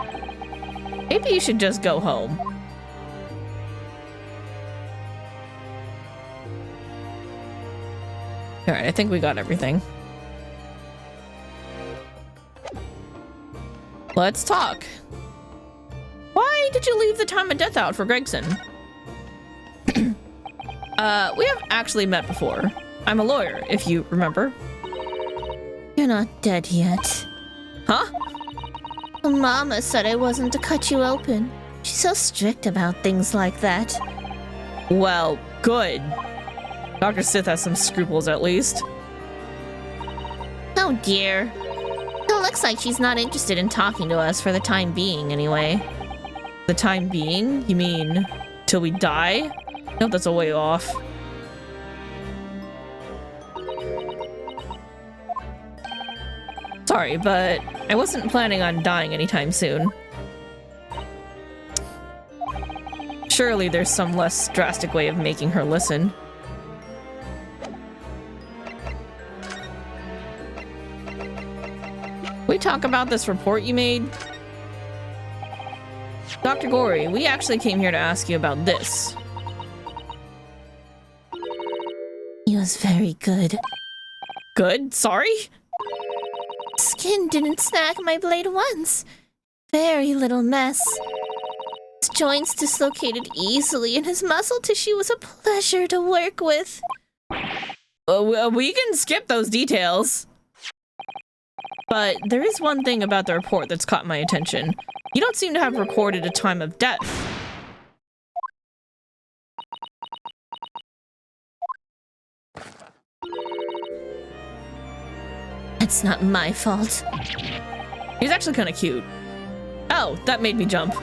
Maybe you should just go home. Alright, I think we got everything. Let's talk. Why did you leave the time of death out for Gregson? We have actually met before. I'm a lawyer, if you remember. You're not dead yet. Huh? Mama said I wasn't to cut you open. She's so strict about things like that. Well, good. Dr. Sith has some scruples at least. Oh dear. It looks like she's not interested in talking to us for the time being, anyway. The time being? You mean till we die? Nope, that's a way off. Sorry, but I wasn't planning on dying anytime soon. Surely there's some less drastic way of making her listen. We talk about this report you made? Dr. Gory, we actually came here to ask you about this. He was very good. Good? Sorry? Skin didn't snag my blade once. Very little mess. His joints dislocated easily, and his muscle tissue was a pleasure to work with. We can skip those details. But there is one thing about the report that's caught my attention. You don't seem to have recorded a time of death. It's not my fault. He's actually kind of cute. Oh, that made me jump.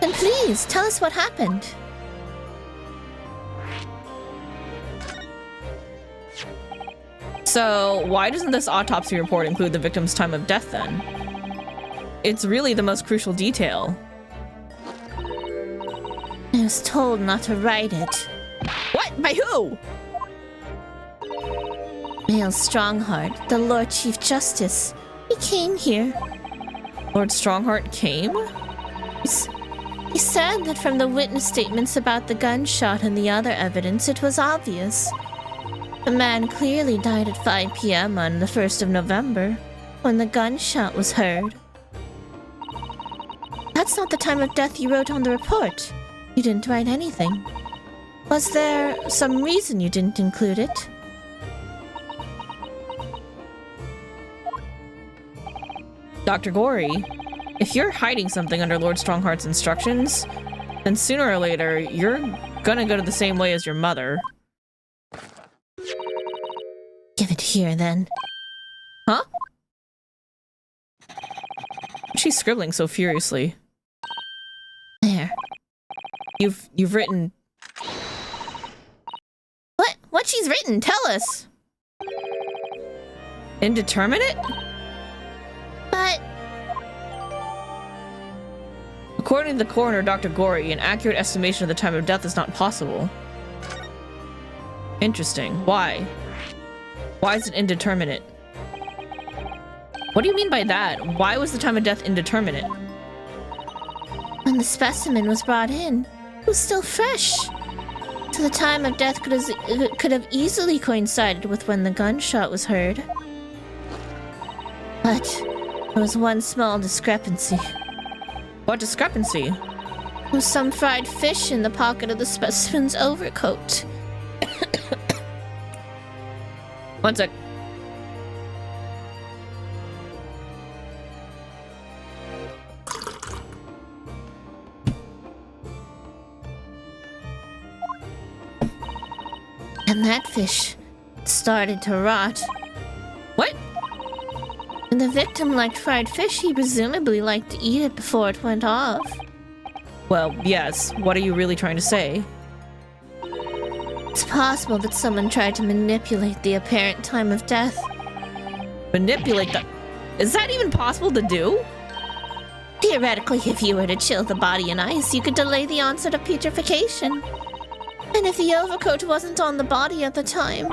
Then please, tell us what happened. So, why doesn't this autopsy report include the victim's time of death then? It's really the most crucial detail. I was told not to write it. What? By who? Mail Strongheart, the Lord Chief Justice. He came here. Lord Strongheart came? He said that from the witness statements about the gunshot and the other evidence, it was obvious. The man clearly died at 5 p.m. on the 1st of November, when the gunshot was heard. That's not the time of death you wrote on the report. You didn't write anything. Was there some reason you didn't include it? Dr. Gory, if you're hiding something under Lord Strongheart's instructions, then sooner or later, you're gonna go to the same way as your mother. Give it here, then. Huh? She's scribbling so furiously. There. You've written... What she's written? Tell us! Indeterminate? But... According to the coroner, Dr. Gory, an accurate estimation of the time of death is not possible. Interesting. Why? Why is it indeterminate? What do you mean by that? Why was the time of death indeterminate? When the specimen was brought in, it was still fresh. So the time of death could have easily coincided with when the gunshot was heard. But there was one small discrepancy. What discrepancy? There was some fried fish in the pocket of the specimen's overcoat. One sec. And that fish started to rot. What? When the victim liked fried fish, he presumably liked to eat it before it went off. Well, yes. What are you really trying to say? It's possible that someone tried to manipulate the apparent time of death. Manipulate the... Is that even possible to do? Theoretically, if you were to chill the body in ice, you could delay the onset of putrefaction. And if the overcoat wasn't on the body at the time...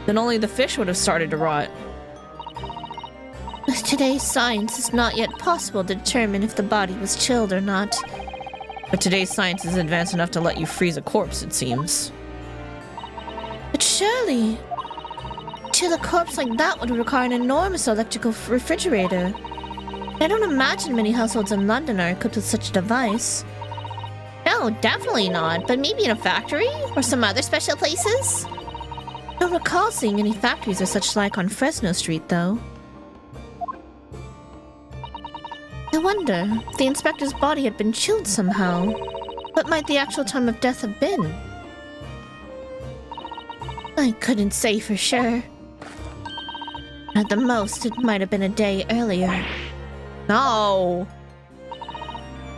Then only the fish would have started to rot. With today's science, it's not yet possible to determine if the body was chilled or not. But today's science is advanced enough to let you freeze a corpse, it seems. But surely... chill a corpse like that would require an enormous electrical refrigerator. I don't imagine many households in London are equipped with such a device. No, definitely not, but maybe in a factory? Or some other special places? I don't recall seeing any factories or such like on Fresno Street, though. I wonder if the inspector's body had been chilled somehow. What might the actual time of death have been? I couldn't say for sure. At the most, it might have been a day earlier. No.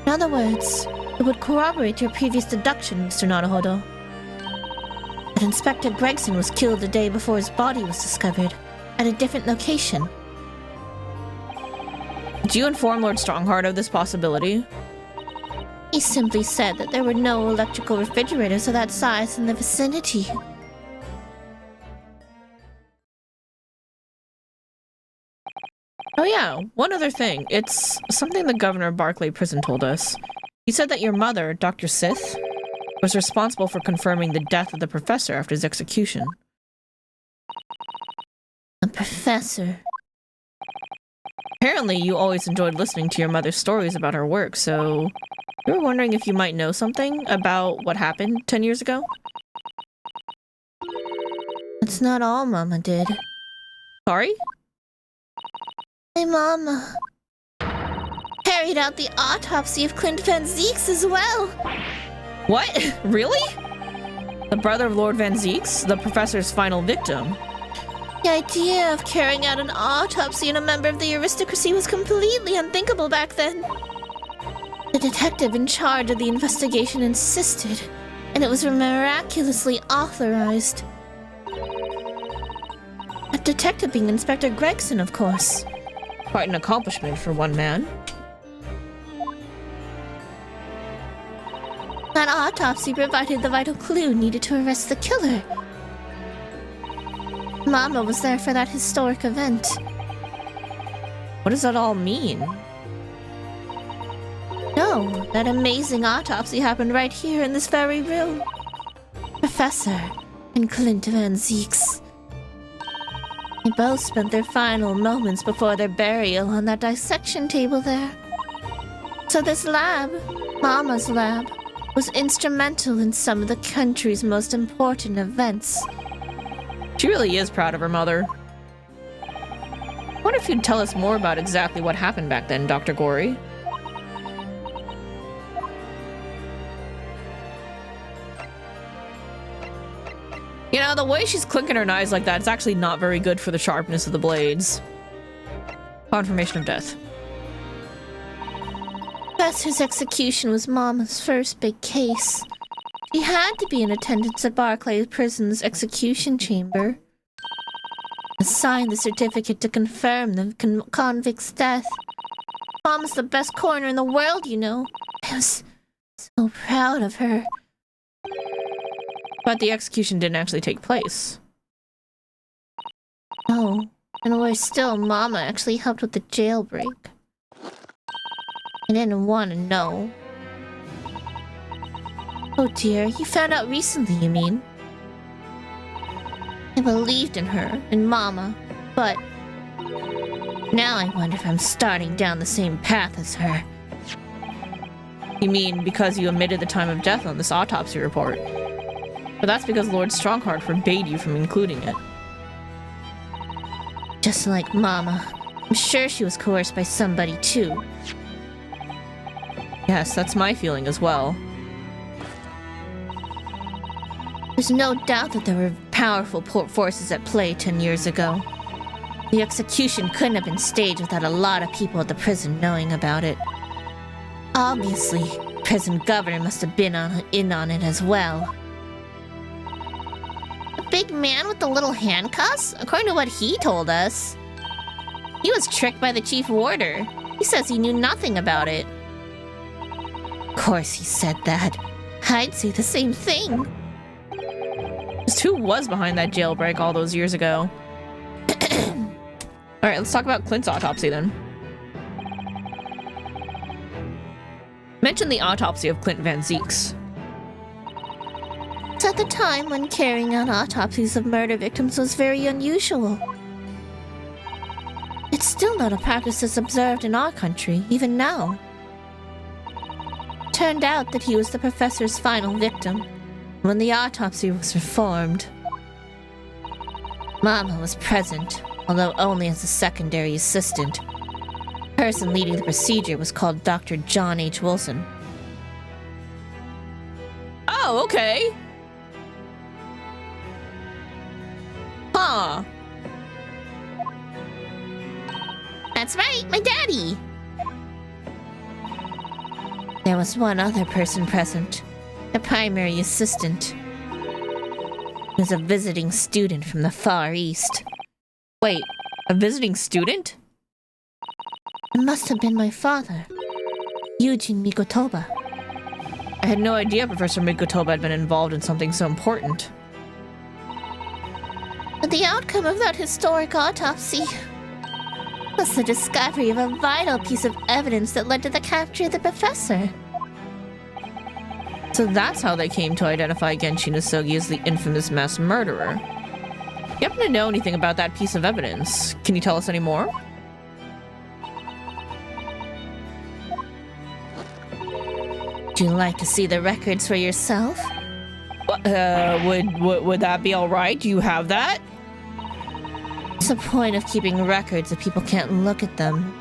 In other words, it would corroborate your previous deduction, Mr. Naruhodo. That Inspector Gregson was killed the day before his body was discovered, at a different location. Did you inform Lord Strongheart of this possibility? He simply said that there were no electrical refrigerators of that size in the vicinity. Oh yeah, one other thing. It's something the governor of Barclay Prison told us. He said that your mother, Dr. Sith, was responsible for confirming the death of the professor after his execution. A professor? Apparently, you always enjoyed listening to your mother's stories about her work, so we were wondering if you might know something about what happened 10 years ago? That's not all Mama did. Sorry? My Mama carried out the autopsy of Clint Van Zeeks as well. What? Really? The brother of Lord Van Zeeks, the professor's final victim. The idea of carrying out an autopsy on a member of the aristocracy was completely unthinkable back then. The detective in charge of the investigation insisted, and it was miraculously authorized. A detective being Inspector Gregson, of course. Quite an accomplishment for one man. That autopsy provided the vital clue needed to arrest the killer. Mama was there for that historic event. What does that all mean? No, that amazing autopsy happened right here in this very room. Professor and Clint Van Zeeks. They both spent their final moments before their burial on that dissection table there. So this lab, Mama's lab, was instrumental in some of the country's most important events. She really is proud of her mother. I wonder if you'd tell us more about exactly what happened back then, Dr. Gory. You know, the way she's clinking her knives like that is actually not very good for the sharpness of the blades. Confirmation of death. Professor's execution was Mama's first big case. She had to be in attendance at Barclay Prison's execution chamber. And signed the certificate to confirm the convict's death. Mama's the best coroner in the world, you know. I was so proud of her. But the execution didn't actually take place. Oh, and worse still, Mama actually helped with the jailbreak. I didn't want to know. Oh dear, you found out recently, you mean? I believed in her, in Mama, but now I wonder if I'm starting down the same path as her. You mean because you omitted the time of death on this autopsy report? But that's because Lord Strongheart forbade you from including it. Just like Mama. I'm sure she was coerced by somebody too. Yes, that's my feeling as well. There's no doubt that there were powerful forces at play 10 years ago. The execution couldn't have been staged without a lot of people at the prison knowing about it. Obviously, prison governor must have been in on it as well. The big man with the little handcuffs? According to what he told us, he was tricked by the chief warder. He says he knew nothing about it. Of course he said that. I'd say the same thing. Just who was behind that jailbreak all those years ago? Alright, let's talk about Clint's autopsy then. Mention the autopsy of Clint Van Zeeks. At the time when carrying out autopsies of murder victims was very unusual. It's still not a practice that's observed in our country, even now. Turned out that he was the professor's final victim when the autopsy was performed. Mama was present, although only as a secondary assistant. The person leading the procedure was called Dr. John H. Wilson. Oh, okay. grandma! That's right, my daddy! There was one other person present. The primary assistant. He was a visiting student from the Far East. Wait, a visiting student? It must have been my father, Eugene Mikotoba. I had no idea Professor Mikotoba had been involved in something so important. But the outcome of that historic autopsy was the discovery of a vital piece of evidence that led to the capture of the professor. So that's how they came to identify Genshin Isugi as the infamous mass murderer. You happen to know anything about that piece of evidence? Can you tell us any more? Would you like to see the records for yourself? Would that be alright? Do you have that? What's the point of keeping records if people can't look at them?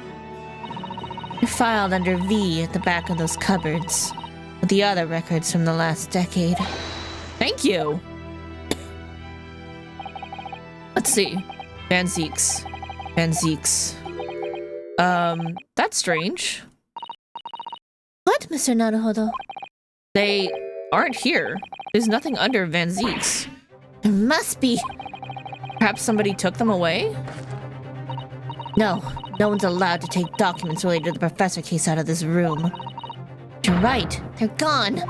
They're filed under V at the back of those cupboards, with the other records from the last decade. Thank you! Let's see. Van Zeeks. That's strange. What, Mr. Naruhodo? They aren't here. There's nothing under Van Zeeks. There must be. Perhaps somebody took them away? No one's allowed to take documents related to the professor case out of this room. You're right, they're gone.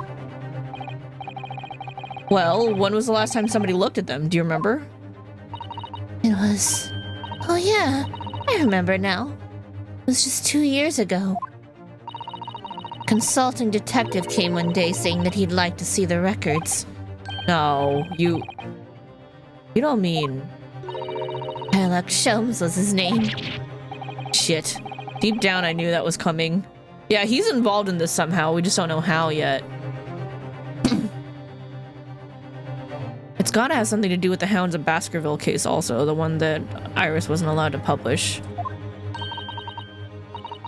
Well, when was the last time somebody looked at them? Do you remember? It was... Oh yeah, I remember now. It was just 2 years ago. Consulting detective came one day saying that he'd like to see the records. No, you don't mean... Hylock Sholmes was his name. Shit. Deep down I knew that was coming. Yeah, he's involved in this somehow, we just don't know how yet. It's gotta have something to do with the Hounds of Baskerville case also, the one that Iris wasn't allowed to publish.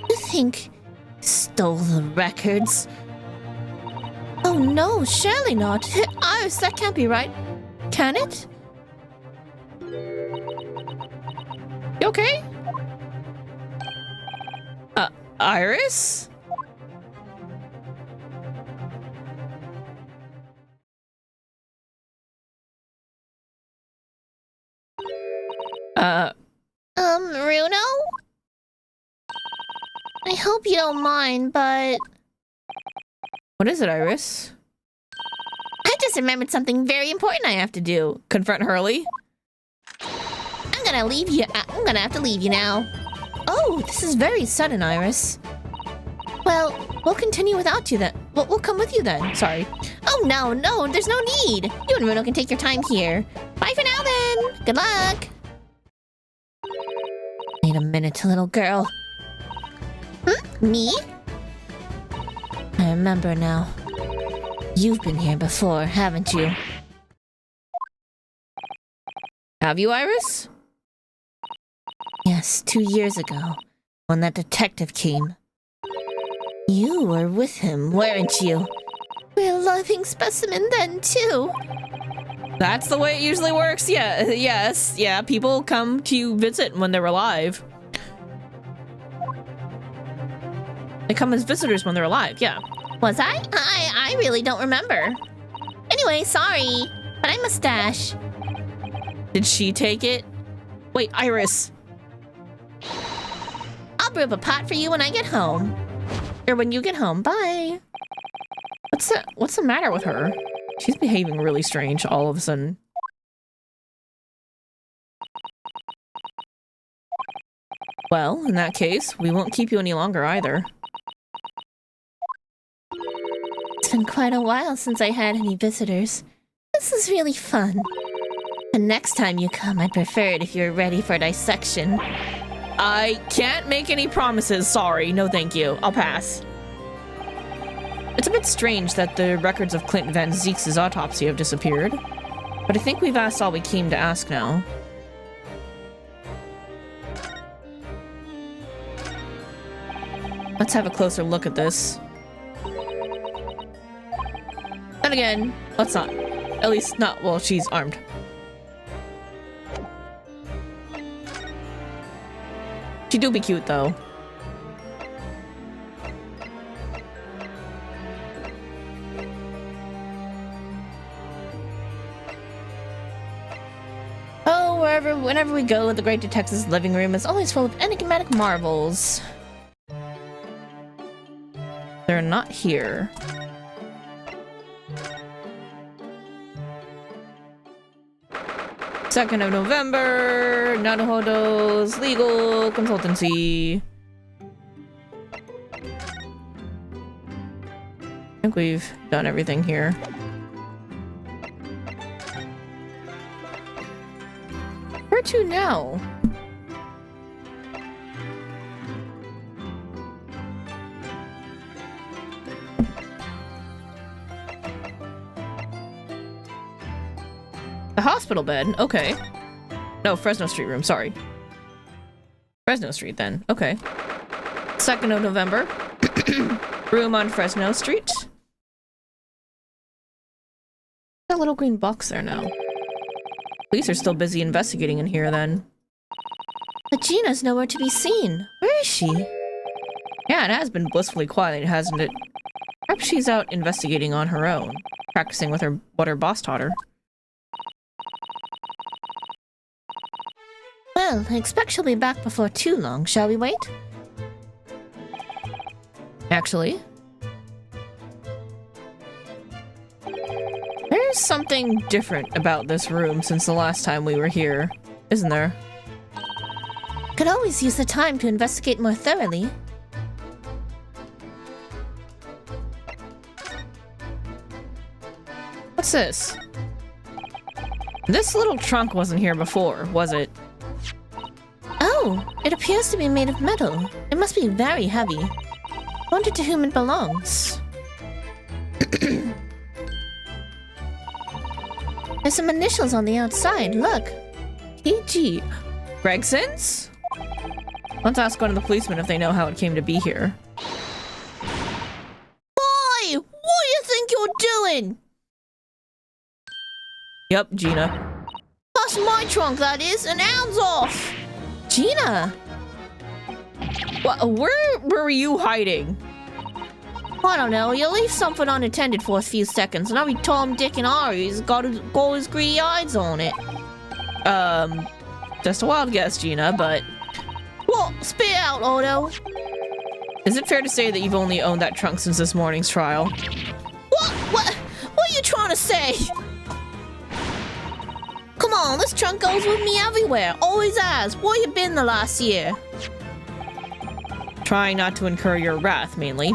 You think he stole the records? Oh no, surely not. Iris, that can't be right. Can it? You okay? Iris? Runo? I hope you don't mind, but... What is it, Iris? I just remembered something very important I have to do. Confront Hurley? I'm gonna leave you. I'm gonna have to leave you now. Oh, this is very sudden, Iris. Well, we'll continue without you then. We'll come with you then. Sorry. Oh, no, there's no need. You and Runo can take your time here. Bye for now then. Good luck. Wait a minute, little girl. Me? I remember now. You've been here before, haven't you? Have you, Iris? Yes, 2 years ago, when that detective came. You were with him, weren't you? We're a living specimen then, too. That's the way it usually works, yeah, yes, yeah, people come to visit when they're alive. They come as visitors when they're alive, yeah. Was I? I really don't remember. Anyway, sorry, but I must dash. Did she take it? Wait, Iris. I'll brew up a pot for you when I get home. Or when you get home, bye. What's the matter with her? She's behaving really strange all of a sudden. Well, in that case, we won't keep you any longer either. It's been quite a while since I had any visitors. This is really fun. The next time you come, I'd prefer it if you're ready for dissection. I can't make any promises, sorry. No thank you. I'll pass. It's a bit strange that the records of Clint Van Zeeks' autopsy have disappeared. But I think we've asked all we came to ask now. Let's have a closer look at this. Then again, let's not. At least not while she's armed. She do be cute, though. Oh, whenever we go, the great detective's living room is always full of enigmatic marvels. They're not here. Second of November, Naruhodo's legal consultancy. I think we've done everything here. Where to now? The hospital bed? Okay. No, Fresno Street room, sorry. Fresno Street then, okay. 2nd of November. Room on Fresno Street. That little green box there now. Police are still busy investigating in here then. But Gina's nowhere to be seen. Where is she? Yeah, it has been blissfully quiet, hasn't it? Perhaps she's out investigating on her own. Practicing with what her boss taught her. Well, I expect she'll be back before too long. Shall we wait? Actually, there's something different about this room since the last time we were here, isn't there? Could always use the time to investigate more thoroughly. What's this? This little trunk wasn't here before, was it? Oh, it appears to be made of metal. It must be very heavy. Wonder to whom it belongs. There's some initials on the outside, look. PG. Gregson's? Let's ask one of the policemen if they know how it came to be here. Boy, what do you think you're doing? Yep, Gina. Bust my trunk, that is, and hands off! Gina! Where were you hiding? I don't know, you leave something unattended for a few seconds, and every Tom, Dick, and Harry's got his greedy eyes on it. Just a wild guess, Gina, but... What? Spit it out, Otto. Is it fair to say that you've only owned that trunk since this morning's trial? What are you trying to say? Come on, this trunk goes with me everywhere. Always has. Where you been the last year? Trying not to incur your wrath, mainly.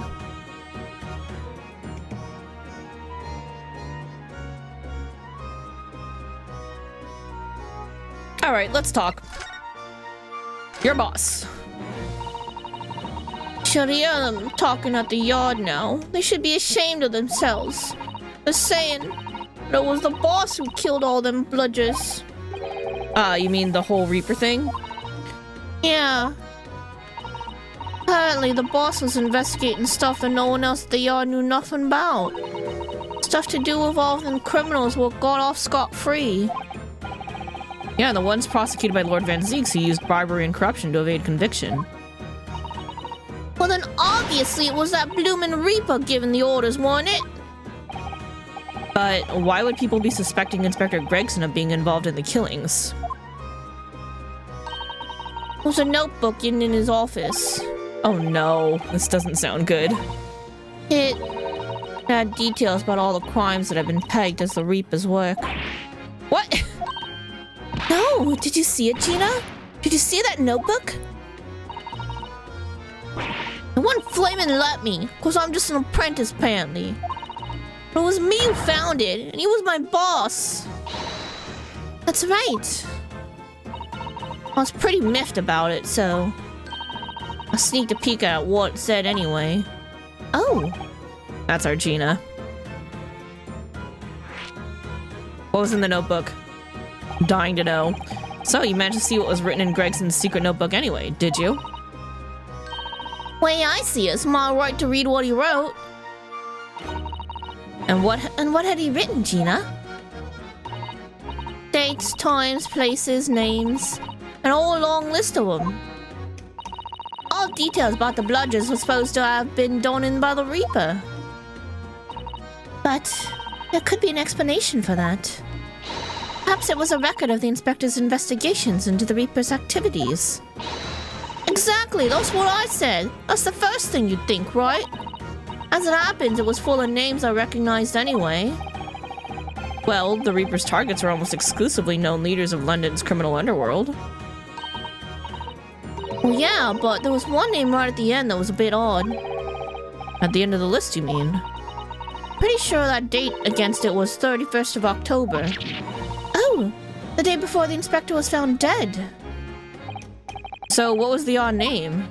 Alright, let's talk. Your boss. Should hear them talking at the yard now. They should be ashamed of themselves. They're saying that it was the boss who killed all them bludgers. You mean the whole Reaper thing? Yeah. Apparently the boss was investigating stuff that no one else at the yard knew nothing about. Stuff to do with all them criminals who got off scot-free. Yeah, the ones prosecuted by Lord Van Zeeks who used bribery and corruption to evade conviction. Well then obviously it was that bloomin' Reaper giving the orders, wasn't it? But why would people be suspecting Inspector Gregson of being involved in the killings? There was a notebook in his office. Oh no, this doesn't sound good. It had details about all the crimes that have been pegged as the Reaper's work. What? No, did you see it, Gina? Did you see that notebook? It wouldn't flamin' let me, cause I'm just an apprentice apparently. But it was me who found it, and he was my boss. That's right. I was pretty miffed about it, so I sneaked a peek at what it said anyway. Oh. That's our Gina. What was in the notebook? I'm dying to know. So, you managed to see what was written in Gregson's secret notebook anyway, did you? Way I see it, it's my right to read what he wrote. And what had he written, Gina? Dates, times, places, names, and a whole long list of them. details about the bludgers were supposed to have been done in by the Reaper. But there could be an explanation for that. Perhaps it was a record of the Inspector's investigations into the Reaper's activities. Exactly, that's what I said. That's the first thing you'd think, right? As it happens, it was full of names I recognized anyway. Well, the Reaper's targets are almost exclusively known leaders of London's criminal underworld. Well, yeah, but there was one name right at the end that was a bit odd. At the end of the list, you mean? Pretty sure that date against it was 31st of October. Oh, the day before the Inspector was found dead. So, what was the odd name?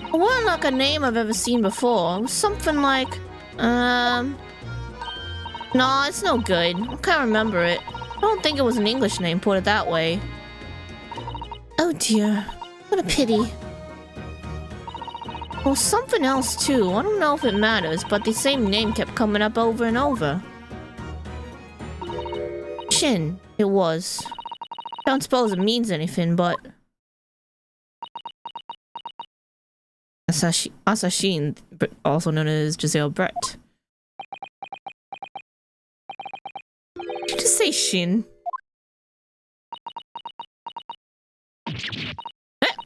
It wasn't like a name I've ever seen before. It was something like, no, it's no good. I can't remember it. I don't think it was an English name, put it that way. Oh dear, what a pity. Well, something else too. I don't know if it matters, but the same name kept coming up over and over. Shin, it was. Don't suppose it means anything, but... Asashin, also known as Giselle Brett. Did you just say Shin?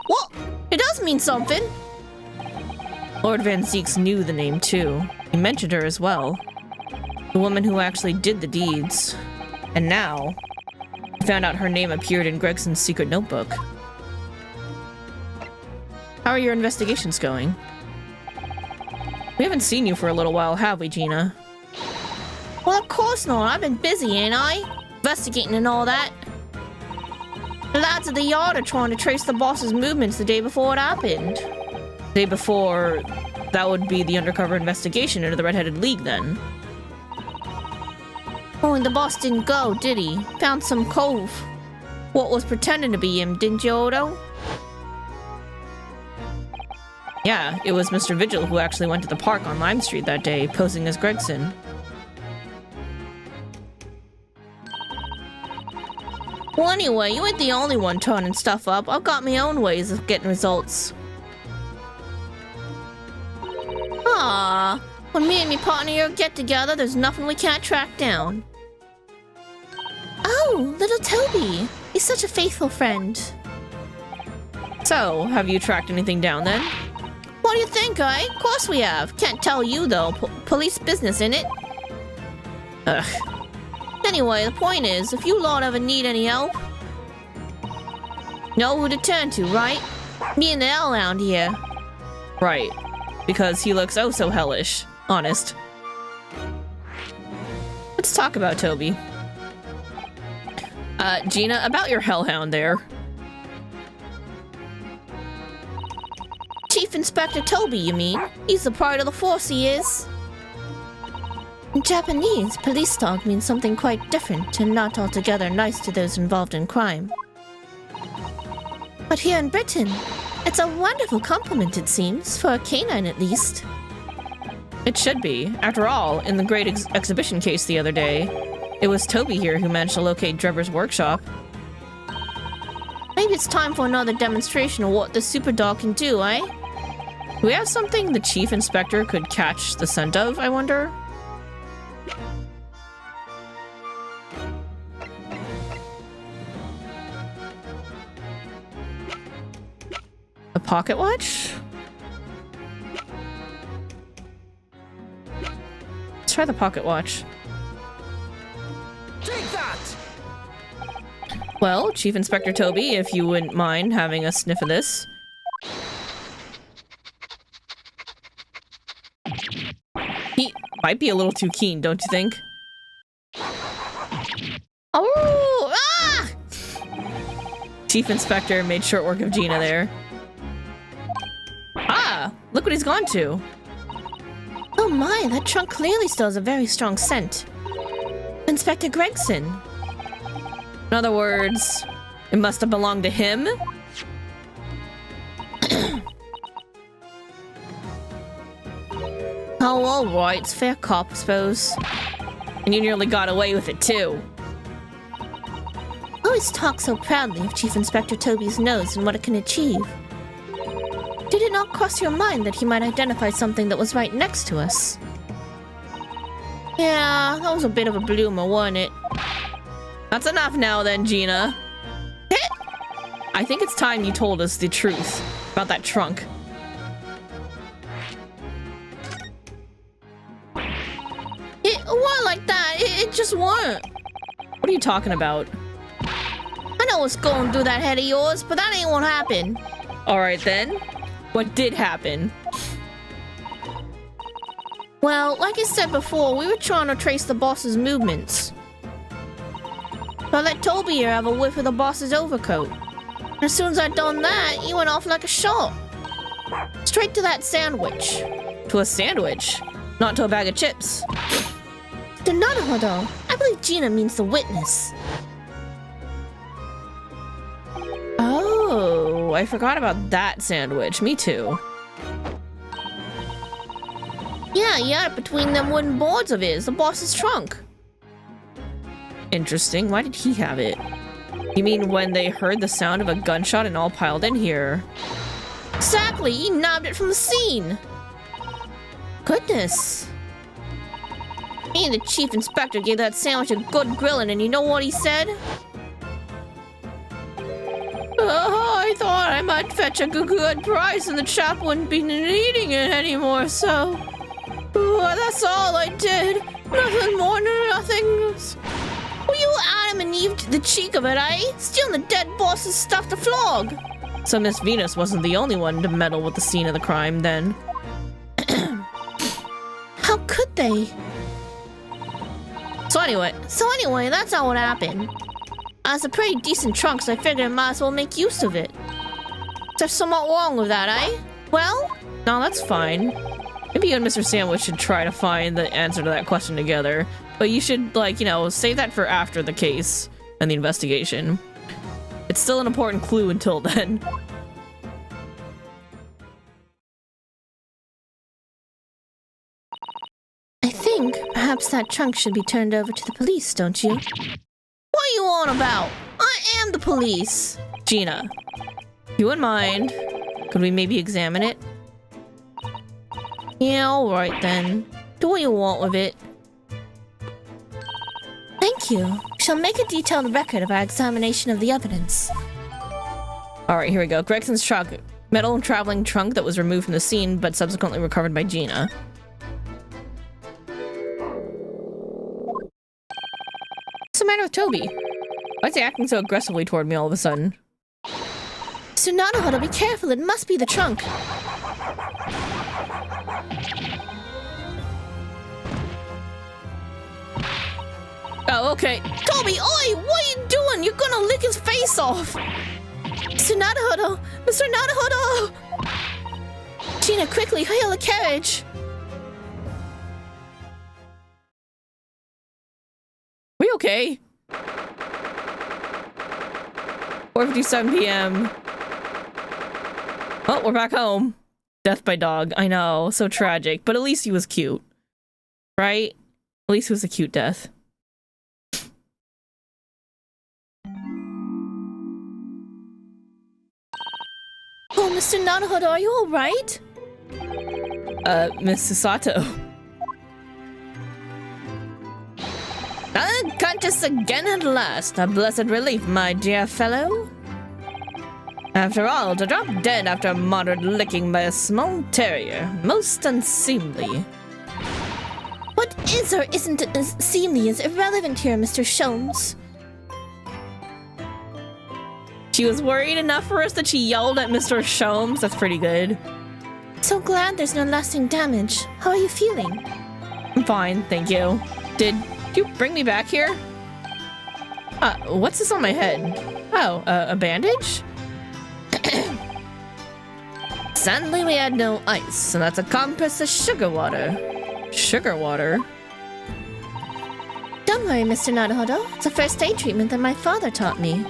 What? It does mean something! Lord Van Zeeks knew the name too. He mentioned her as well. The woman who actually did the deeds. And now, he found out her name appeared in Gregson's secret notebook. How are your investigations going? We haven't seen you for a little while, have we, Gina? Well, of course not. I've been busy, ain't I? Investigating and all that. The lads at the yard are trying to trace the boss's movements the day before it happened. Day before, that would be the undercover investigation into the Red-Headed League, then. Oh, and the boss didn't go, did he? Found some cove. What was pretending to be him, didn't you, Odo? Yeah, it was Mr. Vigil who actually went to the park on Lime Street that day, posing as Gregson. Well, anyway, you ain't the only one turning stuff up. I've got my own ways of getting results. Ah, when me and me partner here get together, there's nothing we can't track down. Oh, little Toby. He's such a faithful friend. So, have you tracked anything down then? What do you think, eh? Of course we have. Can't tell you, though. Police business, innit? Ugh. Anyway, the point is, if you lot ever need any help, know who to turn to, right? Me and the L-Hound here. Right. Because he looks oh so hellish. Honest. Let's talk about Toby. Gina, about your hellhound there. Chief Inspector Toby, you mean? He's a part of the force, he is. In Japanese, police dog means something quite different and not altogether nice to those involved in crime. But here in Britain, it's a wonderful compliment, it seems, for a canine at least. It should be. After all, in the great exhibition case the other day, it was Toby here who managed to locate Drebber's workshop. Maybe it's time for another demonstration of what the super dog can do, eh? Do we have something the Chief Inspector could catch the scent of, I wonder? A pocket watch? Let's try the pocket watch. Take that! Well, Chief Inspector Toby, if you wouldn't mind having a sniff of this. He might be a little too keen, don't you think? Oh! Ah! Chief Inspector made short work of Gina there. Ah! Look what he's gone to! Oh my, that trunk clearly still has a very strong scent. Inspector Gregson. In other words, it must have belonged to him? Oh, alright, it's fair cop, I suppose. And you nearly got away with it, too. Always talk so proudly of Chief Inspector Toby's nose and what it can achieve. Do did not cross your mind that he might identify something that was right next to us? Yeah, that was a bit of a bloomer, wasn't it? That's enough now then, Gina. I think it's time you told us the truth about that trunk. It wasn't like that. It just weren't. What are you talking about? I know what's going through that head of yours, but that ain't what happened. Alright then. What did happen? Well, like I said before, we were trying to trace the boss's movements. So I let Toby here have a whiff of the boss's overcoat. And as soon as I'd done that, he went off like a shot. Straight to that sandwich. To a sandwich? Not to a bag of chips. Donato, I believe Gina means the witness. Oh, I forgot about that sandwich. Me too. Yeah, he had it between them wooden boards of his, the boss's trunk. Interesting. Why did he have it? You mean when they heard the sound of a gunshot and all piled in here? Exactly, he nabbed it from the scene. Goodness. Me and the chief inspector gave that sandwich a good grilling, and you know what he said? I thought I might fetch a good price and the chap wouldn't be needing it anymore, so... that's all I did. Nothing more, nothing less. Well, you Adam and Eve the cheek of it, eh? Stealing the dead boss's stuff to flog. So Miss Venus wasn't the only one to meddle with the scene of the crime, then. How could they? So anyway, that's how it happened. It's a pretty decent trunk, so I figured I might as well make use of it. There's somewhat wrong with that, eh? Well? No, that's fine. Maybe you and Mr. Sandwich should try to find the answer to that question together. But you should, like, you know, save that for after the case and the investigation. It's still an important clue until then. I think perhaps that trunk should be turned over to the police, don't you? What are you on about? I am the police! Gina, you wouldn't mind? Could we maybe examine it? Yeah, alright then. Do what you want with it. Thank you. We shall make a detailed record of our examination of the evidence. Alright, here we go. Gregson's truck. Metal traveling trunk that was removed from the scene, but subsequently recovered by Gina. What's the matter with Toby? Why is he acting so aggressively toward me all of a sudden? Tsunadehodo, be careful. It must be the trunk. Oh, okay. Toby, oi! What are you doing? You're gonna lick his face off! Mr. Naruhodo! Mr. Naruhodo! Gina, quickly, hail a carriage! We okay? 4:57 p.m. Oh, we're back home. Death by dog. I know, so tragic. But at least he was cute. Right? At least it was a cute death. Oh, Mr. Naruhodo, are you alright? Miss Sato. Unconscious again at last. A blessed relief, my dear fellow. After all, to drop dead after a moderate licking by a small terrier. Most unseemly. What is or isn't seemly is irrelevant here, Mr. Sholmes. She was worried enough for us that she yelled at Mr. Sholmes. That's pretty good. So glad there's no lasting damage. How are you feeling? I'm fine, thank you. Did you bring me back here? What's this on my head? Oh, a bandage? Sadly, we had no ice, and that's a compress of sugar water. Sugar water? Don't worry, Mr. Naruhodo. It's a first aid treatment that my father taught me.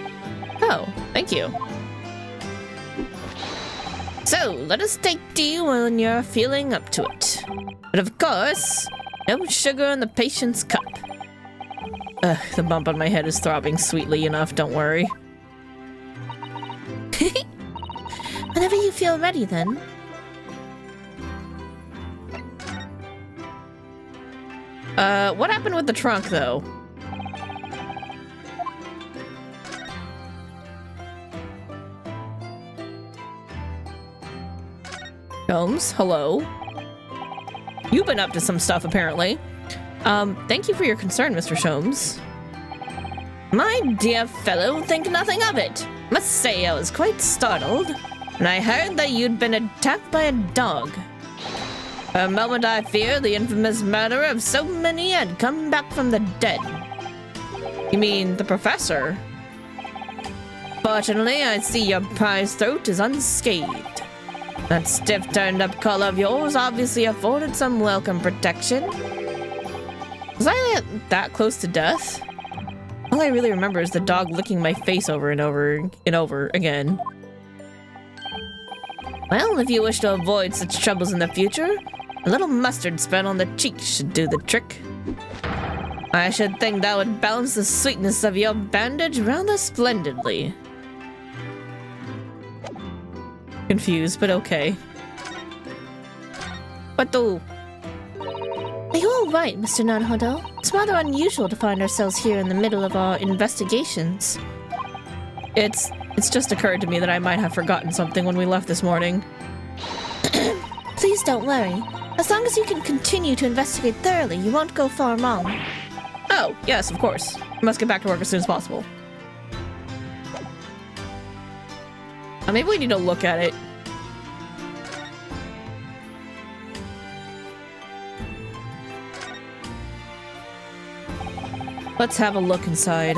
Oh, thank you. So, let us take tea when you're feeling up to it. But of course, no sugar in the patient's cup. Ugh, the bump on my head is throbbing sweetly enough, don't worry. Whenever you feel ready, then. What happened with the trunk, though? Holmes, hello. You've been up to some stuff, apparently. Thank you for your concern, Mr. Sholmes. My dear fellow, think nothing of it. Must say I was quite startled when I heard that you'd been attacked by a dog. For a moment I feared the infamous murderer of so many had come back from the dead. You mean the professor? Fortunately, I see your prize throat is unscathed. That stiff turned-up collar of yours obviously afforded some welcome protection. Was I that close to death? All I really remember is the dog licking my face over and over and over again. Well, if you wish to avoid such troubles in the future, a little mustard spread on the cheek should do the trick. I should think that would balance the sweetness of your bandage rather splendidly. Confused, but okay. What the? Are you all right, Mr. Naruhodo? It's rather unusual to find ourselves here in the middle of our investigations. It's just occurred to me that I might have forgotten something when we left this morning. Please don't worry. As long as you can continue to investigate thoroughly, you won't go far wrong. Oh, yes, of course. I must get back to work as soon as possible. Maybe we need to look at it. Let's have a look inside.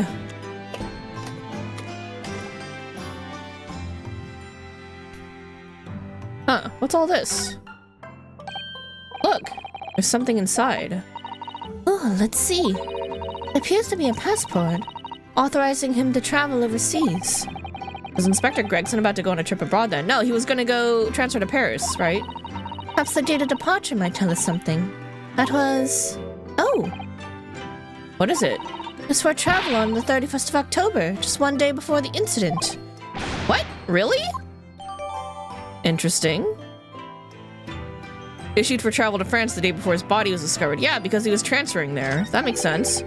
Huh, what's all this? Look, there's something inside. Oh, let's see. It appears to be a passport, authorizing him to travel overseas. Was Inspector Gregson about to go on a trip abroad then? No, he was gonna go transfer to Paris, right? Perhaps the date of departure might tell us something. That was... Oh! What is it? It was for travel on the 31st of October, just one day before the incident. What? Really? Interesting. Issued for travel to France the day before his body was discovered. Yeah, because he was transferring there. That makes sense.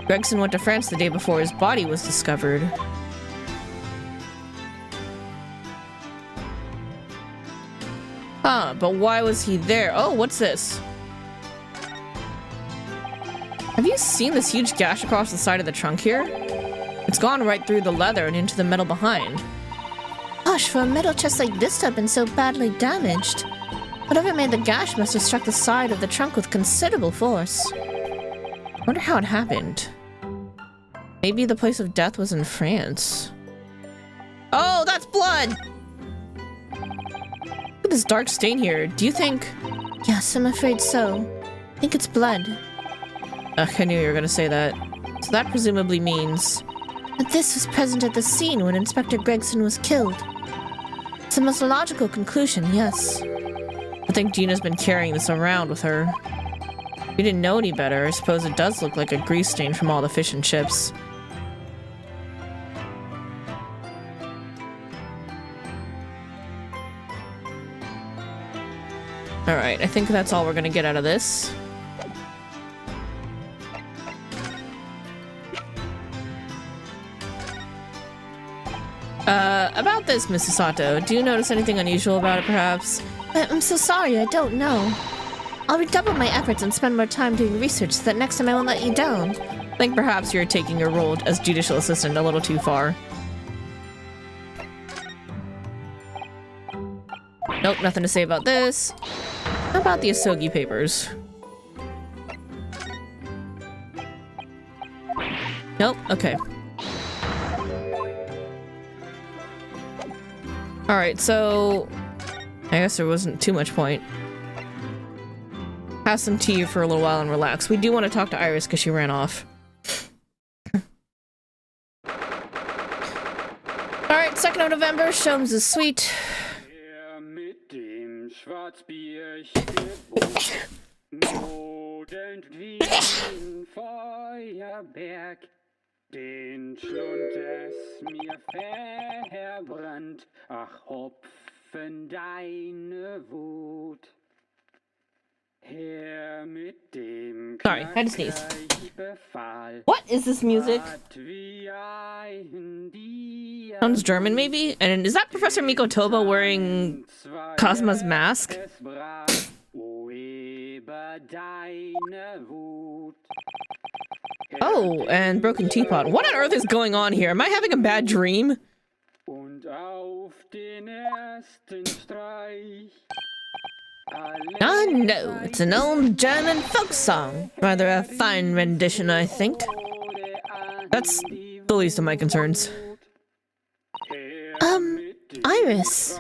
Gregson went to France the day before his body was discovered. Huh, but why was he there? Oh, what's this? Have you seen this huge gash across the side of the trunk here? It's gone right through the leather and into the metal behind. Gosh, for a metal chest like this to have been so badly damaged. Whatever made the gash must have struck the side of the trunk with considerable force. I wonder how it happened. Maybe the place of death was in France. Oh, that's blood! Look at this dark stain here. Do you think... Yes, I'm afraid so. I think it's blood. Ugh, I knew you were gonna say that. So that presumably means... that this was present at the scene when Inspector Gregson was killed. It's the most logical conclusion, yes. I think Gina's been carrying this around with her. We didn't know any better. I suppose it does look like a grease stain from all the fish and chips. Alright, I think that's all we're gonna get out of this. About this, Mrs. Sato, do you notice anything unusual about it, perhaps? I'm so sorry, I don't know. I'll redouble my efforts and spend more time doing research so that next time I won't let you down. I think perhaps you're taking your role as judicial assistant a little too far. Nope, nothing to say about this. How about the Asogi papers? Nope, okay. Alright, so... I guess there wasn't too much point. Have some tea for a little while and relax. We do want to talk to Iris because she ran off. Alright, 2nd of November, Sholmes is sweet. Den Schlund es mir verbrannt, ach Hopfen deine Wut. Her mit dem Sorry, I had to sneeze. What is this music? Sounds German, maybe? And is that Professor Miko Toba wearing Cosmo's mask? Oh, and Broken Teapot. What on earth is going on here? Am I having a bad dream? Ah, no, it's an old German folk song. Rather a fine rendition, I think. That's the least of my concerns. Iris.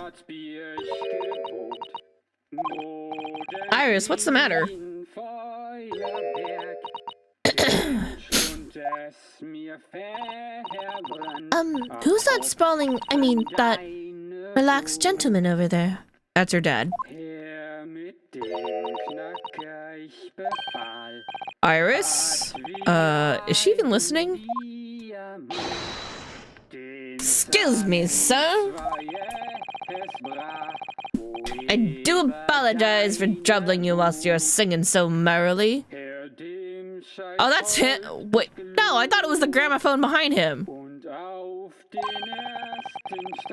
Iris, what's the matter? Who's that sprawling, that relaxed gentleman over there? That's her dad. Iris? Is she even listening? Excuse me, sir. I do apologize for troubling you whilst you're singing so merrily. Oh, that's him. Wait, no, I thought it was the gramophone behind him.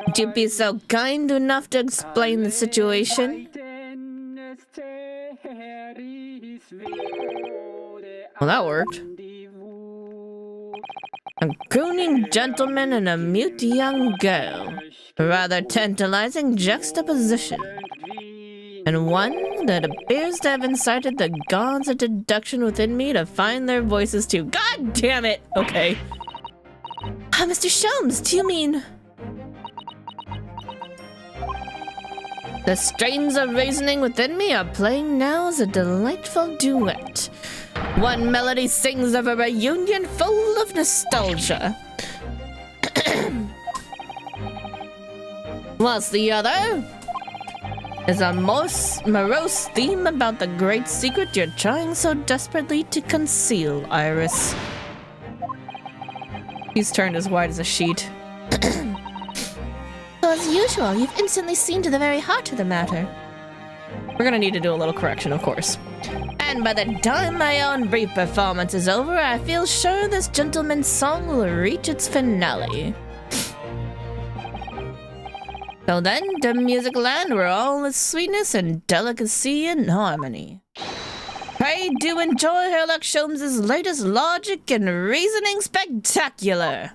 Would you be so kind enough to explain the situation? Well, that worked. A crooning gentleman and a mute young girl. A rather tantalizing juxtaposition. And one that appears to have incited the gods of deduction within me to find their voices too. God damn it! Okay. Mr. Sholmes, do you mean... The strains of reasoning within me are playing now as a delightful duet. One melody sings of a reunion full of nostalgia. Whilst the other is a morose theme about the great secret you're trying so desperately to conceal, Iris. He's turned as white as a sheet. So as usual, you've instantly seen to the very heart of the matter. We're gonna need to do a little correction, of course. And by the time my own brief performance is over, I feel sure this gentleman's song will reach its finale. So then, to music land where all is sweetness and delicacy and harmony. Pray do enjoy Sherlock Sholmes' latest logic and reasoning spectacular.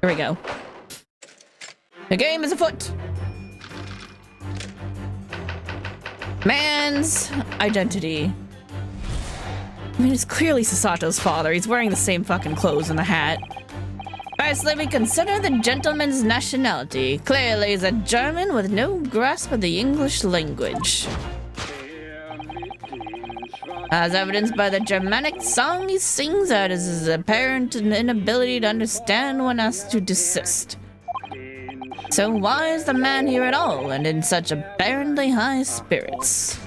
Here we go. The game is afoot. Man's identity. I mean, it's clearly Sasato's father. He's wearing the same fucking clothes and the hat. Firstly, we consider the gentleman's nationality. Clearly, he's a German with no grasp of the English language. As evidenced by the Germanic song he sings out as his apparent inability to understand when asked to desist. So why is the man here at all, and in such apparently high spirits?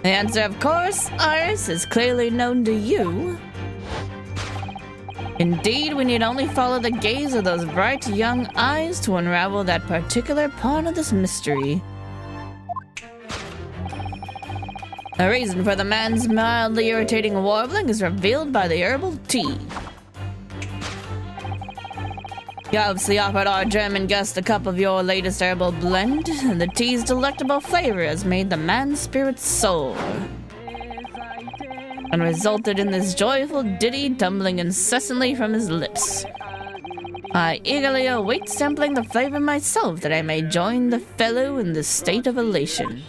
The answer, of course, Iris, is clearly known to you. Indeed, we need only follow the gaze of those bright young eyes to unravel that particular part of this mystery. The reason for the man's mildly irritating warbling is revealed by the herbal tea. You obviously offered our German guest a cup of your latest herbal blend, and the tea's delectable flavor has made the man's spirit soar, and resulted in this joyful ditty tumbling incessantly from his lips. I eagerly await sampling the flavor myself that I may join the fellow in this state of elation.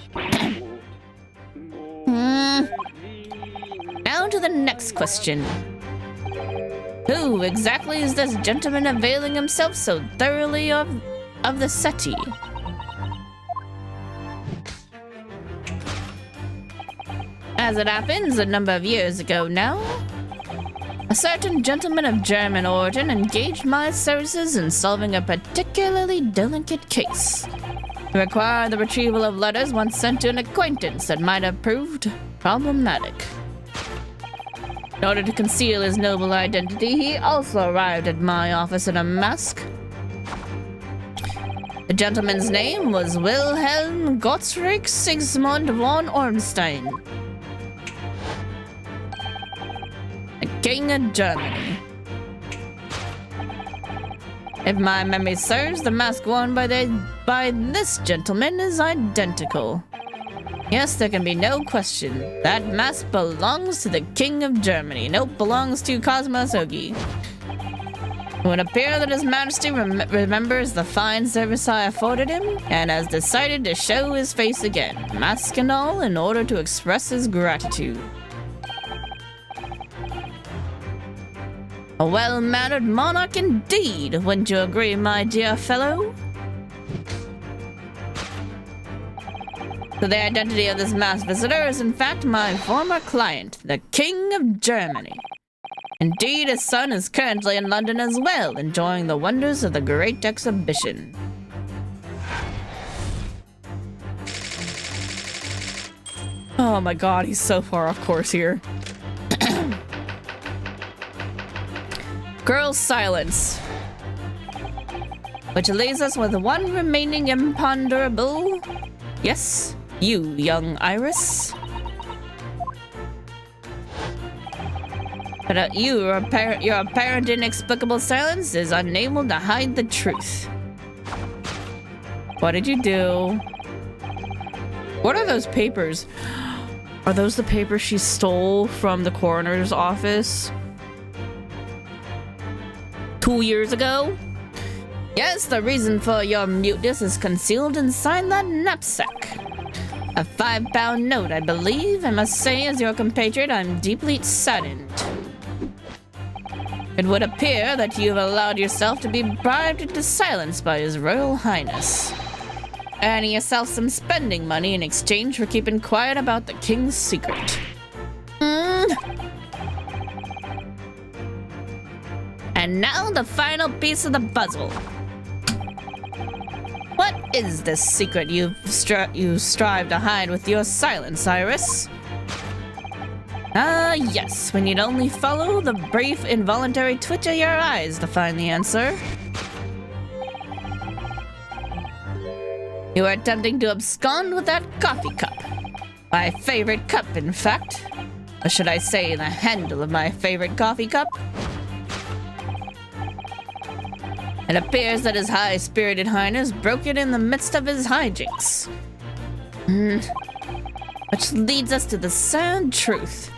Now to the next question. Who exactly is this gentleman availing himself so thoroughly of the settee? As it happens, a number of years ago now, a certain gentleman of German origin engaged my services in solving a particularly delicate case. It required the retrieval of letters once sent to an acquaintance that might have proved problematic. In order to conceal his noble identity, he also arrived at my office in a mask. The The gentleman's name was Wilhelm Gottsrick Sigismund von Ornstein, the King of Germany. If my memory serves, the mask worn by this gentleman is identical. Yes, there can be no question. That mask belongs to the King of Germany. Nope, belongs to Cosmos Ogi. It would appear that His Majesty remembers the fine service I afforded him, and has decided to show his face again, mask and all, in order to express his gratitude. A well-mannered monarch indeed, wouldn't you agree, my dear fellow? So the identity of this masked visitor is in fact my former client, the King of Germany. Indeed, his son is currently in London as well, enjoying the wonders of the Great Exhibition. Oh my god, he's so far off course here. Girl's silence. Which leaves us with one remaining imponderable. Yes, you, young Iris. But your apparent inexplicable silence is unable to hide the truth. What did you do? What are those papers? Are those the papers she stole from the coroner's office 2 years ago? Yes, the reason for your muteness is concealed inside that knapsack. A £5 note, I believe. I must say, as your compatriot, I'm deeply saddened. It would appear that you've allowed yourself to be bribed into silence by His Royal Highness, earning yourself some spending money in exchange for keeping quiet about the King's secret. And now the final piece of the puzzle. What is this secret you strive to hide with your silence, Iris? Ah, yes, we need only follow the brief involuntary twitch of your eyes to find the answer. You are attempting to abscond with that coffee cup. My favorite cup, in fact. Or should I say, the handle of my favorite coffee cup? It appears that His High-Spirited Highness broke it in the midst of his hijinks. Which leads us to the sad truth.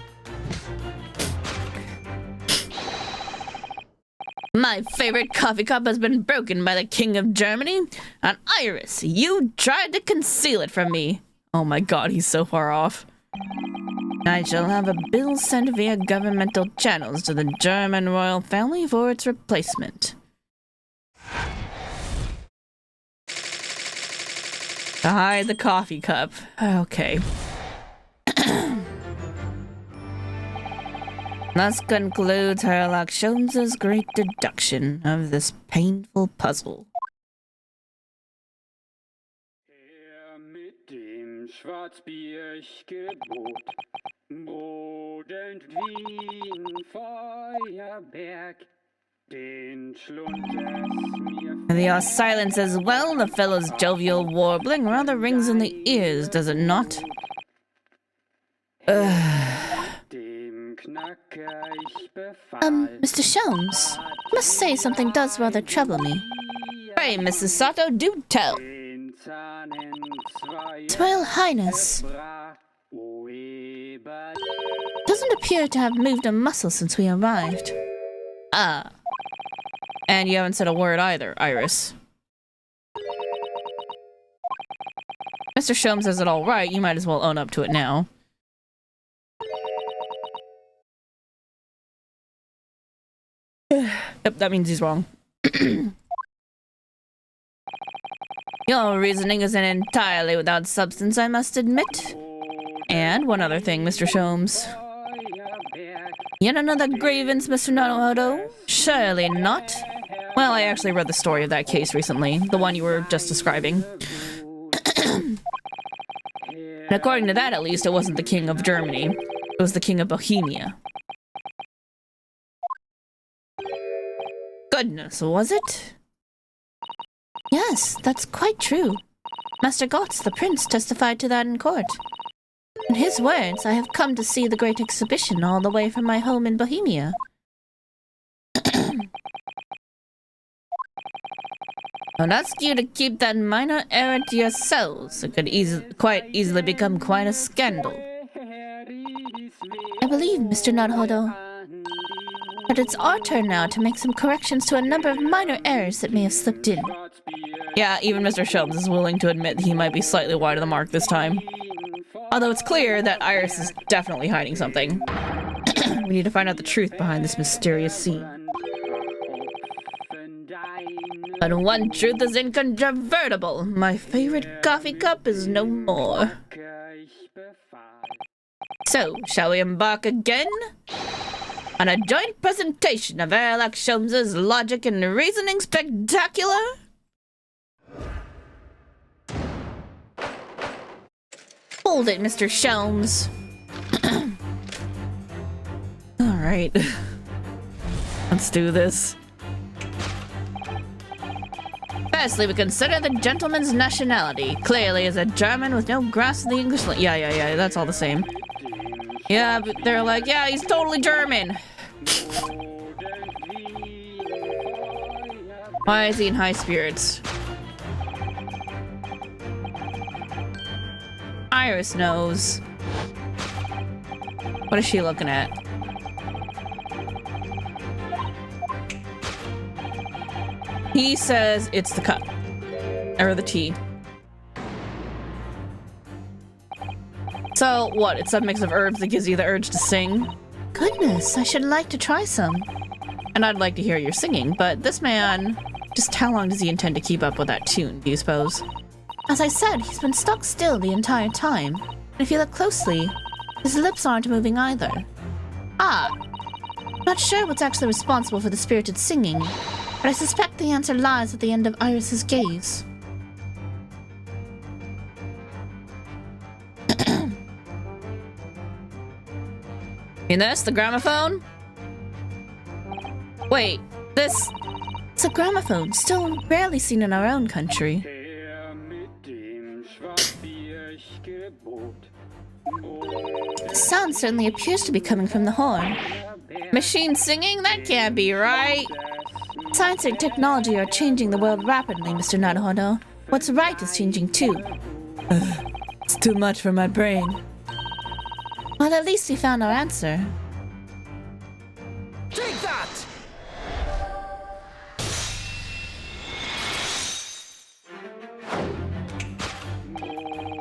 My favorite coffee cup has been broken by the King of Germany, and Iris, you tried to conceal it from me. Oh my god, he's so far off. I shall have a bill sent via governmental channels to the German royal family for its replacement. To hide the coffee cup. Okay. Thus concludes Sherlock Holmes's great deduction of this painful puzzle. Mit dem Schwarzbiergebot brodelt wie Feuerberg, den Schlund es mir. Your silence as well, the fellow's jovial warbling rather rings in the ears, does it not? Mr. Sholmes, I must say something does rather trouble me. Pray, Mrs. Sato, do tell. His Royal Highness doesn't appear to have moved a muscle since we arrived. Ah. And you haven't said a word either, Iris. Mr. Sholmes says it all right, you might as well own up to it now. Yep, that means he's wrong. Your reasoning isn't entirely without substance, I must admit. And one other thing, Mr. Sholmes. Yet another grievance, Mr. Naruhodo? Surely not. Well, I actually read the story of that case recently, the one you were just describing. And according to that, at least, it wasn't the King of Germany. It was the King of Bohemia. Goodness, was it? Yes, Yes, that's quite true. Master Gotz, the prince, testified to that in court. In his words, I have come to see the great exhibition all the way from my home in Bohemia. I'd ask you to keep that minor error to yourselves. It could quite easily become quite a scandal. I believe, Mr. Naruhodo. But it's our turn now to make some corrections to a number of minor errors that may have slipped in. Yeah, even Mr. Shelms is willing to admit that he might be slightly wide of the mark this time. Although it's clear that Iris is definitely hiding something. We need to find out the truth behind this mysterious scene. But one truth is incontrovertible. My favorite coffee cup is no more. So, shall we embark again? On a joint presentation of Erlach Sholmes's logic and reasoning spectacular? Hold it, Mr. Sholmes. Alright. Let's do this. Firstly, we consider the gentleman's nationality. Clearly is a German with no grasp of the English language. Yeah, that's all the same. Yeah, but they're like, yeah, he's totally German. Why is he in high spirits? Iris knows. What is she looking at? He says it's the cup. Or the tea. So, what? It's a mix of herbs that gives you the urge to sing? Goodness, I should like to try some. And I'd like to hear your singing, but this man... Just how long does he intend to keep up with that tune, do you suppose? As I said, he's been stuck still the entire time. And if you look closely, his lips aren't moving either. Ah! Not sure what's actually responsible for the spirited singing, but I suspect the answer lies at the end of Iris's gaze. You this? The gramophone? Wait, this... It's a gramophone, still rarely seen in our own country. The sound certainly appears to be coming from the horn. Machine singing? That can't be right. Science and technology are changing the world rapidly, Mr. Naruhodo. What's right is changing too. It's too much for my brain. Well, at least we found our answer. Take that!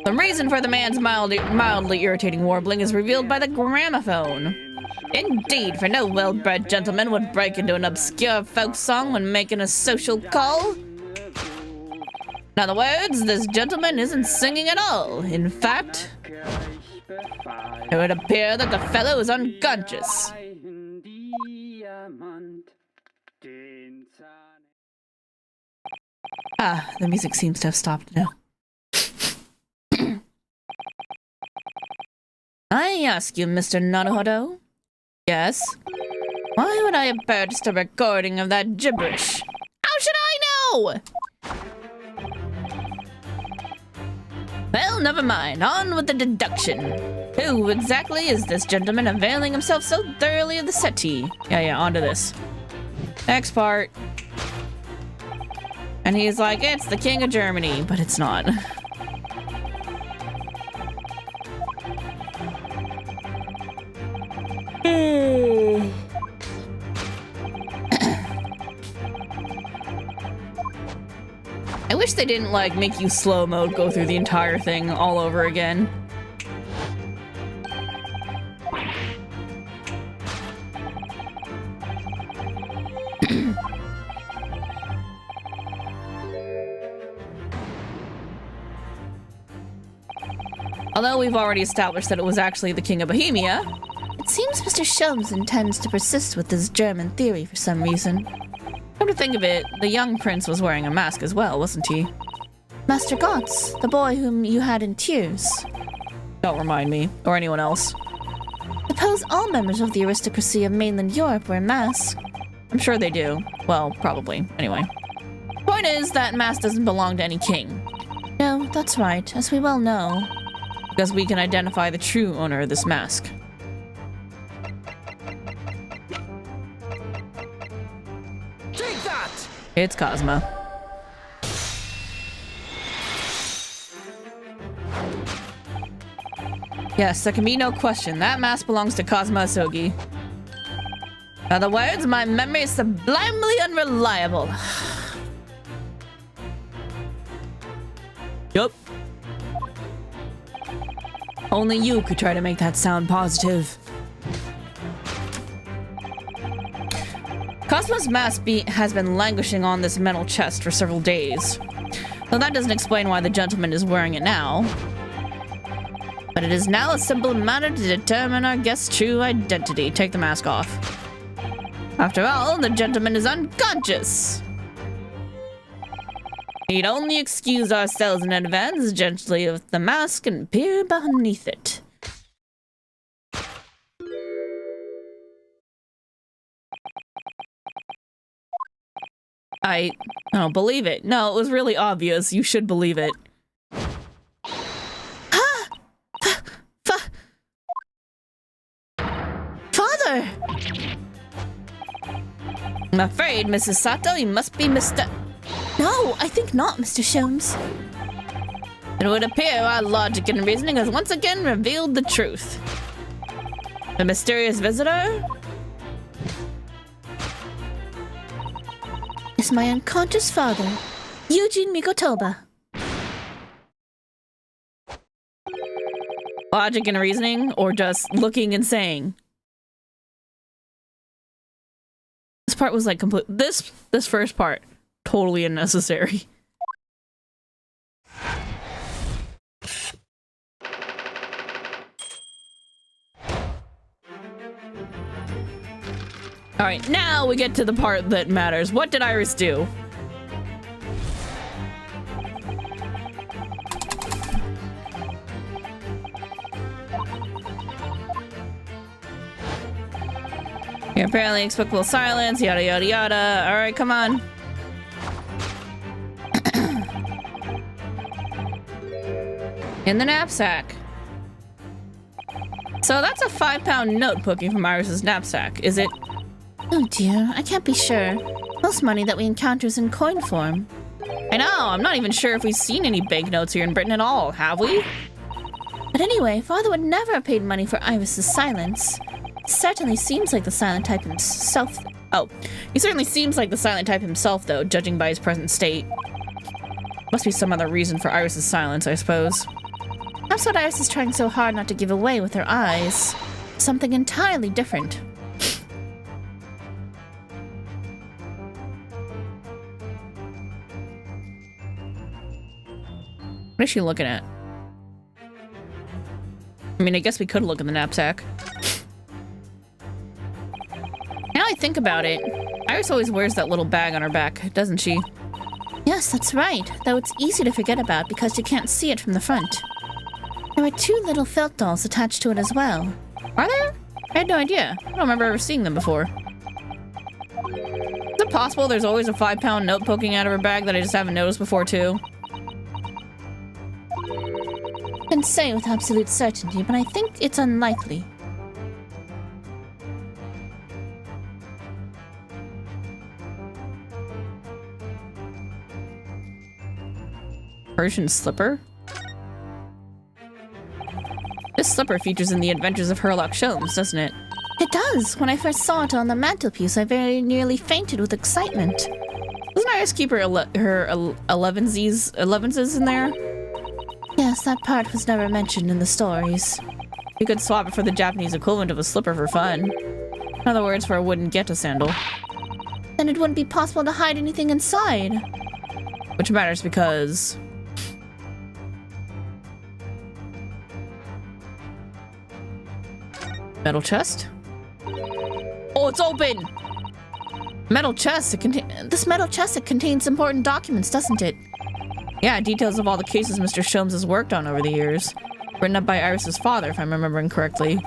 The reason for the man's mildly irritating warbling is revealed by the gramophone. Indeed, for no well-bred gentleman would break into an obscure folk song when making a social call. In other words, this gentleman isn't singing at all. In fact, it would appear that the fellow is unconscious. Ah, the music seems to have stopped now. I ask you, Mr. Naruhodo. Yes? Why would I have purchased a recording of that gibberish? How should I know? Well, never mind. On with the deduction. Who exactly is this gentleman availing himself so thoroughly of the settee? Yeah, on to this. Next part. And he's like, it's the King of Germany, but it's not. I wish they didn't, like, make you slow mode go through the entire thing all over again. Although we've already established that it was actually the King of Bohemia. It seems Mr. Sholmes intends to persist with his German theory for some reason. Come to think of it, the young prince was wearing a mask as well, wasn't he? Master Gotz, the boy whom you had in tears. Don't remind me, or anyone else. Suppose all members of the aristocracy of mainland Europe wear masks. I'm sure they do. Well, probably. Anyway. Point point is that mask doesn't belong to any king. No, that's right, as we well know. Because we can identify the true owner of this mask. Take that! It's Cosmo. Yes, there can be no question. That mask belongs to Cosmo Asogi. In other words, my memory is sublimely unreliable. Yup. Only you could try to make that sound positive. Cosmo's mask has been languishing on this metal chest for several days. Though that doesn't explain why the gentleman is wearing it now. But it is now a simple matter to determine our guest's true identity. Take the mask off. After all, the gentleman is unconscious. We'd only excuse ourselves in advance, gently lift the mask and peer beneath it. I don't believe it. No, it was really obvious. You should believe it. Father! I'm afraid, Mrs. Sato, you must be No, I think not, Mr. Sholmes. It would appear our logic and reasoning has once again revealed the truth. The mysterious visitor? Is my unconscious father, Eugene Mikotoba. Logic and reasoning, or just looking and saying? This part was like complete. This first part, totally unnecessary. All right, now we get to the part that matters. What did Iris do? Yeah, apparently explicable silence, yada yada yada. All right, come on. In the knapsack. So that's a 5-pound note poking from Iris's knapsack, is it? Oh dear, I can't be sure. Most money that we encounter is in coin form. I know, I'm not even sure if we've seen any banknotes here in Britain at all, have we? But anyway, Father would never have paid money for Iris's silence. Certainly seems like the silent type himself. Oh, he certainly seems like the silent type himself, though, judging by his present state. Must be some other reason for Iris's silence, I suppose. That's what Iris is trying so hard not to give away with her eyes. Something entirely different. What is she looking at? I mean, I guess we could look in the knapsack. Now I think about it, Iris always wears that little bag on her back, doesn't she? Yes, that's right, though it's easy to forget about because you can't see it from the front. There are 2 little felt dolls attached to it as well. Are there? I had no idea. I don't remember ever seeing them before. Is it possible there's always a 5-pound note poking out of her bag that I just haven't noticed before, too? I can't say with absolute certainty, but I think it's unlikely. Persian slipper? This slipper features in the Adventures of Sherlock Holmes, doesn't it? It does. When I first saw it on the mantelpiece, I very nearly fainted with excitement. Doesn't Iris keep her elevenses in there? Yes, that part was never mentioned in the stories. You could swap it for the Japanese equivalent of a slipper for fun. In other words, for a wooden geta sandal. Then it wouldn't be possible to hide anything inside. Which matters because... Metal chest? Oh, it's open! Metal chest, This metal chest, it contains important documents, doesn't it? Yeah, details of all the cases Mr. Sholmes has worked on over the years. Written up by Iris's father, if I'm remembering correctly.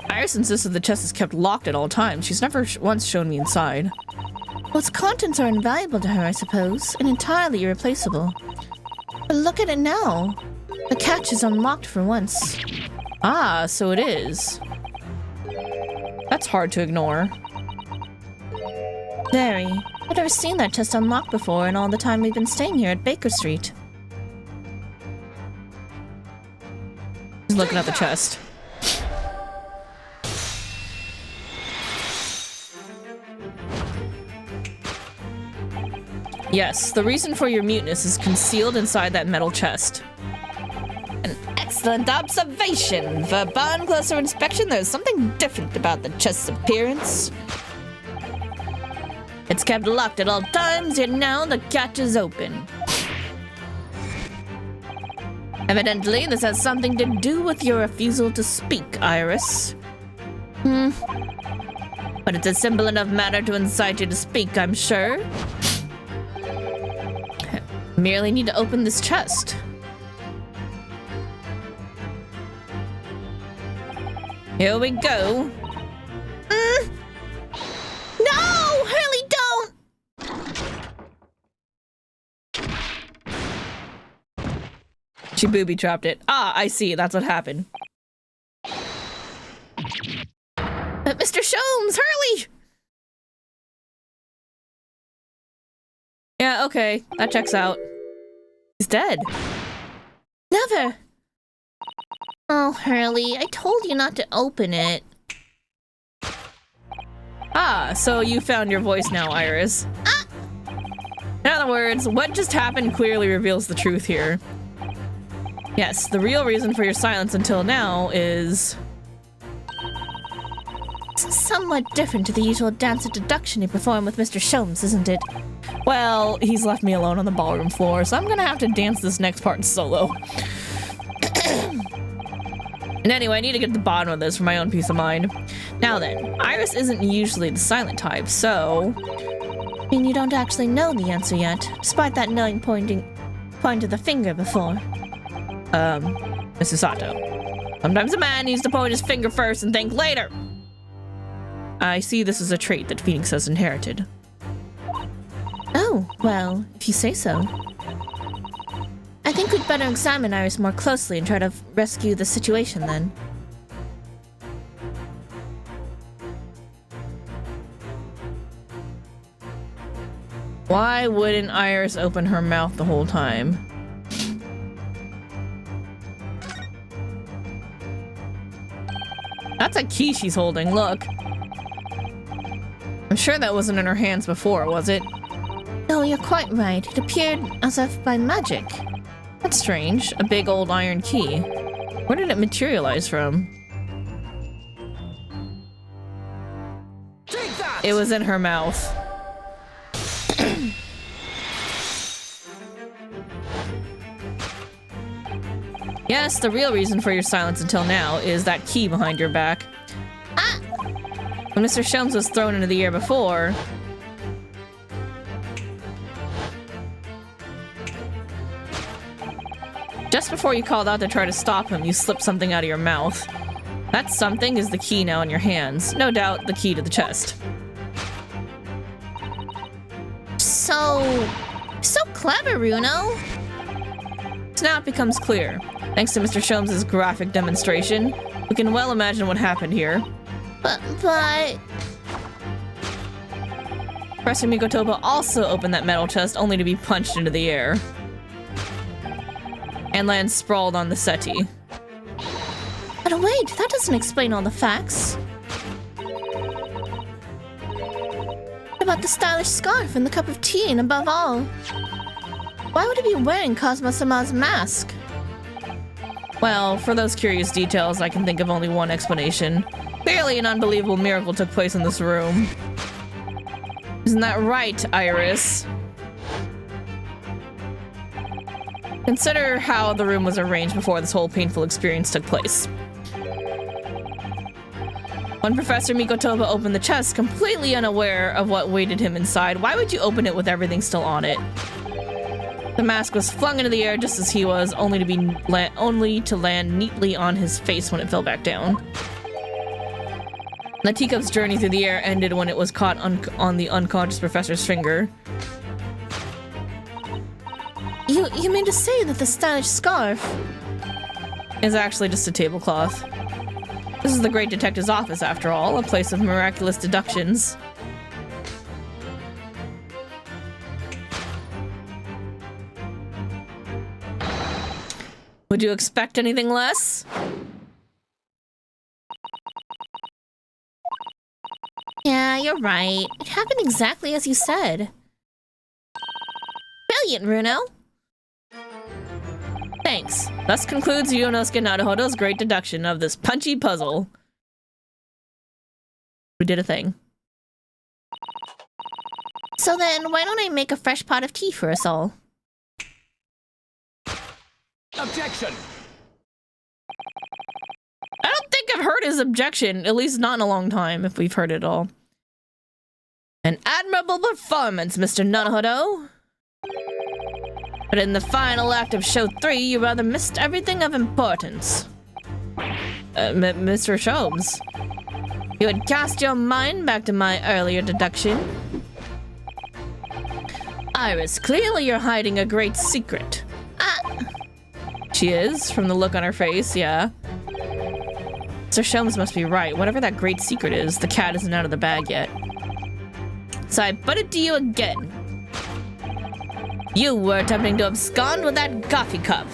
Iris insists that the chest is kept locked at all times. She's never once shown me inside. Well, its contents are invaluable to her, I suppose, and entirely irreplaceable. But look at it now. The catch is unlocked for once. Ah, so it is. That's hard to ignore. Very. I've never seen that chest unlocked before in all the time we've been staying here at Baker Street. He's looking at the chest. Yes, the reason for your muteness is concealed inside that metal chest. An excellent observation. For upon closer inspection, there's something different about the chest's appearance. It's kept locked at all times, yet now the catch is open. Evidently, this has something to do with your refusal to speak, Iris. But it's a simple enough matter to incite you to speak, I'm sure. Merely need to open this chest. Here we go. No! Hurley, don't! She booby-trapped it. Ah, I see. That's what happened. But Mr. Sholmes, Hurley! Yeah, okay. That checks out. He's dead. Never! Oh, Hurley, I told you not to open it. Ah, so you found your voice now, Iris. In other words, what just happened clearly reveals the truth here. Yes, the real reason for your silence until now is... It's somewhat different to the usual dance of deduction you perform with Mr. Sholmes, isn't it? Well, he's left me alone on the ballroom floor, so I'm gonna have to dance this next part solo. And anyway, I need to get to the bottom of this for my own peace of mind. Now then, Iris isn't usually the silent type, so... I mean, you don't actually know the answer yet, despite that knowing point of the finger before. Mrs. Sato. Sometimes a man needs to point his finger first and think later. I see this is a trait that Phoenix has inherited. Oh, well, if you say so. I think we'd better examine Iris more closely and try to rescue the situation then. Why wouldn't Iris open her mouth the whole time? That's a key she's holding, look. I'm sure that wasn't in her hands before, was it? No, you're quite right. It appeared as if by magic. That's strange. A big old iron key. Where did it materialize from? Take that! It was in her mouth. Yes, the real reason for your silence until now is that key behind your back. Ah! When Mr. Sholmes was thrown into the air before... Just before you called out to try to stop him, you slipped something out of your mouth. That something is the key now in your hands. No doubt, the key to the chest. So clever, Runo. So now it becomes clear. Thanks to Mr. Sholmes' graphic demonstration, we can well imagine what happened here. But... Professor Mikotoba also opened that metal chest only to be punched into the air. And land sprawled on the settee. But wait, that doesn't explain all the facts. What about the stylish scarf and the cup of tea, and above all, why would he be wearing Cosmo-sama's mask? Well, for those curious details, I can think of only one explanation. Clearly an unbelievable miracle took place in this room. Isn't that right, Iris? Consider how the room was arranged before this whole painful experience took place. When Professor Mikotoba opened the chest, completely unaware of what waited him inside, why would you open it with everything still on it? The mask was flung into the air just as he was, only to land neatly on his face when it fell back down. The teacup's journey through the air ended when it was caught on the unconscious professor's finger. You mean to say that the stylish scarf is actually just a tablecloth? This is the great detective's office, after all, a place of miraculous deductions. Would you expect anything less? Yeah, you're right. It happened exactly as you said. Brilliant, Bruno. Thanks. Thus concludes Yonosuke Naruhodo's great deduction of this punchy puzzle. We did a thing. So then, why don't I make a fresh pot of tea for us all? Objection! I don't think I've heard his objection, at least not in a long time, if we've heard it all. An admirable performance, Mr. Naruhodo. But in the final act of Show 3, you rather missed everything of importance. Mr. Sholmes, you had cast your mind back to my earlier deduction. Iris, clearly you're hiding a great secret. She is, from the look on her face, yeah. Sir Sholmes must be right. Whatever that great secret is, the cat isn't out of the bag yet. So I put it to you again. You were attempting to abscond with that coffee cup.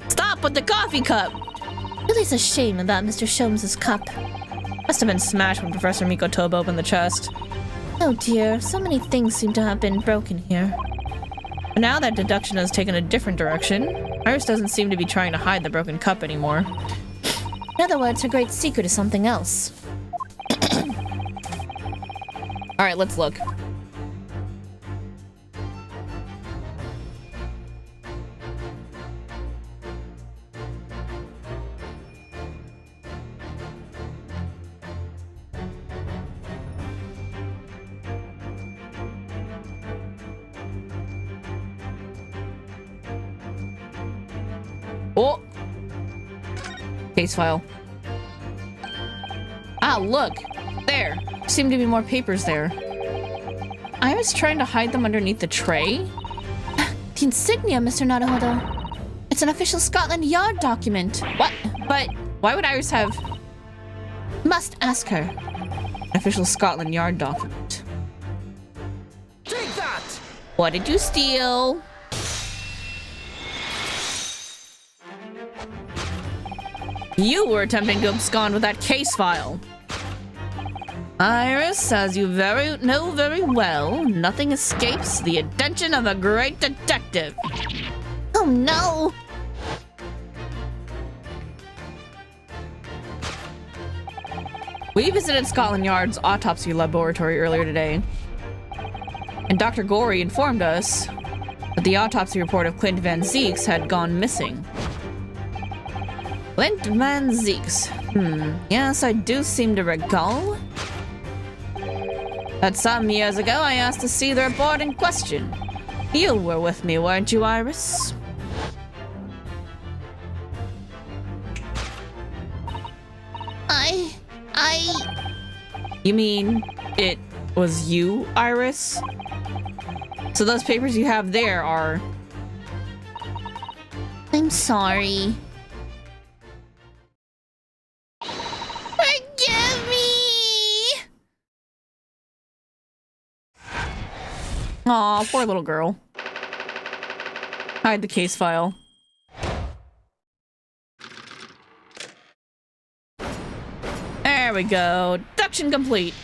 Stop with the coffee cup! Really is a shame about Mr. Sholmes' cup. Must have been smashed when Professor Mikotoba opened the chest. Oh dear, so many things seem to have been broken here. But now that deduction has taken a different direction, Iris doesn't seem to be trying to hide the broken cup anymore. In other words, her great secret is something else. Alright, let's look. Oh! Case file. Ah, look! There! Seem to be more papers there. I was trying to hide them underneath the tray. The insignia, Mr. Naruhodo. It's an official Scotland Yard document. What? But why would Iris have Must ask her. an official Scotland Yard document? Take that! What did you steal? You were attempting to abscond with that case file. Iris, as you know very well, nothing escapes the attention of a great detective. Oh no! We visited Scotland Yard's autopsy laboratory earlier today, and Dr. Gorey informed us that the autopsy report of Clint Van Zeeks had gone missing. Clint Van Zeeks. Yes, I do seem to recall that some years ago I asked to see the report in question. You were with me, weren't you, Iris? You mean it was you, Iris? So those papers you have there are... I'm sorry. Forgive me! Aw, poor little girl. Hide the case file. There we go. Deduction complete.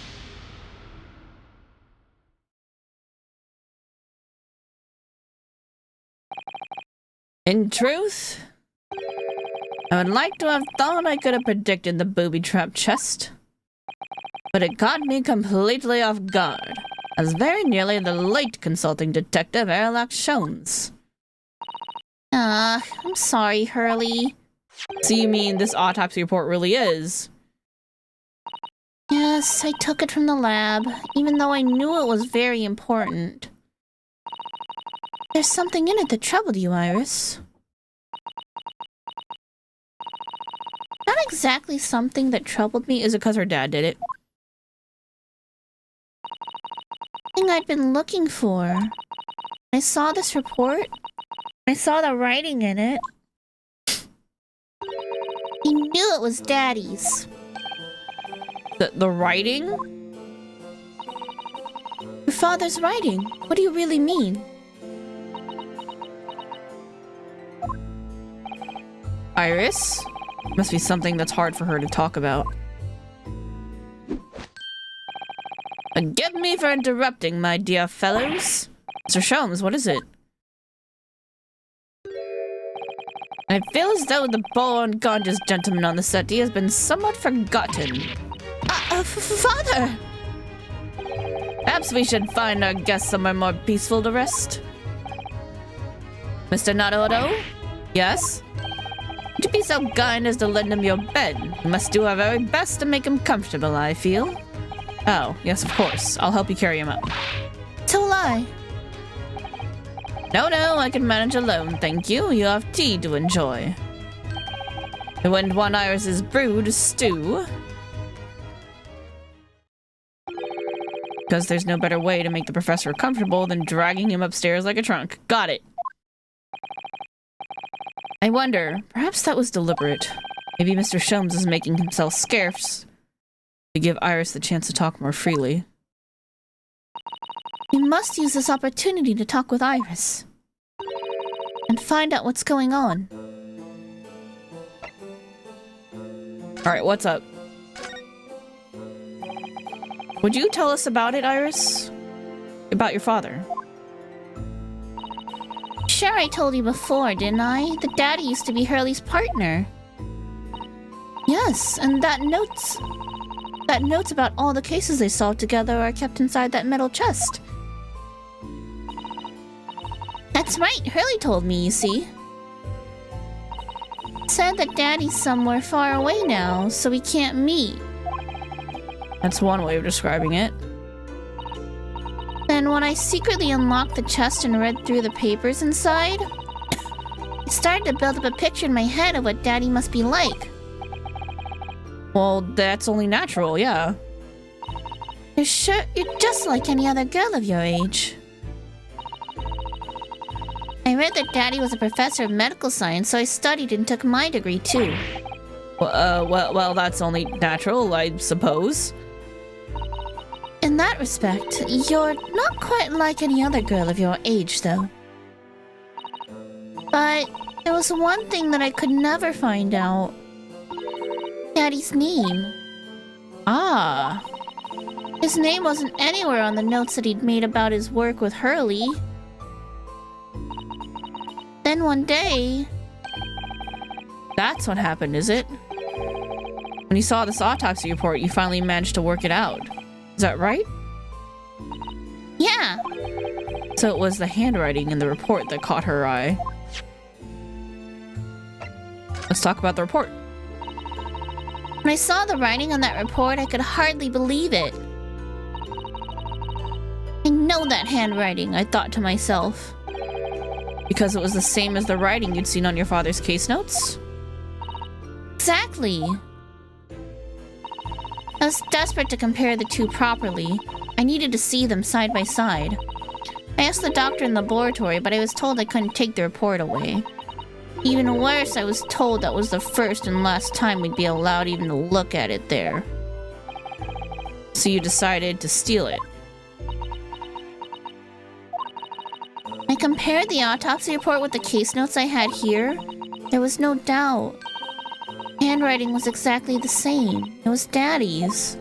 In truth, I would like to have thought I could have predicted the booby-trapped chest, but it caught me completely off guard, as very nearly the late consulting detective Erlach Sholmes. I'm sorry, Hurley. So you mean this autopsy report really is? Yes, I took it from the lab, even though I knew it was very important. There's something in it that troubled you, Iris. Not exactly something that troubled me? Is it because her dad did it? Thing I'd been looking for. I saw this report. I saw the writing in it. I knew it was Daddy's. The writing? Your father's writing. What do you really mean? Iris? Must be something that's hard for her to talk about. Forgive me for interrupting, my dear fellows. Mr. Sholmes, what is it? I feel as though the born gorgeous gentleman on the settee has been somewhat forgotten. Father! Perhaps we should find our guest somewhere more peaceful to rest. Mr. Naruto? Yes? Would you be so kind as to lend him your bed? We must do our very best to make him comfortable, I feel. Oh, yes, of course. I'll help you carry him up. So will I. No, I can manage alone, thank you. You have tea to enjoy. I wouldn't want Iris's brewed stew. Because there's no better way to make the professor comfortable than dragging him upstairs like a trunk. Got it. I wonder, perhaps that was deliberate. Maybe Mr. Sholmes is making himself scarce to give Iris the chance to talk more freely. We must use this opportunity to talk with Iris. And find out what's going on. Alright, what's up? Would you tell us about it, Iris? About your father? Sure, I told you before, didn't I? That Daddy used to be Hurley's partner. Yes, and that notes about all the cases they solved together are kept inside that metal chest. That's right, Hurley told me, you see. Said that Daddy's somewhere far away now, so we can't meet. That's one way of describing it. Then when I secretly unlocked the chest and read through the papers inside, I started to build up a picture in my head of what Daddy must be like. Well, that's only natural, yeah. You're just like any other girl of your age. I read that Daddy was a professor of medical science, so I studied and took my degree too. Well, that's only natural, I suppose. In that respect, you're not quite like any other girl of your age, though. But there was one thing that I could never find out. Daddy's name. Ah. His name wasn't anywhere on the notes that he'd made about his work with Hurley. Then one day... That's what happened, is it? When you saw this autopsy report, you finally managed to work it out. Is that right? Yeah. So it was the handwriting in the report that caught her eye. Let's talk about the report. When I saw the writing on that report, I could hardly believe it. I know that handwriting, I thought to myself. Because it was the same as the writing you'd seen on your father's case notes? Exactly. I was desperate to compare the two properly. I needed to see them side by side. I asked the doctor in the laboratory, but I was told I couldn't take the report away. Even worse, I was told that was the first and last time we'd be allowed even to look at it there. So you decided to steal it? I compared the autopsy report with the case notes I had here. There was no doubt. Handwriting was exactly the same. It was Daddy's.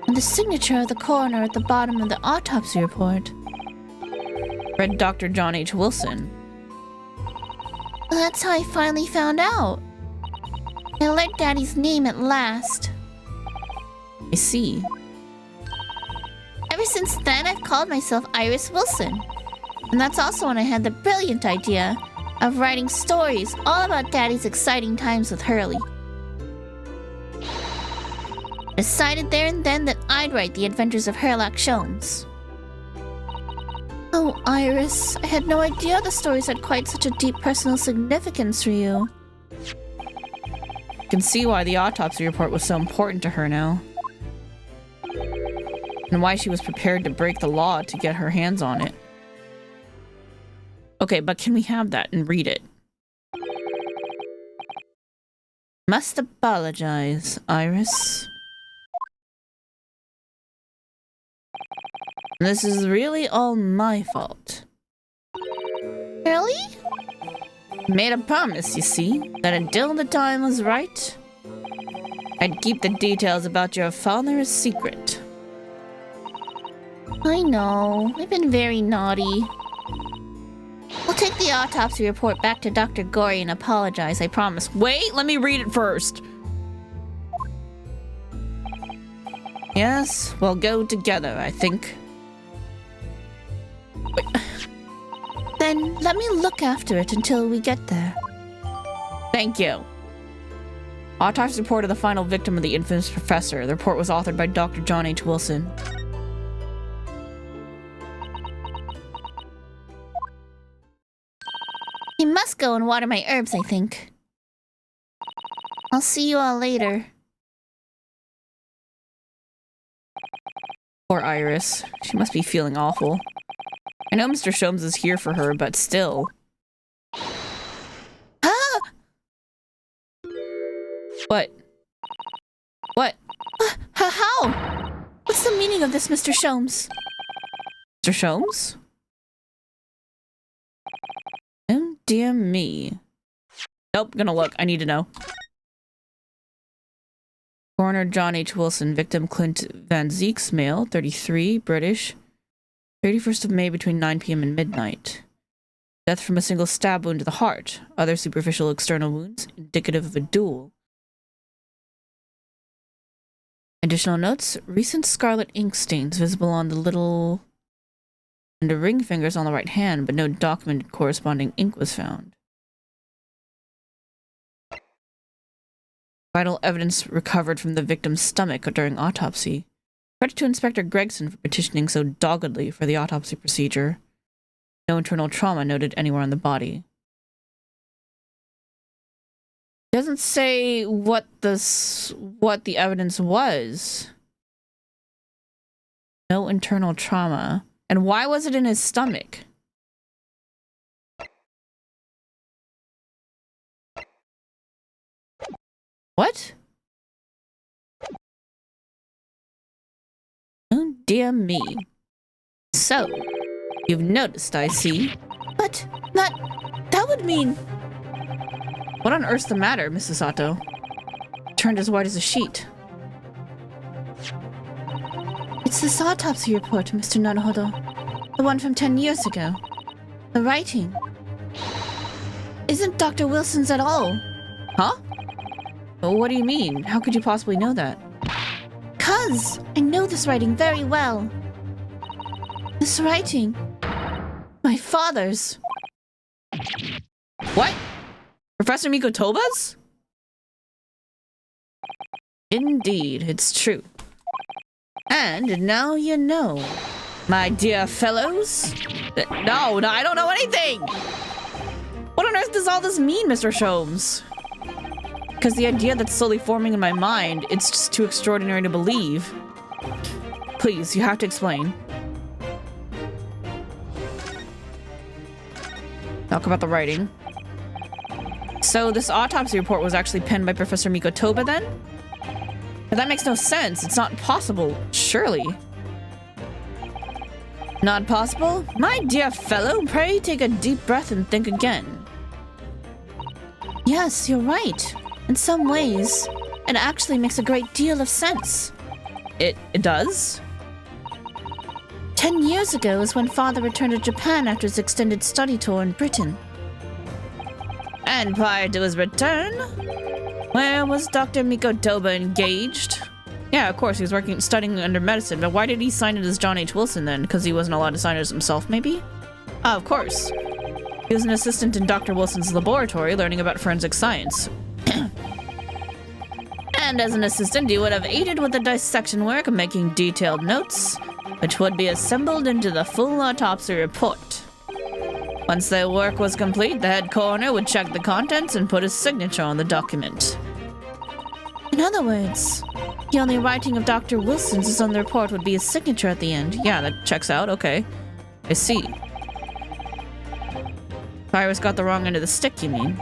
And the signature of the coroner at the bottom of the autopsy report read Dr. John H. Wilson. That's how I finally found out. I learned Daddy's name at last. I see. Ever since then, I've called myself Iris Wilson. And that's also when I had the brilliant idea of writing stories all about Daddy's exciting times with Hurley. I decided there and then that I'd write the adventures of Herlock Sholmes. Oh, Iris, I had no idea the stories had quite such a deep personal significance for you. can see why the autopsy report was so important to her now. And why she was prepared to break the law to get her hands on it. Okay, but can we have that and read it? Must apologize, Iris. This is really all my fault. Really? Made a promise, you see, that until the time was right, I'd keep the details about your father a secret. I know. I've been very naughty. I'll take the autopsy report back to Dr. Gory and apologize, I promise. Wait, let me read it first. Yes, we'll go together, I think. Wait. Then let me look after it until we get there. Thank you. Autopsy report of the final victim of the infamous professor. The report was authored by Dr. John H. Wilson. I must go and water my herbs, I think. I'll see you all later. Poor Iris. She must be feeling awful. I know Mr. Sholmes is here for her, but still. Ah! What? What? How? What's the meaning of this, Mr. Sholmes? Mr. Sholmes? Oh, dear me. Nope, gonna look. I need to know. Coroner John H. Wilson, victim Clint Van Zeeks, male, 33, British, 31st of May between 9 p.m. and midnight. Death from a single stab wound to the heart. Other superficial external wounds, indicative of a duel. Additional notes, recent scarlet ink stains visible on the little and the ring fingers on the right hand, but no documented corresponding ink was found. Vital evidence recovered from the victim's stomach during autopsy. Credit to Inspector Gregson for petitioning so doggedly for the autopsy procedure. No internal trauma noted anywhere on the body. Doesn't say what the evidence was. No internal trauma. And why was it in his stomach? What? Oh dear me. So, you've noticed, I see. But that would mean... What on earth's the matter, Mrs. Sato? Turned as white as a sheet. It's this autopsy report, Mr. Naruhodo. The one from 10 years ago. The writing isn't Dr. Wilson's at all. Huh? Well, what do you mean? How could you possibly know that? 'Cause I know this writing very well. This writing... my father's. What? Professor Mikotoba's? Indeed, it's true. And now you know, my dear fellows. No, I don't know anything! What on earth does all this mean, Mr. Sholmes? Because the idea that's slowly forming in my mind, it's just too extraordinary to believe. Please, you have to explain. Talk about the writing. So this autopsy report was actually penned by Professor Mikotoba then? But that makes no sense. It's not possible, surely. Not possible? My dear fellow, pray take a deep breath and think again. Yes, you're right. In some ways, it actually makes a great deal of sense. It does? 10 years ago is when Father returned to Japan after his extended study tour in Britain. And prior to his return, where was Dr. Mikotoba engaged? Yeah, of course, he was studying under medicine, but why did he sign it as John H. Wilson then? Because he wasn't allowed to sign it as himself, maybe? Of course. He was an assistant in Dr. Wilson's laboratory, learning about forensic science. And as an assistant, he would have aided with the dissection work, making detailed notes, which would be assembled into the full autopsy report. Once their work was complete, the head coroner would check the contents and put his signature on the document. In other words, the only writing of Dr. Wilson's is on the report would be his signature at the end. Yeah, that checks out. Okay. I see. Iris got the wrong end of the stick, you mean?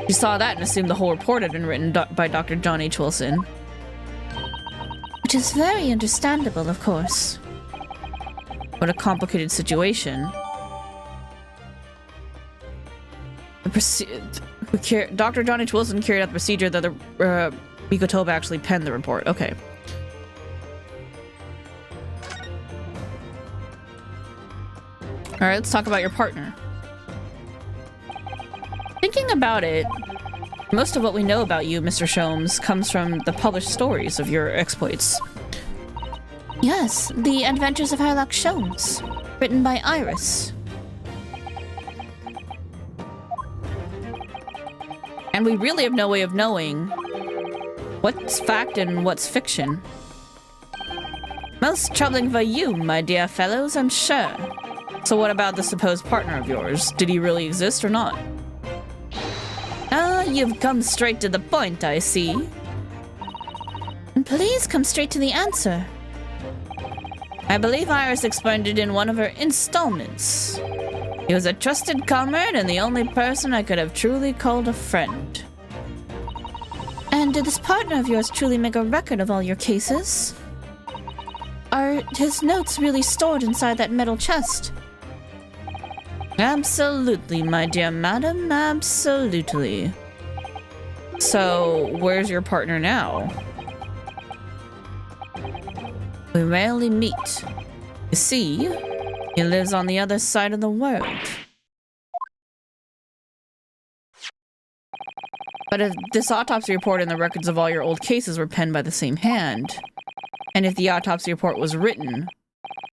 She saw that and assumed the whole report had been written by Dr. John H. Wilson. Which is very understandable, of course. What a complicated situation. Dr. John H. Wilson carried out the procedure that the Mikotoba actually penned the report. Okay. Alright, let's talk about your partner. Thinking about it, most of what we know about you, Mr. Sholmes, comes from the published stories of your exploits. Yes, The Adventures of Herlock Sholmes, written by Iris. And we really have no way of knowing what's fact and what's fiction. Most troubling for you, my dear fellows, I'm sure. So what about the supposed partner of yours? Did he really exist or not? Ah, you've come straight to the point, I see. And please come straight to the answer. I believe Iris explained it in one of her installments. He was a trusted comrade and the only person I could have truly called a friend. And did this partner of yours truly make a record of all your cases? Are his notes really stored inside that metal chest? Absolutely, my dear madam, absolutely. So, where's your partner now? We rarely meet. You see, he lives on the other side of the world. But if this autopsy report and the records of all your old cases were penned by the same hand, and if the autopsy report was written,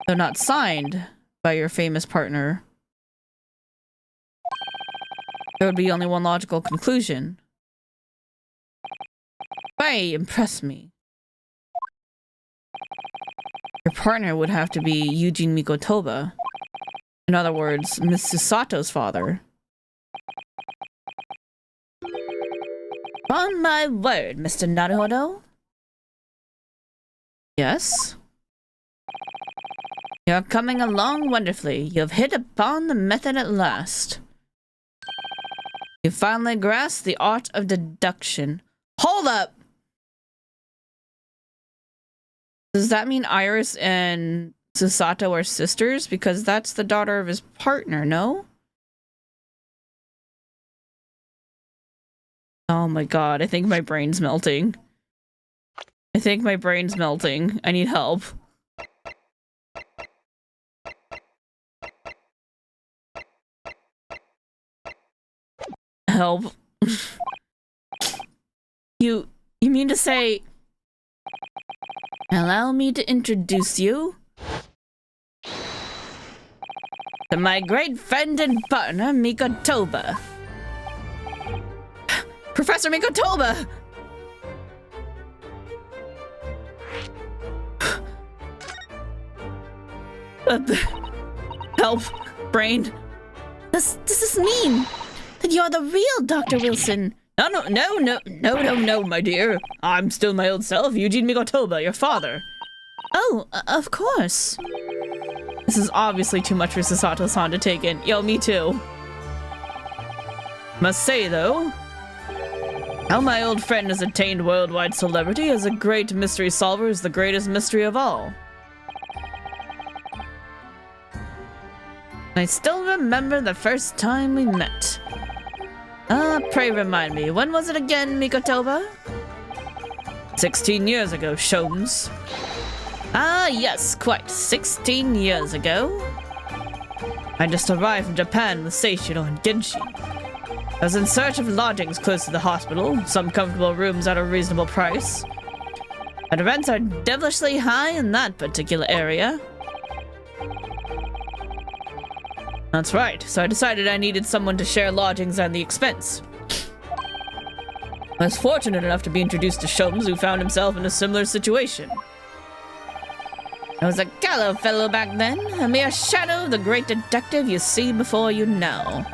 though not signed, by your famous partner, there would be only one logical conclusion. Hey, impress me. Your partner would have to be Eugene Mikotoba. In other words, Miss Susato's father. On my word, Mr. Naruhodo. Yes? You're coming along wonderfully. You've hit upon the method at last. You finally grasped the art of deduction. Hold up! Does that mean Iris and Susato are sisters? Because that's the daughter of his partner, no? Oh my god, I think my brain's melting. I think my brain's melting. I need help. Help. You mean to say... Allow me to introduce you to my great friend and partner, Mikotoba. Professor Mikotoba! Help. Brain. Does this mean that you're the real Dr. Wilson? No, my dear. I'm still my old self, Eugene Mikotoba, your father. Oh, of course. This is obviously too much for Susato-san to take in. Yo, me too. Must say, though, how my old friend has attained worldwide celebrity as a great mystery solver is the greatest mystery of all. I still remember the first time we met. Pray remind me, when was it again, Mikotoba? 16 years ago, Sholmes. Ah, yes, quite 16 years ago. I just arrived from Japan with Seishiro and Genshi. I was in search of lodgings close to the hospital, some comfortable rooms at a reasonable price. But rents are devilishly high in that particular area. That's right, so I decided I needed someone to share lodgings and the expense. I was fortunate enough to be introduced to Sholmes, who found himself in a similar situation. I was a callow fellow back then, a mere shadow of the great detective you see before you now.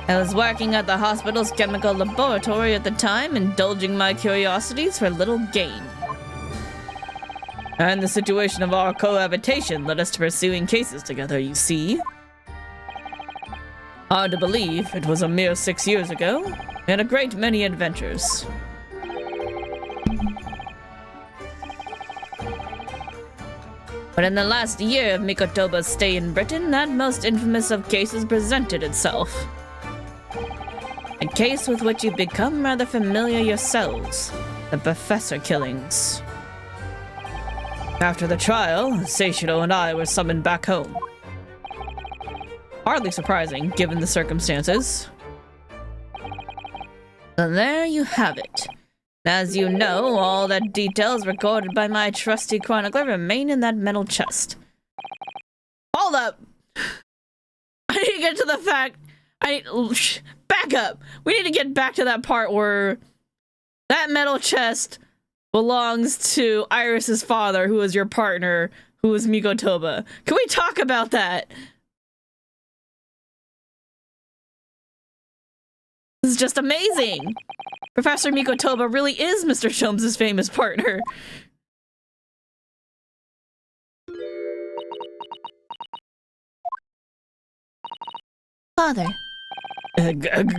I was working at the hospital's chemical laboratory at the time, indulging my curiosities for little gain. And the situation of our cohabitation led us to pursuing cases together, you see. Hard to believe, it was a mere 6 years ago, and a great many adventures. But in the last year of Mikotoba's stay in Britain, that most infamous of cases presented itself. A case with which you've become rather familiar yourselves, the professor killings. After the trial, Seishiro and I were summoned back home. Hardly surprising, given the circumstances. So there you have it. As you know, all the details recorded by my trusty chronicler remain in that metal chest. Hold up! I need to get to the fact... back up! We need to get back to that part where that metal chest belongs to Iris's father, who is your partner, who is Mikotoba. Can we talk about that? This is just amazing! Professor Mikotoba really is Mr. Sholmes' famous partner. Father.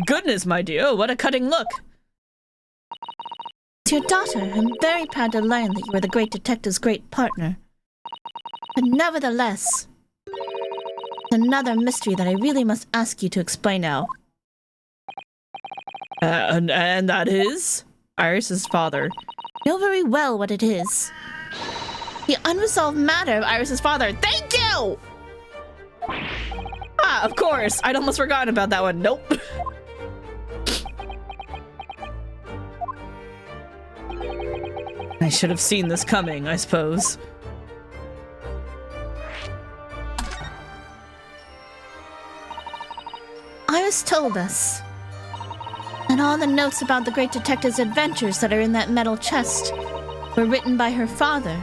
Goodness, my dear, what a cutting look! To your daughter, I'm very proud to learn that you are the great detective's great partner. But nevertheless, another mystery that I really must ask you to explain now. And that is? Iris's father. I know very well what it is. The unresolved matter of Iris's father. Thank you! Ah, of course! I'd almost forgotten about that one. Nope. I should have seen this coming, I suppose. Iris told us. And all the notes about the great detective's adventures that are in that metal chest were written by her father.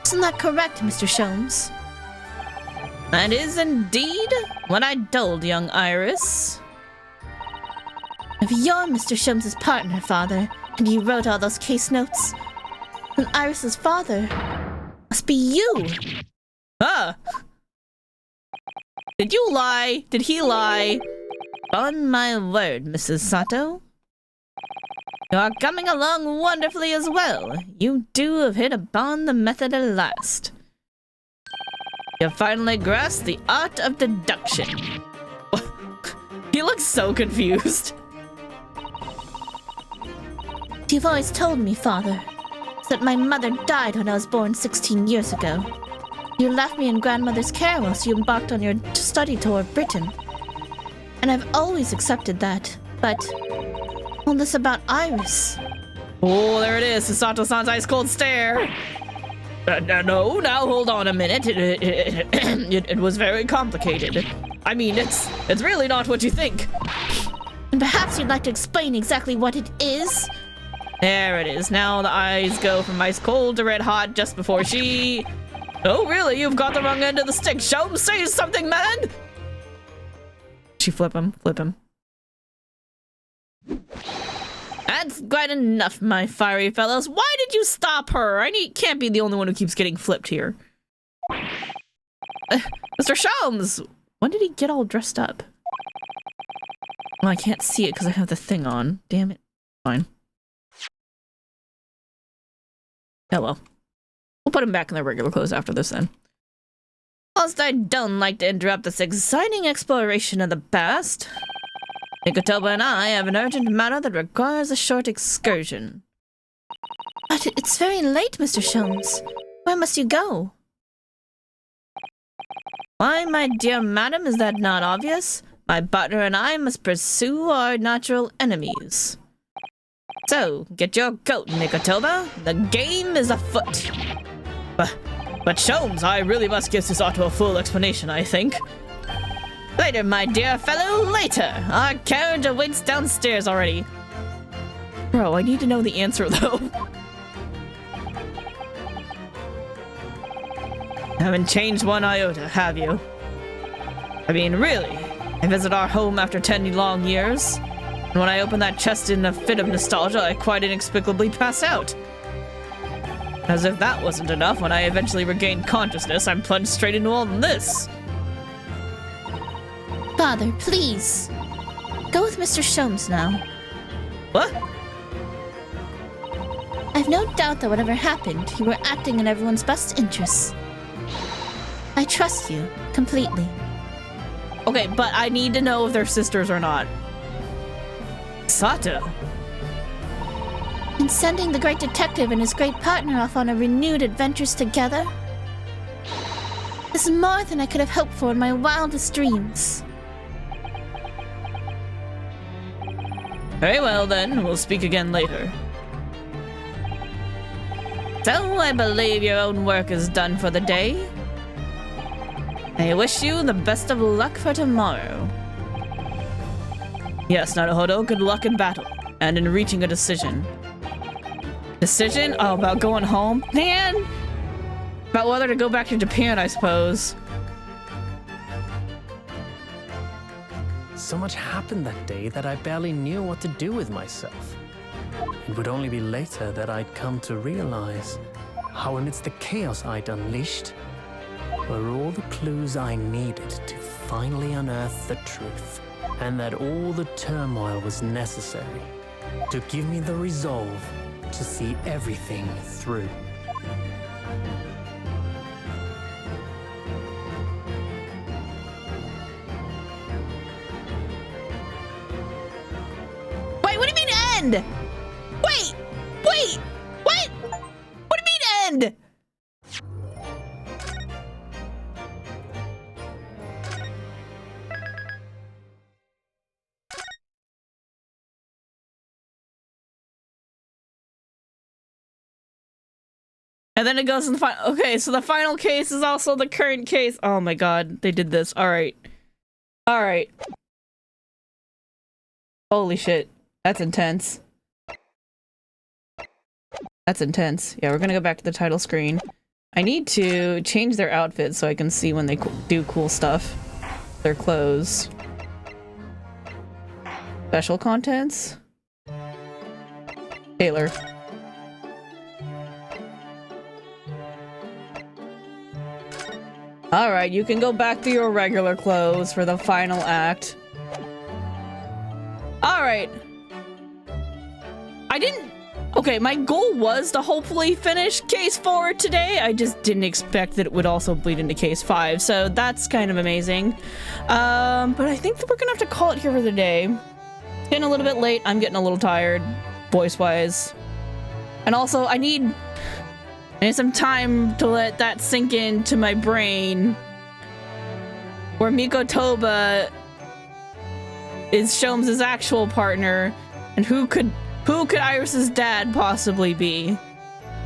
Isn't that correct, Mr. Sholmes? That is indeed what I told young Iris. If you're Mr. Sholmes' partner, Father, and you wrote all those case notes, then Iris's father must be you. Huh? Did you lie? Did he lie? On my word, Mrs. Sato. You are coming along wonderfully as well. You do have hit upon the method at last. You finally grasped the art of deduction. He looks so confused. You've always told me, Father, that my mother died when I was born 16 years ago. You left me in grandmother's care whilst you embarked on your study tour of Britain. And I've always accepted that, but all this about Iris. Oh, there it is, Sato-san's ice-cold stare. No, now hold on a minute. It was very complicated. I mean, it's really not what you think. And perhaps you'd like to explain exactly what it is? There it is. Now the eyes go from ice cold to red hot just before she... Oh, really? You've got the wrong end of the stick. Sholmes, say something, man! She flip him. That's quite enough, my fiery fellows. Why did you stop her? Can't be the only one who keeps getting flipped here. Mr. Sholmes! When did he get all dressed up? Well, I can't see it because I have the thing on. Damn it. Fine. Oh well. We'll put him back in their regular clothes after this then. Whilst I don't like to interrupt this exciting exploration of the past, Mikotoba and I have an urgent matter that requires a short excursion. But it's very late, Mr. Sholmes. Where must you go? Why, my dear madam, is that not obvious? My partner and I must pursue our natural enemies. So, get your coat, Mikotoba. The game is afoot. But Sholmes, I really must give Susato a full explanation, I think. Later, my dear fellow, later. Our carriage awaits downstairs already. Bro, I need to know the answer, though. Haven't changed one iota, have you? I mean, really? I visit our home after 10 long years, and when I open that chest in a fit of nostalgia, I quite inexplicably pass out. As if that wasn't enough, when I eventually regained consciousness, I'm plunged straight into all this. Father, please. Go with Mr. Sholmes now. What? I've no doubt that whatever happened, you were acting in everyone's best interests. I trust you completely. Okay, but I need to know if they're sisters or not. Sato. In sending the great detective and his great partner off on a renewed adventures together, this is more than I could have hoped for in my wildest dreams. Very well then, we'll speak again later. So, I believe your own work is done for the day. I wish you the best of luck for tomorrow. Yes, Naruhodo, good luck in battle, and in reaching a decision. Decision? Oh, about going home? Man! About whether to go back to Japan, I suppose. So much happened that day that I barely knew what to do with myself. It would only be later that I'd come to realize how amidst the chaos I'd unleashed were all the clues I needed to finally unearth the truth, and that all the turmoil was necessary to give me the resolve to see everything through. Wait, what do you mean end? Wait! Wait! What? What do you mean end? And then it goes in the final. Okay, so the final case is also the current case. Oh my god, they did this. Alright. Alright. Holy shit. That's intense. That's intense. Yeah, we're gonna go back to the title screen. I need to change their outfits so I can see when they do cool stuff. Their clothes. Special contents? Taylor. Alright, you can go back to your regular clothes for the final act. Alright. I didn't... Okay, my goal was to hopefully finish Case 4 today. I just didn't expect that it would also bleed into Case 5, so that's kind of amazing. But I think that we're gonna have to call it here for the day. It's getting a little bit late. I'm getting a little tired, voice-wise. And also, I need some time to let that sink into my brain. Where Miko Toba is Sholmes' actual partner, and who could Iris's dad possibly be?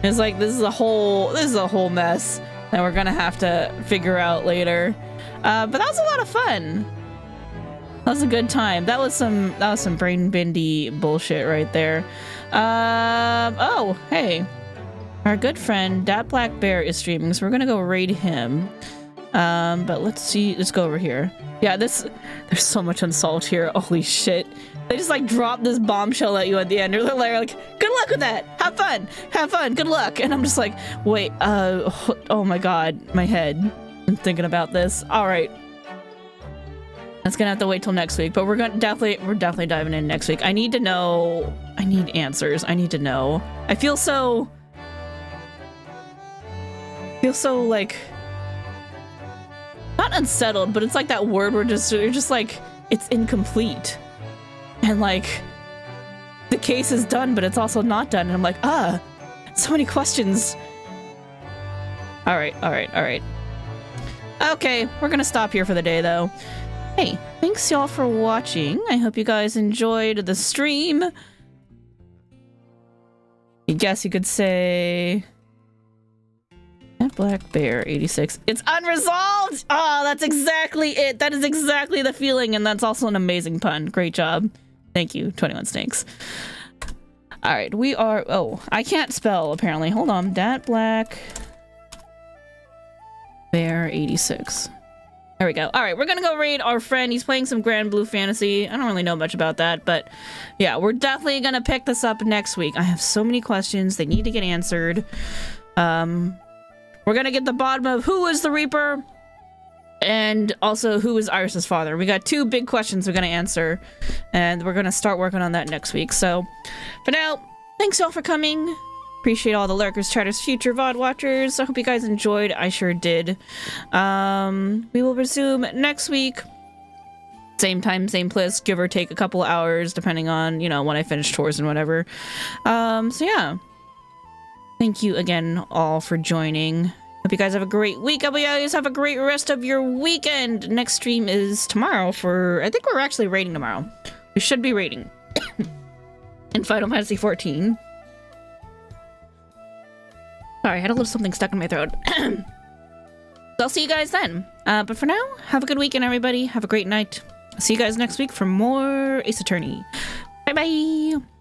It's like this is a whole mess that we're gonna have to figure out later. But that was a lot of fun. That was a good time. That was some brain bendy bullshit right there. Oh, hey. Our good friend, Dat Black Bear, is streaming, so we're gonna go raid him. But let's see, let's go over here. Yeah, there's so much unsalt here, holy shit. They just like drop this bombshell at you at the end. They're like, good luck with that, have fun, good luck. And I'm just like, wait, oh my god, my head. I'm thinking about this. All right. That's gonna have to wait till next week, but we're definitely diving in next week. I need to know, I need answers, I need to know. I feel so like not unsettled, but it's like that word where you're just like it's incomplete, and like the case is done but it's also not done, and I'm like, so many questions. All right, okay, we're gonna stop here for the day though. Hey, thanks y'all for watching. I hope you guys enjoyed the stream. I guess you could say Black Bear 86. It's unresolved! Oh, that's exactly it. That is exactly the feeling, and that's also an amazing pun. Great job. Thank you, 21 Snakes. Alright, we are... Oh, I can't spell, apparently. Hold on. Dat Black Bear 86. There we go. All right, we're gonna go raid our friend. He's playing some Grand Blue Fantasy. I don't really know much about that, but yeah, we're definitely gonna pick this up next week. I have so many questions. They need to get answered. We're gonna get the bottom of who is the Reaper, and also who is Iris's father. We got 2 big questions we're gonna answer, and we're gonna start working on that next week. So, for now, thanks all for coming. Appreciate all the lurkers, chatters, future VoD watchers. I hope you guys enjoyed. I sure did. We will resume next week. Same time, same place, give or take a couple hours, depending on, you know, when I finish tours and whatever. So yeah. Thank you again all for joining. Hope you guys have a great week. Hope you guys have a great rest of your weekend. Next stream is tomorrow for... I think we're actually raiding tomorrow. We should be raiding. in Final Fantasy 14. Sorry, I had a little something stuck in my throat. So I'll see you guys then. But for now, have a good weekend, everybody. Have a great night. See you guys next week for more Ace Attorney. Bye-bye!